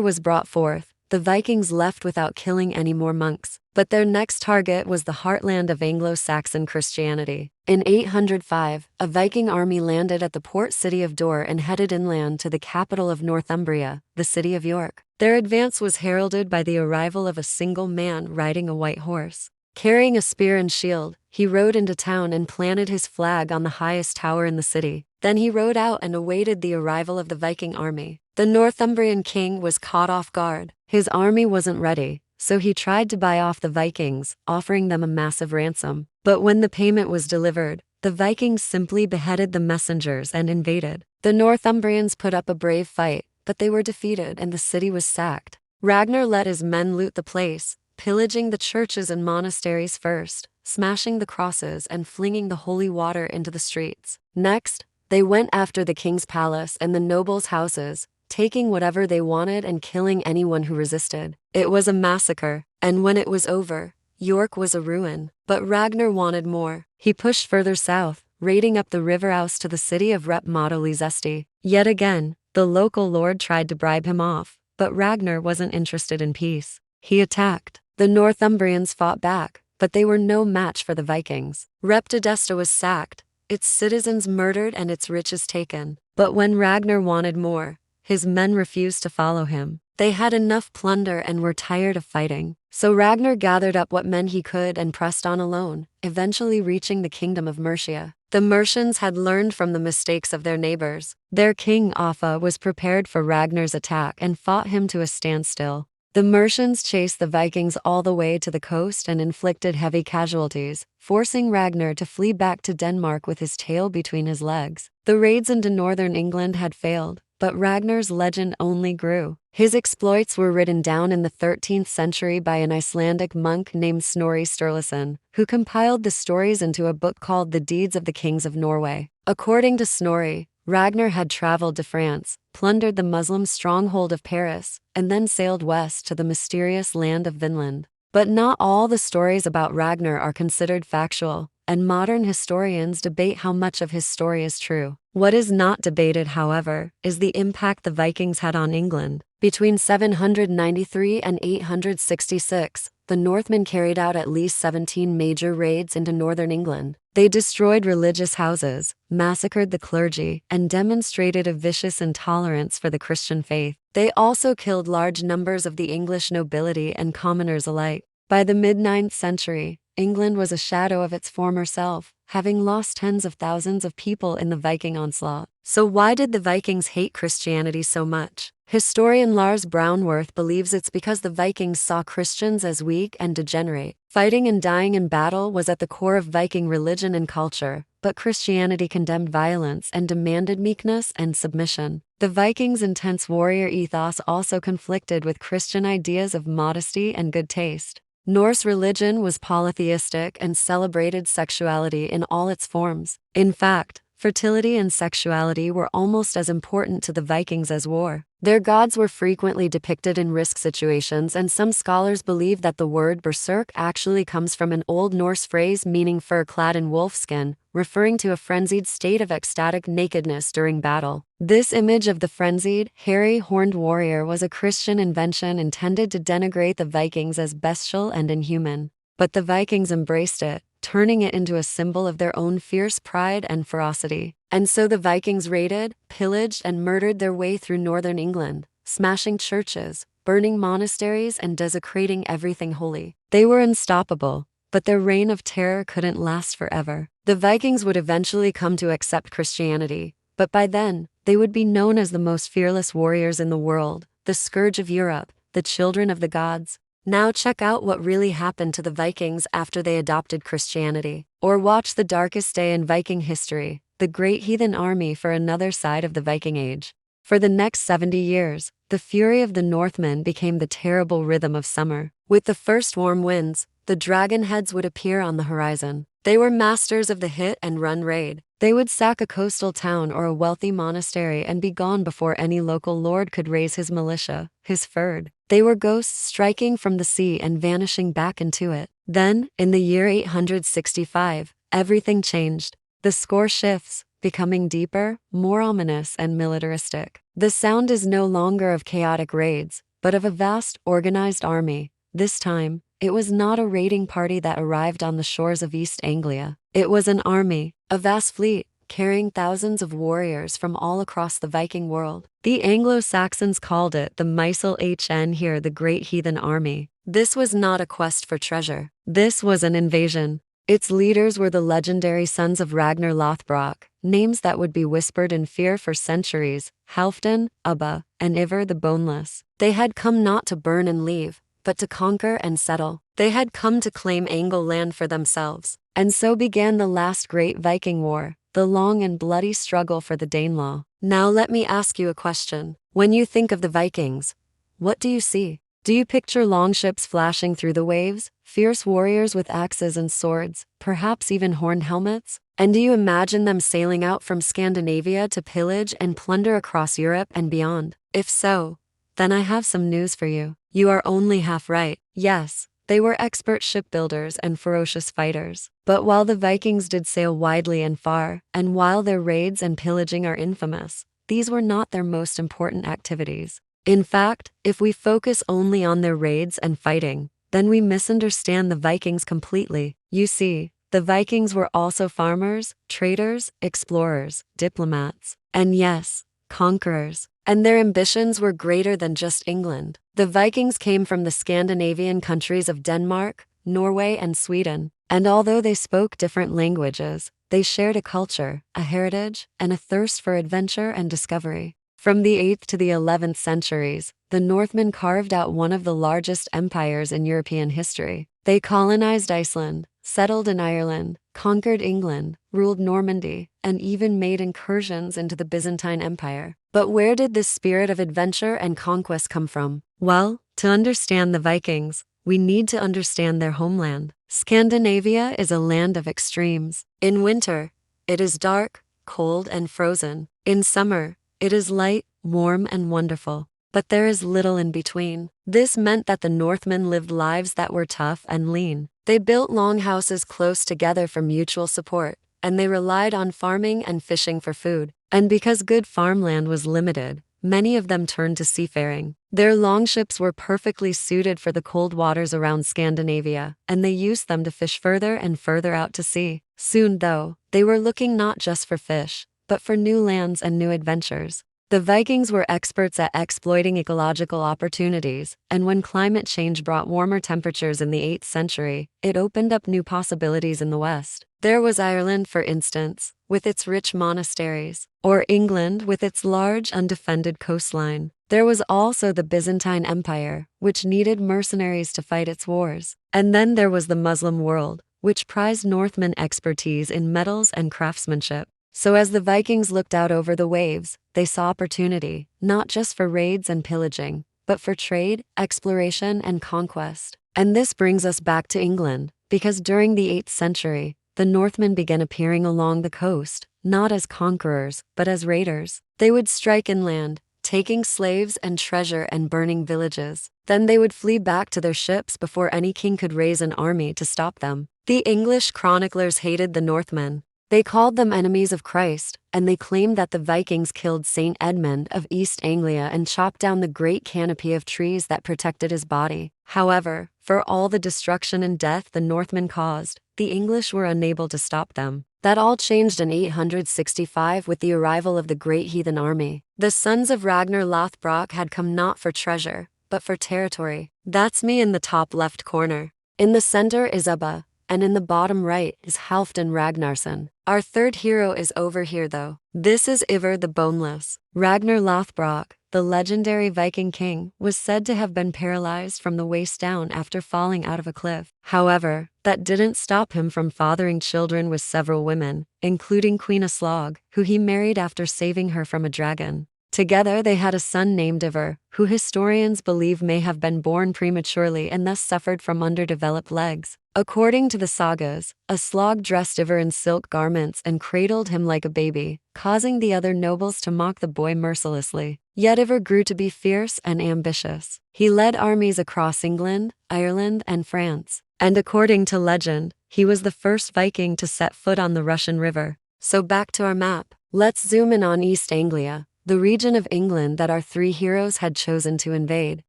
was brought forth, the Vikings left without killing any more monks. But their next target was the heartland of Anglo-Saxon Christianity. In 805, a Viking army landed at the port city of Dore and headed inland to the capital of Northumbria, the city of York. Their advance was heralded by the arrival of a single man riding a white horse. Carrying a spear and shield, he rode into town and planted his flag on the highest tower in the city. Then he rode out and awaited the arrival of the Viking army. The Northumbrian king was caught off guard. His army wasn't ready, so he tried to buy off the Vikings, offering them a massive ransom. But when the payment was delivered, the Vikings simply beheaded the messengers and invaded. The Northumbrians put up a brave fight, but they were defeated and the city was sacked. Ragnar let his men loot the place, pillaging the churches and monasteries first, smashing the crosses and flinging the holy water into the streets. Next, they went after the king's palace and the nobles' houses, taking whatever they wanted and killing anyone who resisted. It was a massacre, and when it was over, York was a ruin. But Ragnar wanted more. He pushed further south, raiding up the River Ouse to the city of Rep-Modolizesti. Yet again, the local lord tried to bribe him off, but Ragnar wasn't interested in peace. He attacked. The Northumbrians fought back, but they were no match for the Vikings. Rep-Modolizesti was sacked, its citizens murdered and its riches taken. But when Ragnar wanted more, his men refused to follow him. They had enough plunder and were tired of fighting. So Ragnar gathered up what men he could and pressed on alone, eventually reaching the kingdom of Mercia. The Mercians had learned from the mistakes of their neighbors. Their king Offa was prepared for Ragnar's attack and fought him to a standstill. The Mercians chased the Vikings all the way to the coast and inflicted heavy casualties, forcing Ragnar to flee back to Denmark with his tail between his legs. The raids into northern England had failed, but Ragnar's legend only grew. His exploits were written down in the 13th century by an Icelandic monk named Snorri Sturluson, who compiled the stories into a book called The Deeds of the Kings of Norway. According to Snorri, Ragnar had traveled to France, plundered the Muslim stronghold of Paris, and then sailed west to the mysterious land of Vinland. But not all the stories about Ragnar are considered factual, and modern historians debate how much of his story is true. What is not debated, however, is the impact the Vikings had on England. Between 793 and 866, the Northmen carried out at least 17 major raids into northern England. They destroyed religious houses, massacred the clergy, and demonstrated a vicious intolerance for the Christian faith. They also killed large numbers of the English nobility and commoners alike. By the mid-9th century, England was a shadow of its former self, having lost tens of thousands of people in the Viking onslaught. So why did the Vikings hate Christianity so much? Historian Lars Brownworth believes it's because the Vikings saw Christians as weak and degenerate. Fighting and dying in battle was at the core of Viking religion and culture, but Christianity condemned violence and demanded meekness and submission. The Vikings' intense warrior ethos also conflicted with Christian ideas of modesty and good taste. Norse religion was polytheistic and celebrated sexuality in all its forms. In fact, fertility and sexuality were almost as important to the Vikings as war. Their gods were frequently depicted in risk situations, and some scholars believe that the word berserk actually comes from an Old Norse phrase meaning fur clad in wolfskin, referring to a frenzied state of ecstatic nakedness during battle. This image of the frenzied, hairy, horned warrior was a Christian invention intended to denigrate the Vikings as bestial and inhuman. but the Vikings embraced it, turning it into a symbol of their own fierce pride and ferocity. And so the Vikings raided, pillaged, and murdered their way through northern England, smashing churches, burning monasteries, and desecrating everything holy. They were unstoppable, but their reign of terror couldn't last forever. The Vikings would eventually come to accept Christianity, but by then, they would be known as the most fearless warriors in the world, the scourge of Europe, the children of the gods. Now check out what really happened to the Vikings after they adopted Christianity. Or watch the darkest day in Viking history, the Great Heathen Army, for another side of the Viking Age. For the next 70 years, the fury of the Northmen became the terrible rhythm of summer. With the first warm winds, the dragon heads would appear on the horizon. They were masters of the hit and run raid. They would sack a coastal town or a wealthy monastery and be gone before any local lord could raise his militia, his fyrd. They were ghosts striking from the sea and vanishing back into it. Then, in the year 865, everything changed. The score shifts, becoming deeper, more ominous, and militaristic. The sound is no longer of chaotic raids, but of a vast, organized army. This time, it was not a raiding party that arrived on the shores of East Anglia. It was an army, a vast fleet, carrying thousands of warriors from all across the Viking world. The Anglo-Saxons called it the Mysel HN here, the Great Heathen Army. This was not a quest for treasure. This was an invasion. Its leaders were the legendary sons of Ragnar Lothbrok, names that would be whispered in fear for centuries: Halfdan, Ubba, and Ivar the Boneless. They had come not to burn and leave, but to conquer and settle. They had come to claim Angle land for themselves. And so began the last great Viking war, the long and bloody struggle for the Danelaw. Now let me ask you a question. When you think of the Vikings, what do you see? Do you picture longships flashing through the waves, fierce warriors with axes and swords, perhaps even horned helmets? And do you imagine them sailing out from Scandinavia to pillage and plunder across Europe and beyond? If so, then I have some news for you. You are only half right. Yes, they were expert shipbuilders and ferocious fighters. But while the Vikings did sail widely and far, and while their raids and pillaging are infamous, these were not their most important activities. In fact, if we focus only on their raids and fighting, then we misunderstand the Vikings completely. You see, the Vikings were also farmers, traders, explorers, diplomats, and yes, conquerors. And their ambitions were greater than just England. The Vikings came from the Scandinavian countries of Denmark, Norway, and Sweden. And although they spoke different languages, they shared a culture, a heritage, and a thirst for adventure and discovery. From the 8th to the 11th centuries, the Northmen carved out one of the largest empires in European history. They colonized Iceland, settled in Ireland, conquered England, ruled Normandy, and even made incursions into the Byzantine Empire. But where did this spirit of adventure and conquest come from? Well, to understand the Vikings, we need to understand their homeland. Scandinavia is a land of extremes. In winter, it is dark, cold, and frozen. In summer, it is light, warm, and wonderful. But there is little in between. This meant that the Northmen lived lives that were tough and lean. They built long houses close together for mutual support, and they relied on farming and fishing for food. And because good farmland was limited, many of them turned to seafaring. Their longships were perfectly suited for the cold waters around Scandinavia, and they used them to fish further and further out to sea. Soon, though, they were looking not just for fish, but for new lands and new adventures. The Vikings were experts at exploiting ecological opportunities, and when climate change brought warmer temperatures in the 8th century, it opened up new possibilities in the West. There was Ireland, for instance, with its rich monasteries, or England with its large undefended coastline. There was also the Byzantine Empire, which needed mercenaries to fight its wars. And then there was the Muslim world, which prized Northman expertise in metals and craftsmanship. So as the Vikings looked out over the waves, they saw opportunity, not just for raids and pillaging, but for trade, exploration, and conquest. And this brings us back to England, because during the 8th century, the Northmen began appearing along the coast, not as conquerors, but as raiders. They would strike inland, taking slaves and treasure and burning villages. Then they would flee back to their ships before any king could raise an army to stop them. The English chroniclers hated the Northmen. They called them enemies of Christ, and they claimed that the Vikings killed Saint Edmund of East Anglia and chopped down the great canopy of trees that protected his body. However, For all the destruction and death the Northmen caused, the English were unable to stop them. That all changed in 865 with the arrival of the great heathen army. The sons of Ragnar Lothbrok had come not for treasure, but for territory. That's me in the top left corner. In the center is Ubba, and in the bottom right is Halfdan Ragnarsson. Our third hero is over here though. This is Ivar the Boneless. Ragnar Lothbrok, the legendary Viking king, was said to have been paralyzed from the waist down after falling out of a cliff. However, that didn't stop him from fathering children with several women, including Queen Aslog, who he married after saving her from a dragon. Together they had a son named Ivar, who historians believe may have been born prematurely and thus suffered from underdeveloped legs. According to the sagas, Aslog dressed Ivar in silk garments and cradled him like a baby, causing the other nobles to mock the boy mercilessly. Yet Ivar grew to be fierce and ambitious. He led armies across England, Ireland, and France. And according to legend, he was the first Viking to set foot on the Russian River. So back to our map. Let's zoom in on East Anglia, the region of England that our three heroes had chosen to invade.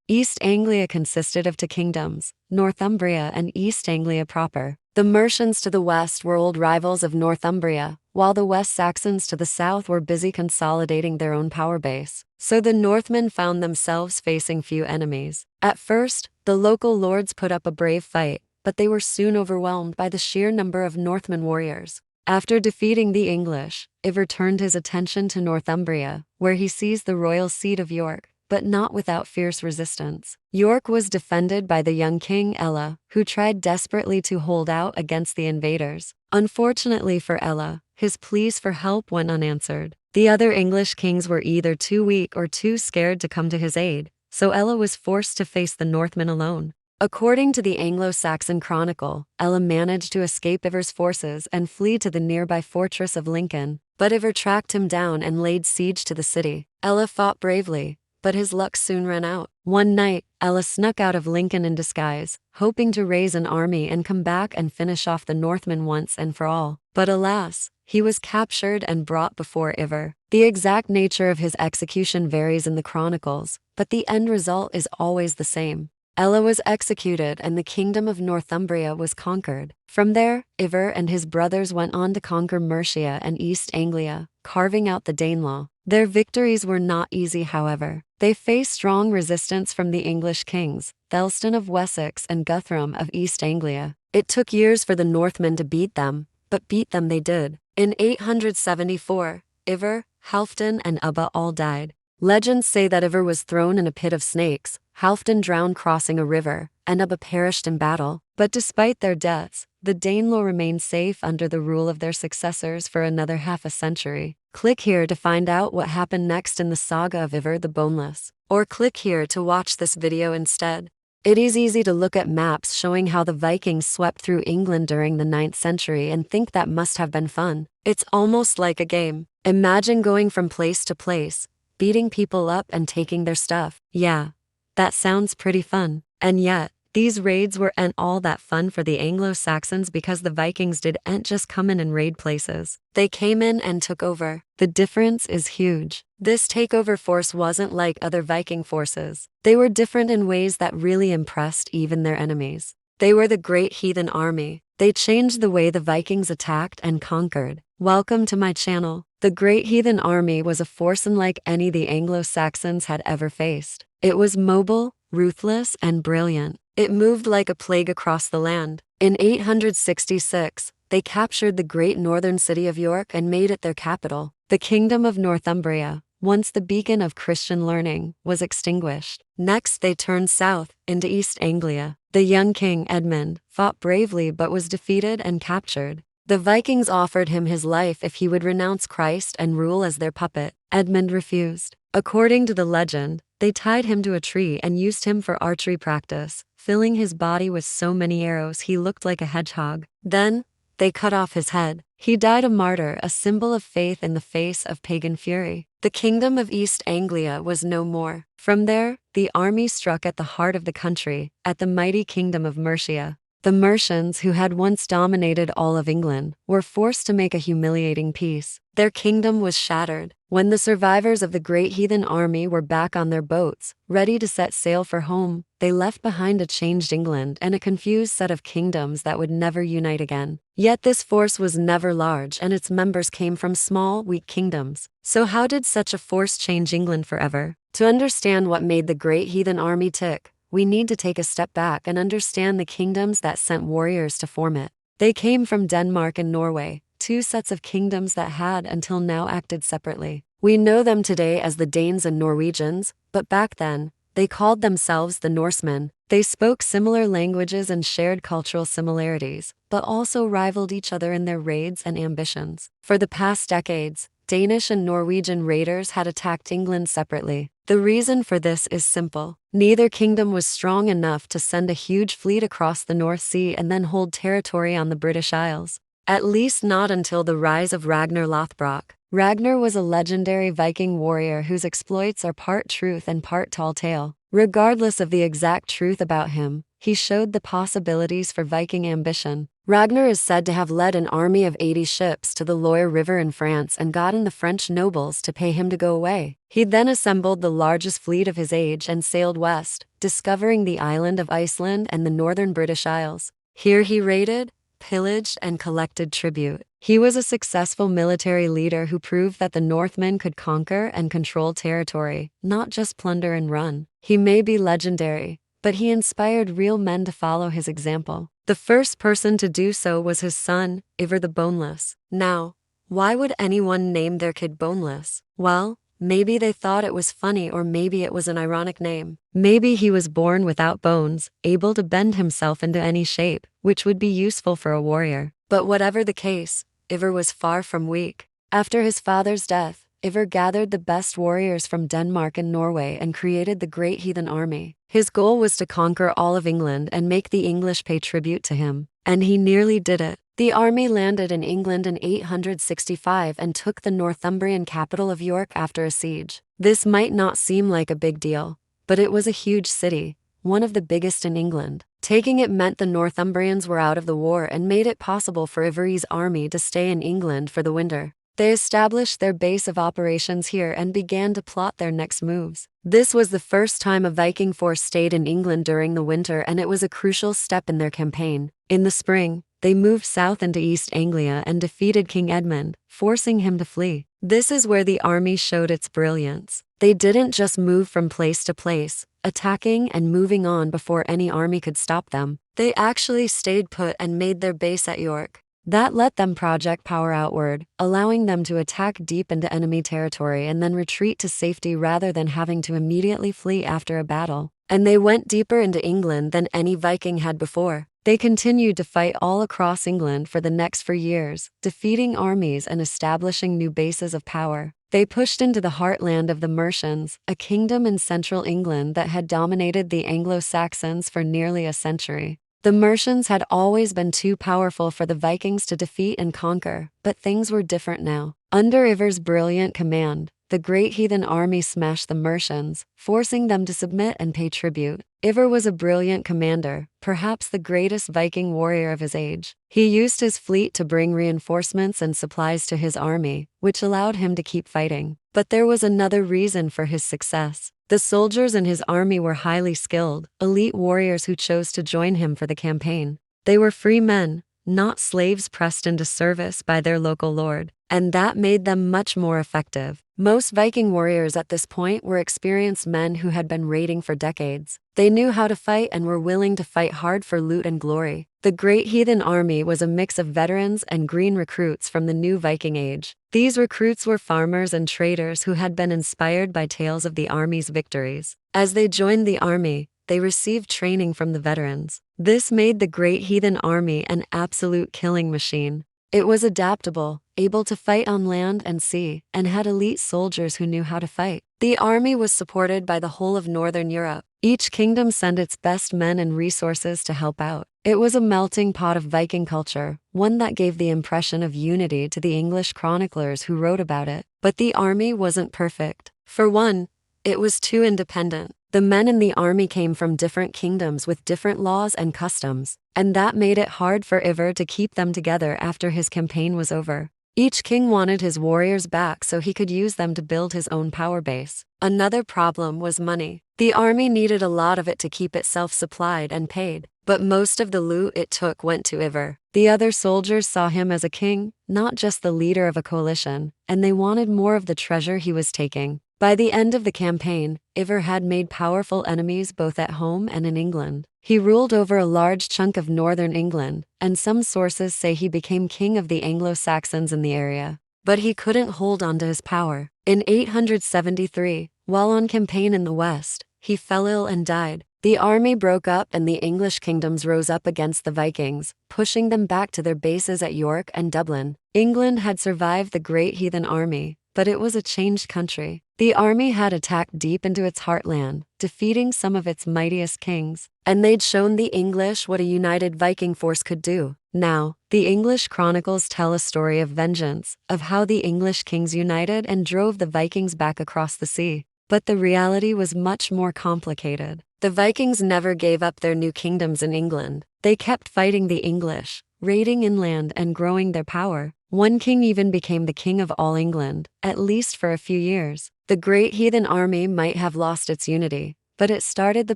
East Anglia consisted of two kingdoms, Northumbria and East Anglia proper. The Mercians to the west were old rivals of Northumbria, while the West Saxons to the south were busy consolidating their own power base. So the Northmen found themselves facing few enemies. At first, the local lords put up a brave fight, but they were soon overwhelmed by the sheer number of Northman warriors. After defeating the English, Ivar turned his attention to Northumbria, where he seized the royal seat of York, but not without fierce resistance. York was defended by the young King Ella, who tried desperately to hold out against the invaders. Unfortunately for Ella, his pleas for help went unanswered. The other English kings were either too weak or too scared to come to his aid, so Ella was forced to face the Northmen alone. According to the Anglo-Saxon Chronicle, Ella managed to escape Ivar's forces and flee to the nearby fortress of Lincoln, but Ivar tracked him down and laid siege to the city. Ella fought bravely, but his luck soon ran out. One night, Ella snuck out of Lincoln in disguise, hoping to raise an army and come back and finish off the Northmen once and for all. But alas, he was captured and brought before Ivar. The exact nature of his execution varies in the chronicles, but the end result is always the same. Ella was executed and the kingdom of Northumbria was conquered. From there, Ivar and his brothers went on to conquer Mercia and East Anglia, carving out the Danelaw. Their victories were not easy, however. They faced strong resistance from the English kings, Thelstan of Wessex and Guthrum of East Anglia. It took years for the Northmen to beat them, but beat them they did. In 874, Ivar, Halfdan and Ubba all died. Legends say that Ivar was thrown in a pit of snakes, Halfdan drowned crossing a river, and Ubba perished in battle. But despite their deaths, the Danelaw remained safe under the rule of their successors for another half a century. Click here to find out what happened next in the saga of Ivar the Boneless. Or click here to watch this video instead. It is easy to look at maps showing how the Vikings swept through England during the 9th century and think that must have been fun. It's almost like a game. Imagine going from place to place, beating people up and taking their stuff. Yeah, that sounds pretty fun. And yet, these raids weren't all that fun for the Anglo-Saxons because the Vikings didn't just come in and raid places. They came in and took over. The difference is huge. This takeover force wasn't like other Viking forces. They were different in ways that really impressed even their enemies. They were the Great Heathen Army. They changed the way the Vikings attacked and conquered. Welcome to my channel. The Great Heathen Army was a force unlike any the Anglo-Saxons had ever faced. It was mobile, ruthless, and brilliant. It moved like a plague across the land. In 866, they captured the great northern city of York and made it their capital. The kingdom of Northumbria, once the beacon of Christian learning, was extinguished. Next they turned south, into East Anglia. The young king, Edmund, fought bravely but was defeated and captured. The Vikings offered him his life if he would renounce Christ and rule as their puppet. Edmund refused. According to the legend, they tied him to a tree and used him for archery practice, filling his body with so many arrows he looked like a hedgehog. Then, they cut off his head. He died a martyr, a symbol of faith in the face of pagan fury. The kingdom of East Anglia was no more. From there, the army struck at the heart of the country, at the mighty kingdom of Mercia. The Mercians, who had once dominated all of England, were forced to make a humiliating peace. Their kingdom was shattered. When the survivors of the great heathen army were back on their boats, ready to set sail for home, they left behind a changed England and a confused set of kingdoms that would never unite again. Yet this force was never large, and its members came from small, weak kingdoms. So how did such a force change England forever? To understand what made the great heathen army tick, we need to take a step back and understand the kingdoms that sent warriors to form it. They came from Denmark and Norway, two sets of kingdoms that had until now acted separately. We know them today as the Danes and Norwegians, but back then, they called themselves the Norsemen. They spoke similar languages and shared cultural similarities, but also rivaled each other in their raids and ambitions. For the past decades, Danish and Norwegian raiders had attacked England separately. The reason for this is simple. Neither kingdom was strong enough to send a huge fleet across the North Sea and then hold territory on the British Isles. At least not until the rise of Ragnar Lothbrok. Ragnar was a legendary Viking warrior whose exploits are part truth and part tall tale. Regardless of the exact truth about him, he showed the possibilities for Viking ambition. Ragnar is said to have led an army of 80 ships to the Loire River in France and gotten the French nobles to pay him to go away. He then assembled the largest fleet of his age and sailed west, discovering the island of Iceland and the northern British Isles. Here he raided, pillaged, and collected tribute. He was a successful military leader who proved that the Northmen could conquer and control territory, not just plunder and run. He may be legendary, but he inspired real men to follow his example. The first person to do so was his son, Ivar the Boneless. Now, why would anyone name their kid Boneless? Well, maybe they thought it was funny, or maybe it was an ironic name. Maybe he was born without bones, able to bend himself into any shape, which would be useful for a warrior. But whatever the case, Ivar was far from weak. After his father's death, Ivar gathered the best warriors from Denmark and Norway and created the Great Heathen Army. His goal was to conquer all of England and make the English pay tribute to him. And he nearly did it. The army landed in England in 865 and took the Northumbrian capital of York after a siege. This might not seem like a big deal, but it was a huge city, one of the biggest in England. Taking it meant the Northumbrians were out of the war and made it possible for Ivar's army to stay in England for the winter. They established their base of operations here and began to plot their next moves. This was the first time a Viking force stayed in England during the winter, and it was a crucial step in their campaign. In the spring, they moved south into East Anglia and defeated King Edmund, forcing him to flee. This is where the army showed its brilliance. They didn't just move from place to place, attacking and moving on before any army could stop them. They actually stayed put and made their base at York. That let them project power outward, allowing them to attack deep into enemy territory and then retreat to safety rather than having to immediately flee after a battle. And they went deeper into England than any Viking had before. They continued to fight all across England for the next 4 years, defeating armies and establishing new bases of power. They pushed into the heartland of the Mercians, a kingdom in central England that had dominated the Anglo-Saxons for nearly a century. The Mercians had always been too powerful for the Vikings to defeat and conquer, but things were different now. Under Ivar's brilliant command, the Great Heathen Army smashed the Mercians, forcing them to submit and pay tribute. Ivar was a brilliant commander, perhaps the greatest Viking warrior of his age. He used his fleet to bring reinforcements and supplies to his army, which allowed him to keep fighting. But there was another reason for his success. The soldiers in his army were highly skilled, elite warriors who chose to join him for the campaign. They were free men, not slaves pressed into service by their local lord, and that made them much more effective. Most Viking warriors at this point were experienced men who had been raiding for decades. They knew how to fight and were willing to fight hard for loot and glory. The Great Heathen Army was a mix of veterans and green recruits from the new Viking age. These recruits were farmers and traders who had been inspired by tales of the army's victories. As they joined the army, they received training from the veterans. This made the Great Heathen Army an absolute killing machine. It was adaptable, able to fight on land and sea, and had elite soldiers who knew how to fight. The army was supported by the whole of Northern Europe. Each kingdom sent its best men and resources to help out. It was a melting pot of Viking culture, one that gave the impression of unity to the English chroniclers who wrote about it. But the army wasn't perfect. For one, it was too independent. The men in the army came from different kingdoms with different laws and customs, and that made it hard for Ivar to keep them together after his campaign was over. Each king wanted his warriors back so he could use them to build his own power base. Another problem was money. The army needed a lot of it to keep itself supplied and paid, but most of the loot it took went to Ivar. The other soldiers saw him as a king, not just the leader of a coalition, and they wanted more of the treasure he was taking. By the end of the campaign, Ivar had made powerful enemies both at home and in England. He ruled over a large chunk of northern England, and some sources say he became king of the Anglo-Saxons in the area. But he couldn't hold on to his power. In 873, while on campaign in the west, he fell ill and died. The army broke up and the English kingdoms rose up against the Vikings, pushing them back to their bases at York and Dublin. England had survived the Great Heathen Army, but it was a changed country. The army had attacked deep into its heartland, defeating some of its mightiest kings, and they'd shown the English what a united Viking force could do. Now, the English chronicles tell a story of vengeance, of how the English kings united and drove the Vikings back across the sea. But the reality was much more complicated. The Vikings never gave up their new kingdoms in England. They kept fighting the English, raiding inland and growing their power. One king even became the king of all England, at least for a few years. The Great Heathen Army might have lost its unity, but it started the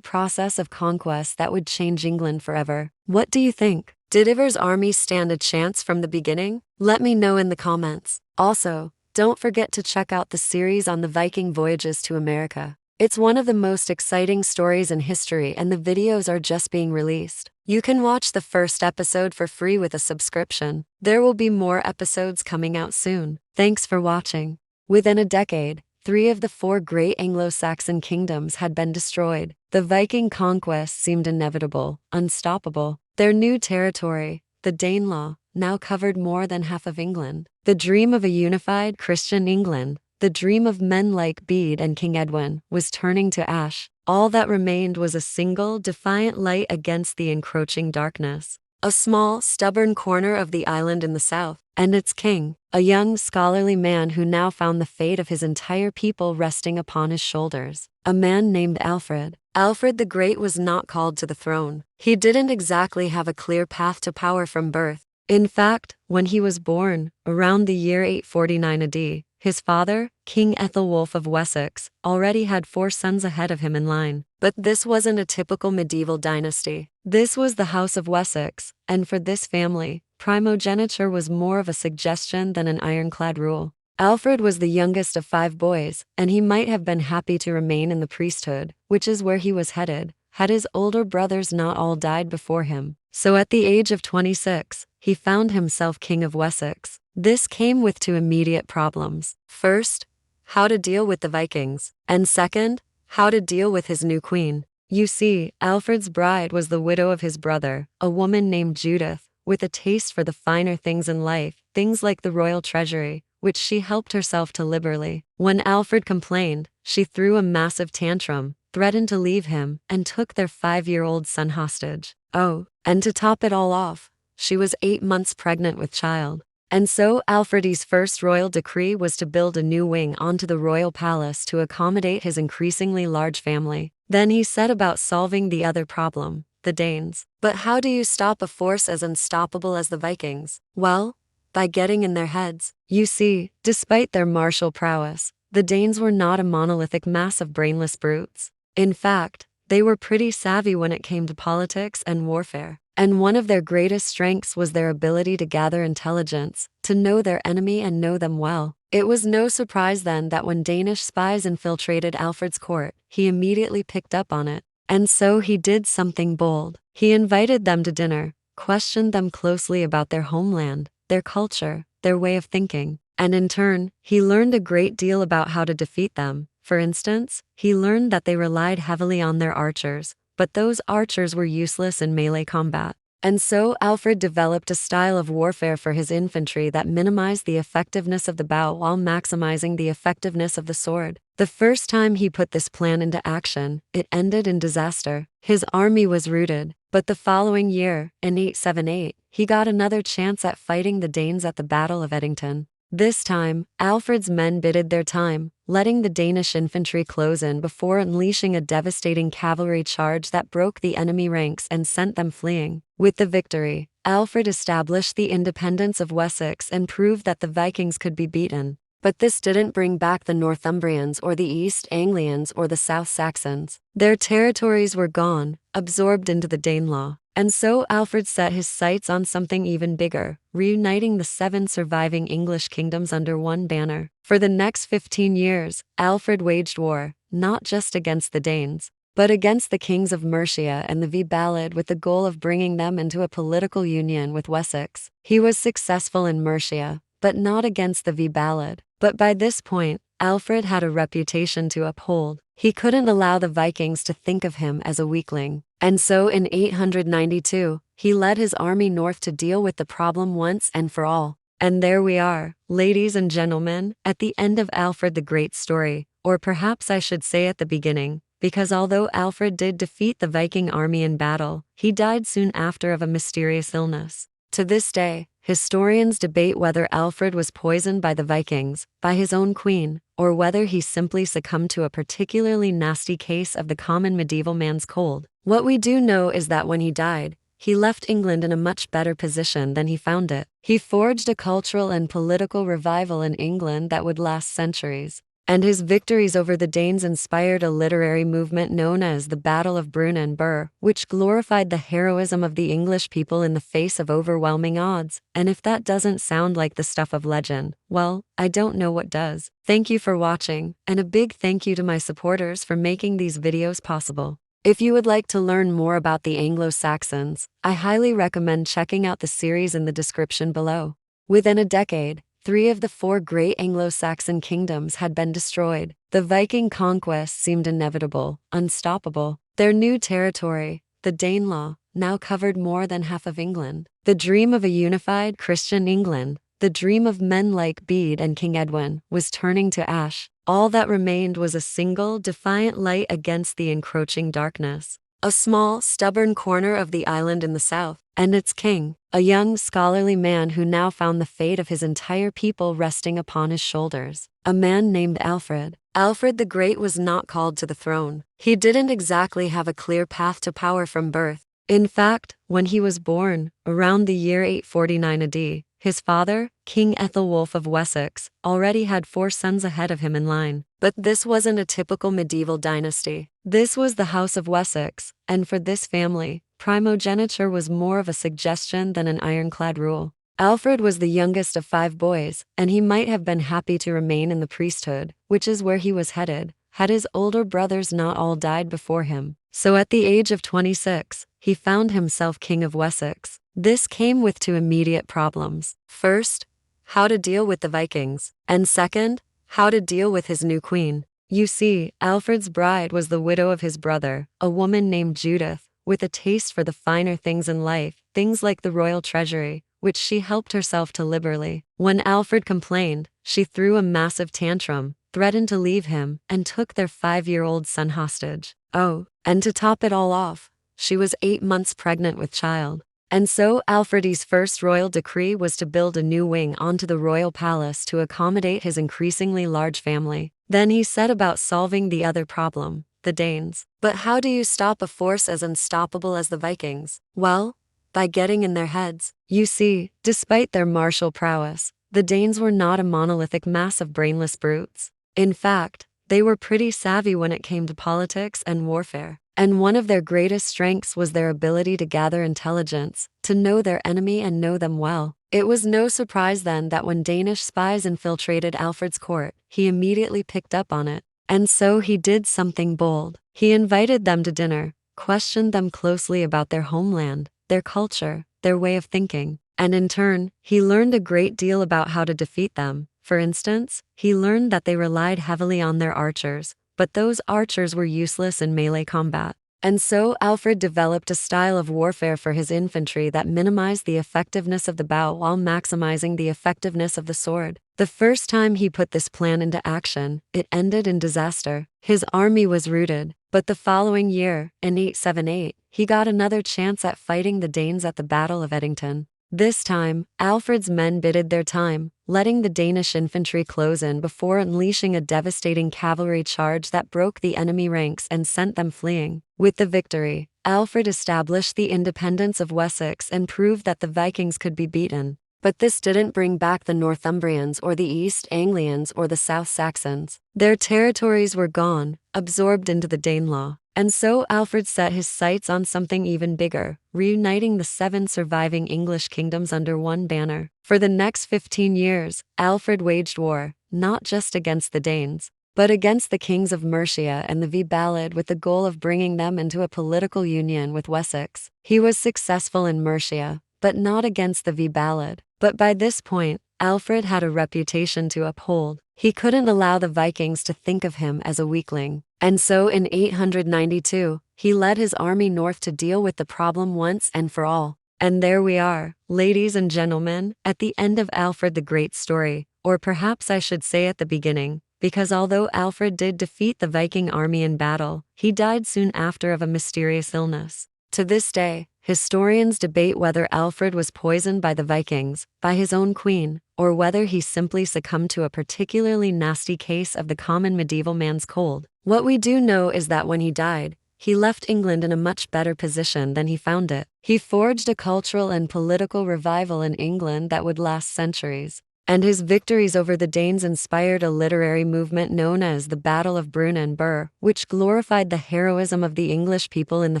process of conquest that would change England forever. What do you think? Did Ivar's army stand a chance from the beginning? Let me know in the comments. Also, don't forget to check out the series on the Viking voyages to America. It's one of the most exciting stories in history and the videos are just being released. You can watch the first episode for free with a subscription. There will be more episodes coming out soon. Thanks for watching. Within a decade, 3 of the 4 great Anglo-Saxon kingdoms had been destroyed. The Viking conquest seemed inevitable, unstoppable. Their new territory, the Danelaw, now covered more than half of England. The dream of a unified Christian England, the dream of men like Bede and King Edwin, was turning to ash. All that remained was a single, defiant light against the encroaching darkness. A small, stubborn corner of the island in the south, and its king, a young, scholarly man who now found the fate of his entire people resting upon his shoulders. A man named Alfred. Alfred the Great was not called to the throne. He didn't exactly have a clear path to power from birth. In fact, when he was born, around the year 849 AD, his father, King Ethelwulf of Wessex, already had 4 sons ahead of him in line. But this wasn't a typical medieval dynasty. This was the House of Wessex, and for this family, primogeniture was more of a suggestion than an ironclad rule. Alfred was the youngest of 5 boys, and he might have been happy to remain in the priesthood, which is where he was headed, had his older brothers not all died before him. So at the age of 26, he found himself King of Wessex. This came with 2 immediate problems. First, how to deal with the Vikings, and second, how to deal with his new queen. You see, Alfred's bride was the widow of his brother, a woman named Judith, with a taste for the finer things in life, things like the royal treasury, which she helped herself to liberally. When Alfred complained, she threw a massive tantrum, threatened to leave him, and took their 5-year-old son hostage. Oh, and to top it all off, she was 8 months pregnant with child. And so Alfred's first royal decree was to build a new wing onto the royal palace to accommodate his increasingly large family. Then he set about solving the other problem, the Danes. But how do you stop a force as unstoppable as the Vikings? Well, by getting in their heads. You see, despite their martial prowess, the Danes were not a monolithic mass of brainless brutes. In fact, they were pretty savvy when it came to politics and warfare. And one of their greatest strengths was their ability to gather intelligence, to know their enemy and know them well. It was no surprise then that when Danish spies infiltrated Alfred's court, he immediately picked up on it. And so he did something bold. He invited them to dinner, questioned them closely about their homeland, their culture, their way of thinking. And in turn, he learned a great deal about how to defeat them. For instance, he learned that they relied heavily on their archers, but those archers were useless in melee combat. And so Alfred developed a style of warfare for his infantry that minimized the effectiveness of the bow while maximizing the effectiveness of the sword. The first time he put this plan into action, it ended in disaster. His army was routed, but the following year, in 878, he got another chance at fighting the Danes at the Battle of Edington. This time, Alfred's men bided their time, letting the Danish infantry close in before unleashing a devastating cavalry charge that broke the enemy ranks and sent them fleeing. With the victory, Alfred established the independence of Wessex and proved that the Vikings could be beaten. But this didn't bring back the Northumbrians or the East Anglians or the South Saxons. Their territories were gone, absorbed into the Danelaw. And so Alfred set his sights on something even bigger, reuniting the 7 surviving English kingdoms under one banner. For the next 15 years, Alfred waged war, not just against the Danes, but against the kings of Mercia and the Viballad with the goal of bringing them into a political union with Wessex. He was successful in Mercia, but not against the Viballad. But by this point, Alfred had a reputation to uphold. He couldn't allow the Vikings to think of him as a weakling. And so in 892, he led his army north to deal with the problem once and for all. And there we are, ladies and gentlemen, at the end of Alfred the Great's story, or perhaps I should say at the beginning, because although Alfred did defeat the Viking army in battle, he died soon after of a mysterious illness. To this day, historians debate whether Alfred was poisoned by the Vikings, by his own queen, or whether he simply succumbed to a particularly nasty case of the common medieval man's cold. What we do know is that when he died, he left England in a much better position than he found it. He forged a cultural and political revival in England that would last centuries. And his victories over the Danes inspired a literary movement known as the Battle of Brun and Bur, which glorified the heroism of the English people in the face of overwhelming odds. And if that doesn't sound like the stuff of legend, well, I don't know what does. Thank you for watching, and a big thank you to my supporters for making these videos possible. If you would like to learn more about the Anglo-Saxons, I highly recommend checking out the series in the description below. Within a decade, 3 of the 4 great Anglo-Saxon kingdoms had been destroyed. The Viking conquest seemed inevitable, unstoppable. Their new territory, the Danelaw, now covered more than half of England. The dream of a unified Christian England, the dream of men like Bede and King Edwin, was turning to ash. All that remained was a single, defiant light against the encroaching darkness. A small, stubborn corner of the island in the south, and its king, a young, scholarly man who now found the fate of his entire people resting upon his shoulders. A man named Alfred. Alfred the Great was not called to the throne. He didn't exactly have a clear path to power from birth. In fact, when he was born, around the year 849 AD, his father, King Ethelwulf of Wessex, already had 4 sons ahead of him in line. But this wasn't a typical medieval dynasty. This was the House of Wessex, and for this family, primogeniture was more of a suggestion than an ironclad rule. Alfred was the youngest of 5 boys, and he might have been happy to remain in the priesthood, which is where he was headed, had his older brothers not all died before him. So at the age of 26, he found himself King of Wessex. This came with 2 immediate problems. First, how to deal with the Vikings, and second, how to deal with his new queen. You see, Alfred's bride was the widow of his brother, a woman named Judith, with a taste for the finer things in life, things like the royal treasury, which she helped herself to liberally. When Alfred complained, she threw a massive tantrum, threatened to leave him, and took their 5-year-old son hostage. Oh, and to top it all off, she was 8 months pregnant with child. And so Alfred's first royal decree was to build a new wing onto the royal palace to accommodate his increasingly large family. Then he set about solving the other problem, the Danes. But how do you stop a force as unstoppable as the Vikings? Well, by getting in their heads. You see, despite their martial prowess, the Danes were not a monolithic mass of brainless brutes. In fact, they were pretty savvy when it came to politics and warfare. And one of their greatest strengths was their ability to gather intelligence, to know their enemy and know them well. It was no surprise then that when Danish spies infiltrated Alfred's court, he immediately picked up on it. And so he did something bold. He invited them to dinner, questioned them closely about their homeland, their culture, their way of thinking. And in turn, he learned a great deal about how to defeat them. For instance, he learned that they relied heavily on their archers, but those archers were useless in melee combat. And so Alfred developed a style of warfare for his infantry that minimized the effectiveness of the bow while maximizing the effectiveness of the sword. The first time he put this plan into action, it ended in disaster. His army was routed, but the following year, in 878, he got another chance at fighting the Danes at the Battle of Edington. This time, Alfred's men bided their time, letting the Danish infantry close in before unleashing a devastating cavalry charge that broke the enemy ranks and sent them fleeing. With the victory, Alfred established the independence of Wessex and proved that the Vikings could be beaten. But this didn't bring back the Northumbrians or the East Anglians or the South Saxons. Their territories were gone, absorbed into the Danelaw. And so Alfred set his sights on something even bigger, reuniting the 7 surviving English kingdoms under one banner. For the next 15 years, Alfred waged war, not just against the Danes, but against the kings of Mercia and the Vibalid with the goal of bringing them into a political union with Wessex. He was successful in Mercia, but not against the Vibalid. But by this point, Alfred had a reputation to uphold. He couldn't allow the Vikings to think of him as a weakling. And so in 892, he led his army north to deal with the problem once and for all. And there we are, ladies and gentlemen, at the end of Alfred the Great's story, or perhaps I should say at the beginning, because although Alfred did defeat the Viking army in battle, he died soon after of a mysterious illness. To this day, historians debate whether Alfred was poisoned by the Vikings, by his own queen, or whether he simply succumbed to a particularly nasty case of the common medieval man's cold. What we do know is that when he died, he left England in a much better position than he found it. He forged a cultural and political revival in England that would last centuries. And his victories over the Danes inspired a literary movement known as the Battle of Brun and Bur, which glorified the heroism of the English people in the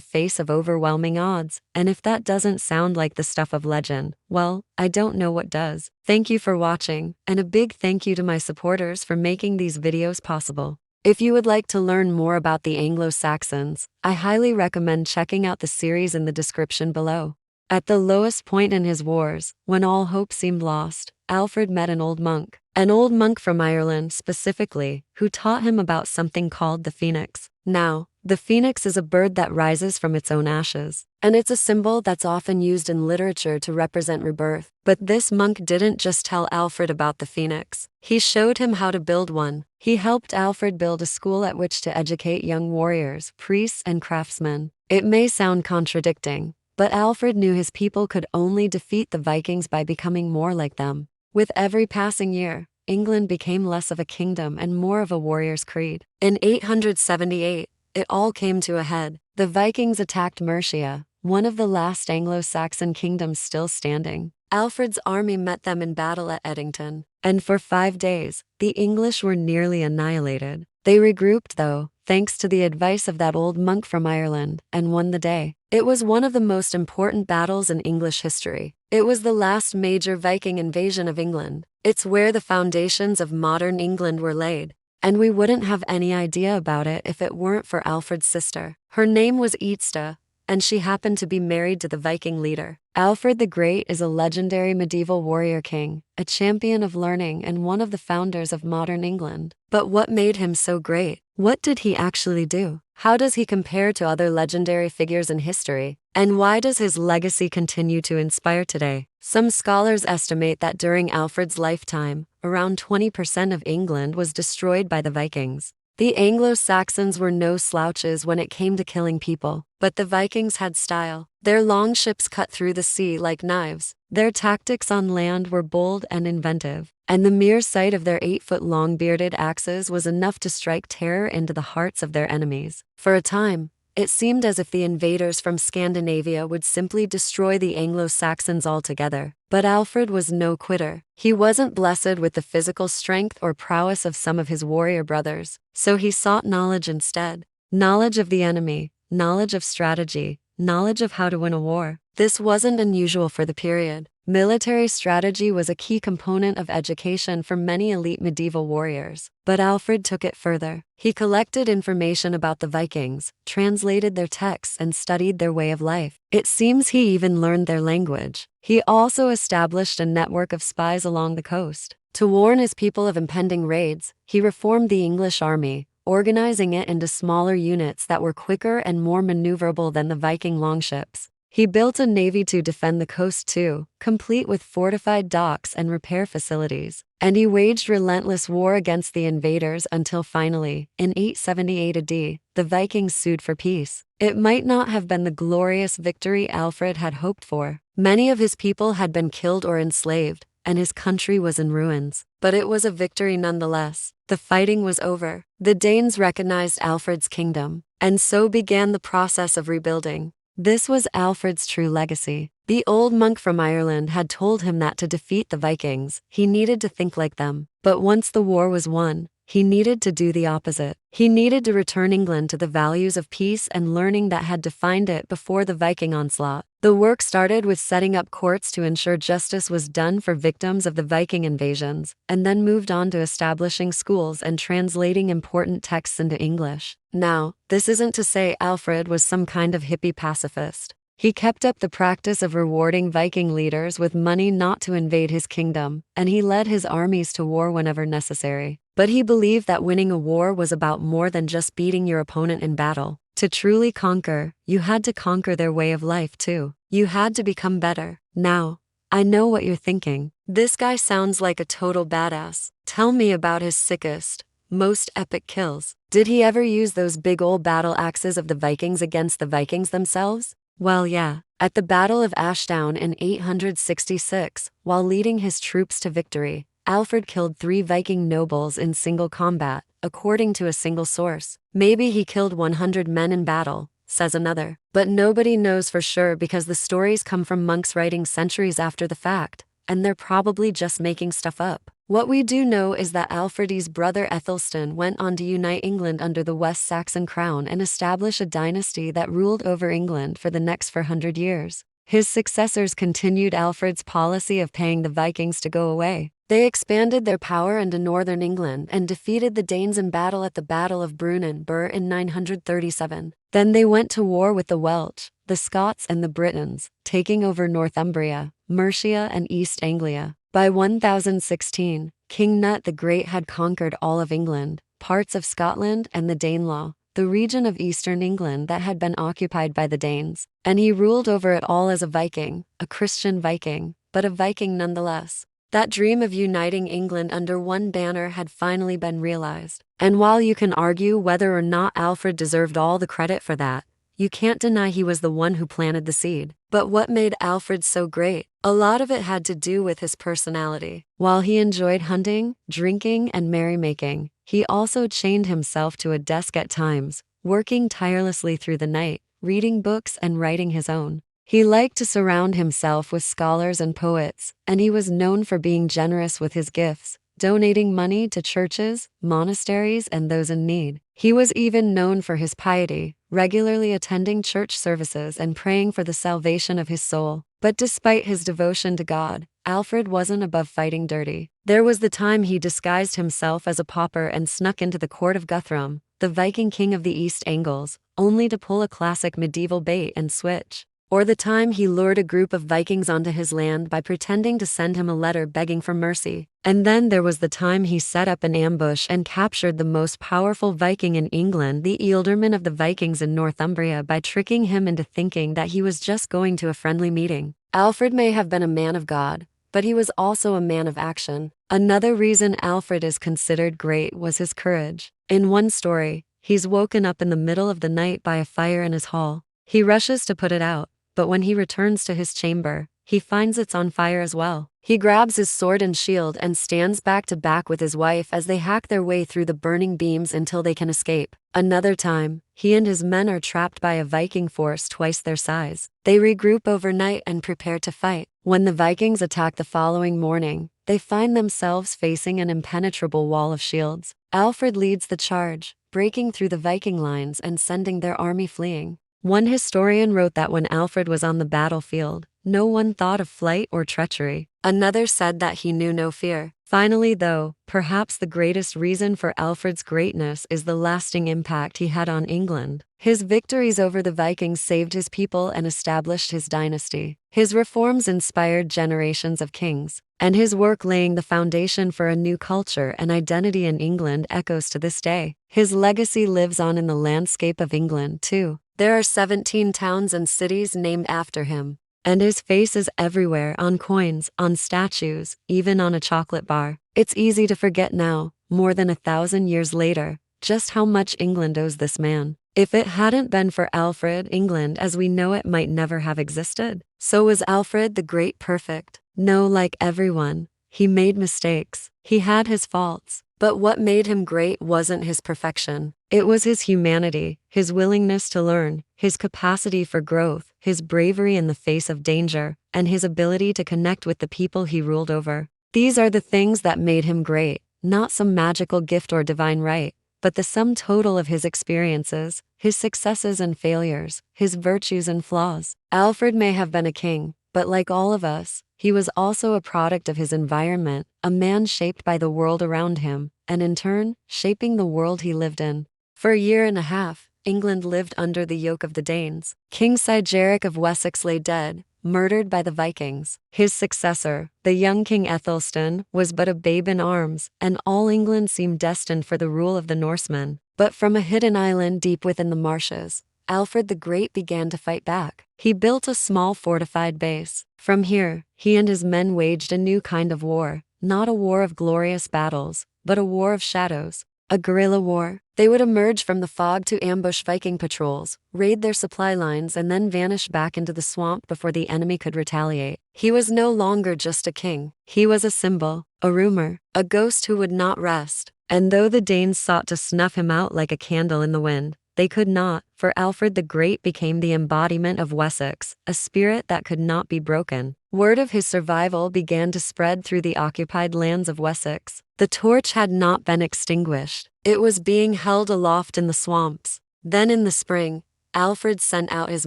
face of overwhelming odds. And if that doesn't sound like the stuff of legend, well, I don't know what does. Thank you for watching, and a big thank you to my supporters for making these videos possible. If you would like to learn more about the Anglo-Saxons, I highly recommend checking out the series in the description below. At the lowest point in his wars, when all hope seemed lost, Alfred met an old monk from Ireland specifically, who taught him about something called the phoenix. Now, the phoenix is a bird that rises from its own ashes, and it's a symbol that's often used in literature to represent rebirth. But this monk didn't just tell Alfred about the phoenix. He showed him how to build one. He helped Alfred build a school at which to educate young warriors, priests, and craftsmen. It may sound contradicting, but Alfred knew his people could only defeat the Vikings by becoming more like them. With every passing year, England became less of a kingdom and more of a warrior's creed. In 878, it all came to a head. The Vikings attacked Mercia, one of the last Anglo-Saxon kingdoms still standing. Alfred's army met them in battle at Edington, and for 5 days, the English were nearly annihilated. They regrouped though, thanks to the advice of that old monk from Ireland, and won the day. It was one of the most important battles in English history. It was the last major Viking invasion of England. It's where the foundations of modern England were laid. And we wouldn't have any idea about it if it weren't for Alfred's sister. Her name was Edsta, and she happened to be married to the Viking leader. Alfred the Great is a legendary medieval warrior king, a champion of learning and one of the founders of modern England. But what made him so great? What did he actually do? How does he compare to other legendary figures in history? And why does his legacy continue to inspire today? Some scholars estimate that during Alfred's lifetime, around 20% of England was destroyed by the Vikings. The Anglo-Saxons were no slouches when it came to killing people, but the Vikings had style. Their long ships cut through the sea like knives. Their tactics on land were bold and inventive, and the mere sight of their 8-foot-long bearded axes was enough to strike terror into the hearts of their enemies. For a time, it seemed as if the invaders from Scandinavia would simply destroy the Anglo-Saxons altogether. But Alfred was no quitter. He wasn't blessed with the physical strength or prowess of some of his warrior brothers, so he sought knowledge instead. Knowledge of the enemy, knowledge of strategy, knowledge of how to win a war. This wasn't unusual for the period. Military strategy was a key component of education for many elite medieval warriors. But Alfred took it further. He collected information about the Vikings, translated their texts, and studied their way of life. It seems he even learned their language. He also established a network of spies along the coast. To warn his people of impending raids, he reformed the English army, organizing it into smaller units that were quicker and more maneuverable than the Viking longships. He built a navy to defend the coast too, complete with fortified docks and repair facilities. And he waged relentless war against the invaders until finally, in 878 AD, the Vikings sued for peace. It might not have been the glorious victory Alfred had hoped for, Many of his people had been killed or enslaved, and his country was in ruins. But it was a victory nonetheless. The fighting was over. The Danes recognized Alfred's kingdom, and so began the process of rebuilding. This was Alfred's true legacy. The old monk from Ireland had told him that to defeat the Vikings, he needed to think like them. But once the war was won, he needed to do the opposite. He needed to return England to the values of peace and learning that had defined it before the Viking onslaught. The work started with setting up courts to ensure justice was done for victims of the Viking invasions, and then moved on to establishing schools and translating important texts into English. Now, this isn't to say Alfred was some kind of hippie pacifist. He kept up the practice of rewarding Viking leaders with money not to invade his kingdom, and he led his armies to war whenever necessary. But he believed that winning a war was about more than just beating your opponent in battle. To truly conquer, you had to conquer their way of life too. You had to become better. Now, I know what you're thinking. This guy sounds like a total badass. Tell me about his sickest, most epic kills. Did he ever use those big old battle axes of the Vikings against the Vikings themselves? Well, yeah. At the Battle of Ashdown in 866, while leading his troops to victory, Alfred killed 3 Viking nobles in single combat, according to a single source. Maybe he killed 100 men in battle, says another. But nobody knows for sure because the stories come from monks writing centuries after the fact, and they're probably just making stuff up. What we do know is that Alfred's brother Ethelstan went on to unite England under the West Saxon crown and establish a dynasty that ruled over England for the next 400 years. His successors continued Alfred's policy of paying the Vikings to go away. They expanded their power into northern England and defeated the Danes in battle at the Battle of Brunanburh in 937. Then they went to war with the Welsh, the Scots and the Britons, taking over Northumbria, Mercia and East Anglia. By 1016, King Nut the Great had conquered all of England, parts of Scotland and the Danelaw, the region of eastern England that had been occupied by the Danes, and he ruled over it all as a Viking, a Christian Viking, but a Viking nonetheless. That dream of uniting England under one banner had finally been realized. And while you can argue whether or not Alfred deserved all the credit for that, you can't deny he was the one who planted the seed. But what made Alfred so great? A lot of it had to do with his personality. While he enjoyed hunting, drinking, and merrymaking, he also chained himself to a desk at times, working tirelessly through the night, reading books and writing his own. He liked to surround himself with scholars and poets, and he was known for being generous with his gifts, donating money to churches, monasteries, and those in need. He was even known for his piety, regularly attending church services and praying for the salvation of his soul. But despite his devotion to God, Alfred wasn't above fighting dirty. There was the time he disguised himself as a pauper and snuck into the court of Guthrum, the Viking king of the East Angles, only to pull a classic medieval bait and switch. Or the time he lured a group of Vikings onto his land by pretending to send him a letter begging for mercy. And then there was the time he set up an ambush and captured the most powerful Viking in England, the ealdorman of the Vikings in Northumbria, by tricking him into thinking that he was just going to a friendly meeting. Alfred may have been a man of God, but he was also a man of action. Another reason Alfred is considered great was his courage. In one story, he's woken up in the middle of the night by a fire in his hall. He rushes to put it out, but when he returns to his chamber, he finds it's on fire as well. He grabs his sword and shield and stands back to back with his wife as they hack their way through the burning beams until they can escape. Another time, he and his men are trapped by a Viking force twice their size. They regroup overnight and prepare to fight. When the Vikings attack the following morning, they find themselves facing an impenetrable wall of shields. Alfred leads the charge, breaking through the Viking lines and sending their army fleeing. One historian wrote that when Alfred was on the battlefield, no one thought of flight or treachery. Another said that he knew no fear. Finally, though, perhaps the greatest reason for Alfred's greatness is the lasting impact he had on England. His victories over the Vikings saved his people and established his dynasty. His reforms inspired generations of kings, and his work laying the foundation for a new culture and identity in England echoes to this day. His legacy lives on in the landscape of England, too. There are 17 towns and cities named after him. And his face is everywhere, on coins, on statues, even on a chocolate bar. It's easy to forget now, more than 1,000 years later, just how much England owes this man. If it hadn't been for Alfred, England as we know it might never have existed. So was Alfred the Great perfect? No, like everyone, he made mistakes. He had his faults. But what made him great wasn't his perfection. It was his humanity, his willingness to learn, his capacity for growth, his bravery in the face of danger, and his ability to connect with the people he ruled over. These are the things that made him great, not some magical gift or divine right, but the sum total of his experiences, his successes and failures, his virtues and flaws. Alfred may have been a king, but like all of us, he was also a product of his environment, a man shaped by the world around him, and in turn, shaping the world he lived in. For a year and a half, England lived under the yoke of the Danes. King Sigeric of Wessex lay dead, murdered by the Vikings. His successor, the young King Ethelstan, was but a babe in arms, and all England seemed destined for the rule of the Norsemen. But from a hidden island deep within the marshes, Alfred the Great began to fight back. He built a small fortified base. From here, he and his men waged a new kind of war, not a war of glorious battles, but a war of shadows. A guerrilla war. They would emerge from the fog to ambush Viking patrols, raid their supply lines, and then vanish back into the swamp before the enemy could retaliate. He was no longer just a king. He was a symbol, a rumor, a ghost who would not rest. And though the Danes sought to snuff him out like a candle in the wind, they could not, for Alfred the Great became the embodiment of Wessex, a spirit that could not be broken. Word of his survival began to spread through the occupied lands of Wessex. The torch had not been extinguished. It was being held aloft in the swamps. Then in the spring, Alfred sent out his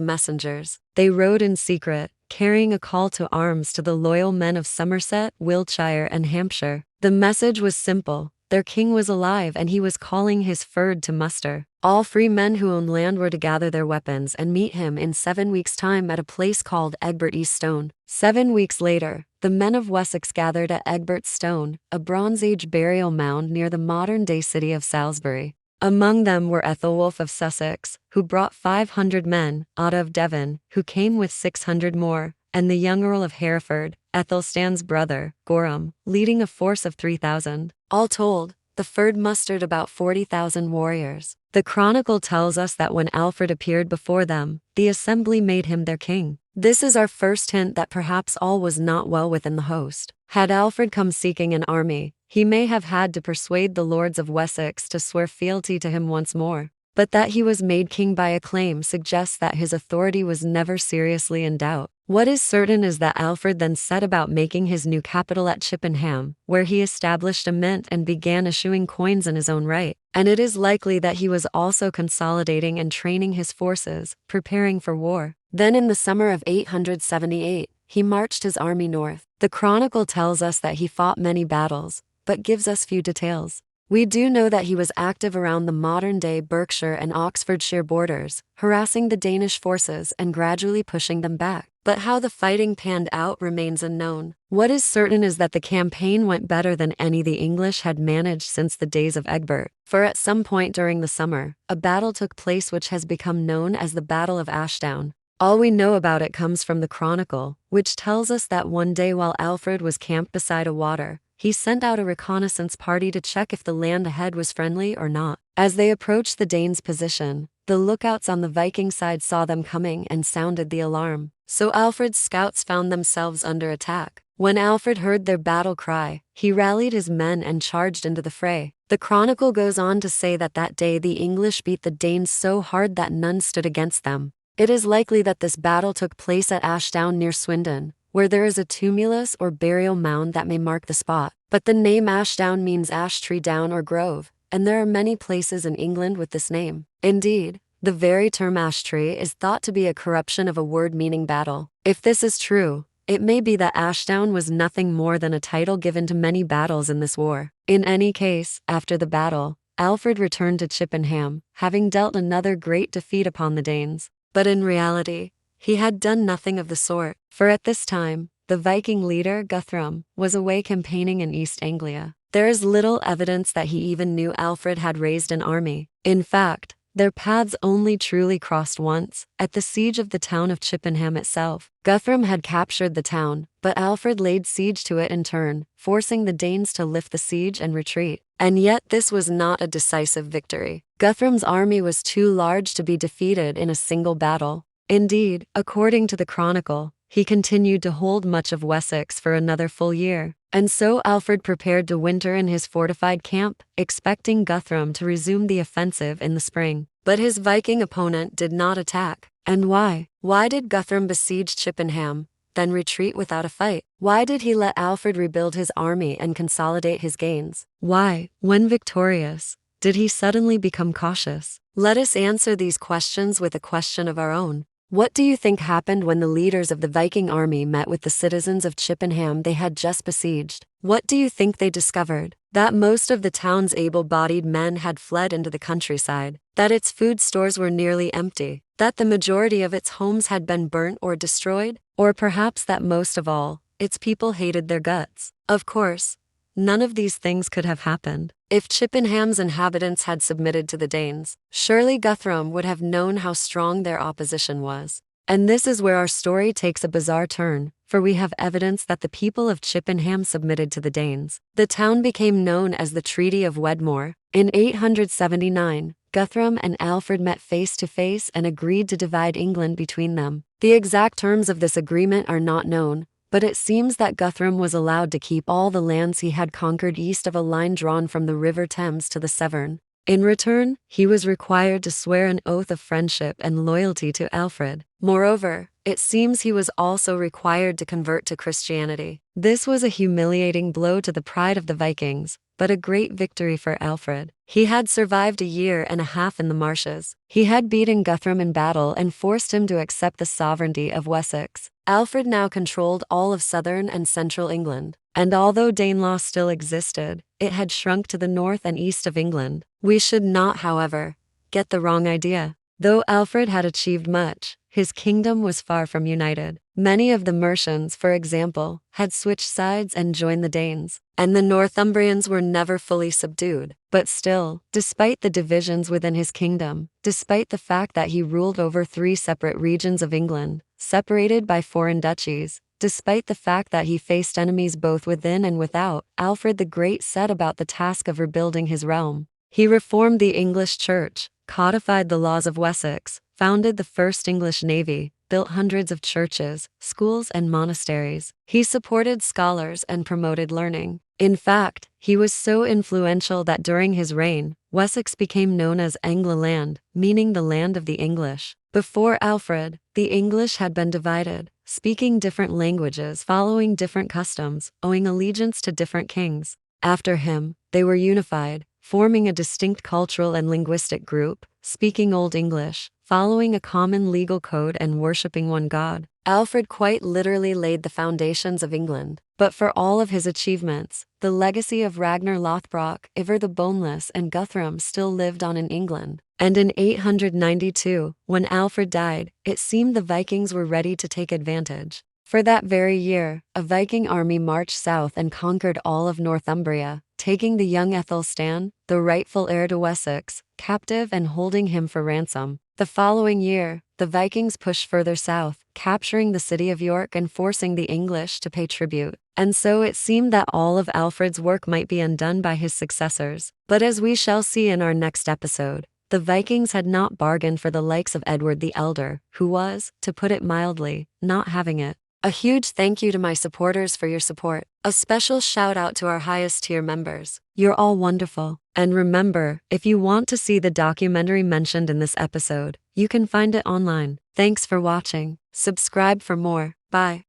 messengers. They rode in secret, carrying a call to arms to the loyal men of Somerset, Wiltshire, and Hampshire. The message was simple. Their king was alive and he was calling his fyrd to muster. All free men who owned land were to gather their weapons and meet him in 7 weeks' time at a place called Egbert East Stone. 7 weeks later, the men of Wessex gathered at Egbert Stone, a Bronze Age burial mound near the modern-day city of Salisbury. Among them were Ethelwulf of Sussex, who brought 500 men, Otta of Devon, who came with 600 more, and the young Earl of Hereford, Ethelstan's brother, Gorham, leading a force of 3,000. All told, the fyrd mustered about 40,000 warriors. The chronicle tells us that when Alfred appeared before them, the assembly made him their king. This is our first hint that perhaps all was not well within the host. Had Alfred come seeking an army, he may have had to persuade the lords of Wessex to swear fealty to him once more. But that he was made king by acclaim suggests that his authority was never seriously in doubt. What is certain is that Alfred then set about making his new capital at Chippenham, where he established a mint and began issuing coins in his own right. And it is likely that he was also consolidating and training his forces, preparing for war. Then in the summer of 878, he marched his army north. The chronicle tells us that he fought many battles, but gives us few details. We do know that he was active around the modern-day Berkshire and Oxfordshire borders, harassing the Danish forces and gradually pushing them back. But how the fighting panned out remains unknown. What is certain is that the campaign went better than any the English had managed since the days of Egbert. For at some point during the summer, a battle took place which has become known as the Battle of Ashdown. All we know about it comes from the chronicle, which tells us that one day while Alfred was camped beside a water, he sent out a reconnaissance party to check if the land ahead was friendly or not. As they approached the Danes' position, the lookouts on the Viking side saw them coming and sounded the alarm. So Alfred's scouts found themselves under attack. When Alfred heard their battle cry, he rallied his men and charged into the fray. The chronicle goes on to say that that day the English beat the Danes so hard that none stood against them. It is likely that this battle took place at Ashdown near Swindon, where there is a tumulus or burial mound that may mark the spot. But the name Ashdown means ash tree down or grove, and there are many places in England with this name. Indeed, the very term ash tree is thought to be a corruption of a word meaning battle. If this is true, it may be that Ashdown was nothing more than a title given to many battles in this war. In any case, after the battle, Alfred returned to Chippenham, having dealt another great defeat upon the Danes. But in reality, he had done nothing of the sort, for at this time, the Viking leader Guthrum was away campaigning in East Anglia. There is little evidence that he even knew Alfred had raised an army. In fact, their paths only truly crossed once, at the siege of the town of Chippenham itself. Guthrum had captured the town, but Alfred laid siege to it in turn, forcing the Danes to lift the siege and retreat. And yet this was not a decisive victory. Guthrum's army was too large to be defeated in a single battle. Indeed, according to the chronicle, he continued to hold much of Wessex for another full year. And so Alfred prepared to winter in his fortified camp, expecting Guthrum to resume the offensive in the spring. But his Viking opponent did not attack. And why? Why did Guthrum besiege Chippenham, then retreat without a fight? Why did he let Alfred rebuild his army and consolidate his gains? Why, when victorious, did he suddenly become cautious? Let us answer these questions with a question of our own. What do you think happened when the leaders of the Viking army met with the citizens of Chippenham they had just besieged? What do you think they discovered? That most of the town's able-bodied men had fled into the countryside, that its food stores were nearly empty, that the majority of its homes had been burnt or destroyed, or perhaps that most of all, its people hated their guts. Of course, none of these things could have happened if Chippenham's inhabitants had submitted to the Danes. Surely Guthrum would have known how strong their opposition was. And this is where our story takes a bizarre turn, for we have evidence that the people of Chippenham submitted to the Danes. The town became known as the Treaty of Wedmore. In 879, Guthrum and Alfred met face to face and agreed to divide England between them. The exact terms of this agreement are not known, but it seems that Guthrum was allowed to keep all the lands he had conquered east of a line drawn from the River Thames to the Severn. In return, he was required to swear an oath of friendship and loyalty to Alfred. Moreover, it seems he was also required to convert to Christianity. This was a humiliating blow to the pride of the Vikings, but a great victory for Alfred. He had survived a year and a half in the marshes. He had beaten Guthrum in battle and forced him to accept the sovereignty of Wessex. Alfred now controlled all of southern and central England, and although Danelaw still existed, it had shrunk to the north and east of England. We should not, however, get the wrong idea. Though Alfred had achieved much, his kingdom was far from united. Many of the Mercians, for example, had switched sides and joined the Danes, and the Northumbrians were never fully subdued. But still, despite the divisions within his kingdom, despite the fact that he ruled over 3 separate regions of England, separated by foreign duchies, despite the fact that he faced enemies both within and without, Alfred the Great set about the task of rebuilding his realm. He reformed the English Church, codified the laws of Wessex, founded the first English navy, built hundreds of churches, schools and monasteries. He supported scholars and promoted learning. In fact, he was so influential that during his reign, Wessex became known as Anglo-land, meaning the land of the English. Before Alfred, the English had been divided, speaking different languages, following different customs, owing allegiance to different kings. After him, they were unified, forming a distinct cultural and linguistic group, speaking Old English, following a common legal code and worshipping one God. Alfred quite literally laid the foundations of England. But for all of his achievements, the legacy of Ragnar Lothbrok, Ivar the Boneless and Guthrum still lived on in England. And in 892, when Alfred died, it seemed the Vikings were ready to take advantage. For that very year, a Viking army marched south and conquered all of Northumbria, taking the young Ethelstan, the rightful heir to Wessex, captive and holding him for ransom. The following year, the Vikings pushed further south, capturing the city of York and forcing the English to pay tribute. And so it seemed that all of Alfred's work might be undone by his successors. But as we shall see in our next episode, the Vikings had not bargained for the likes of Edward the Elder, who was, to put it mildly, not having it. A huge thank you to my supporters for your support. A special shout out to our highest tier members. You're all wonderful. And remember, if you want to see the documentary mentioned in this episode, you can find it online. Thanks for watching. Subscribe for more. Bye.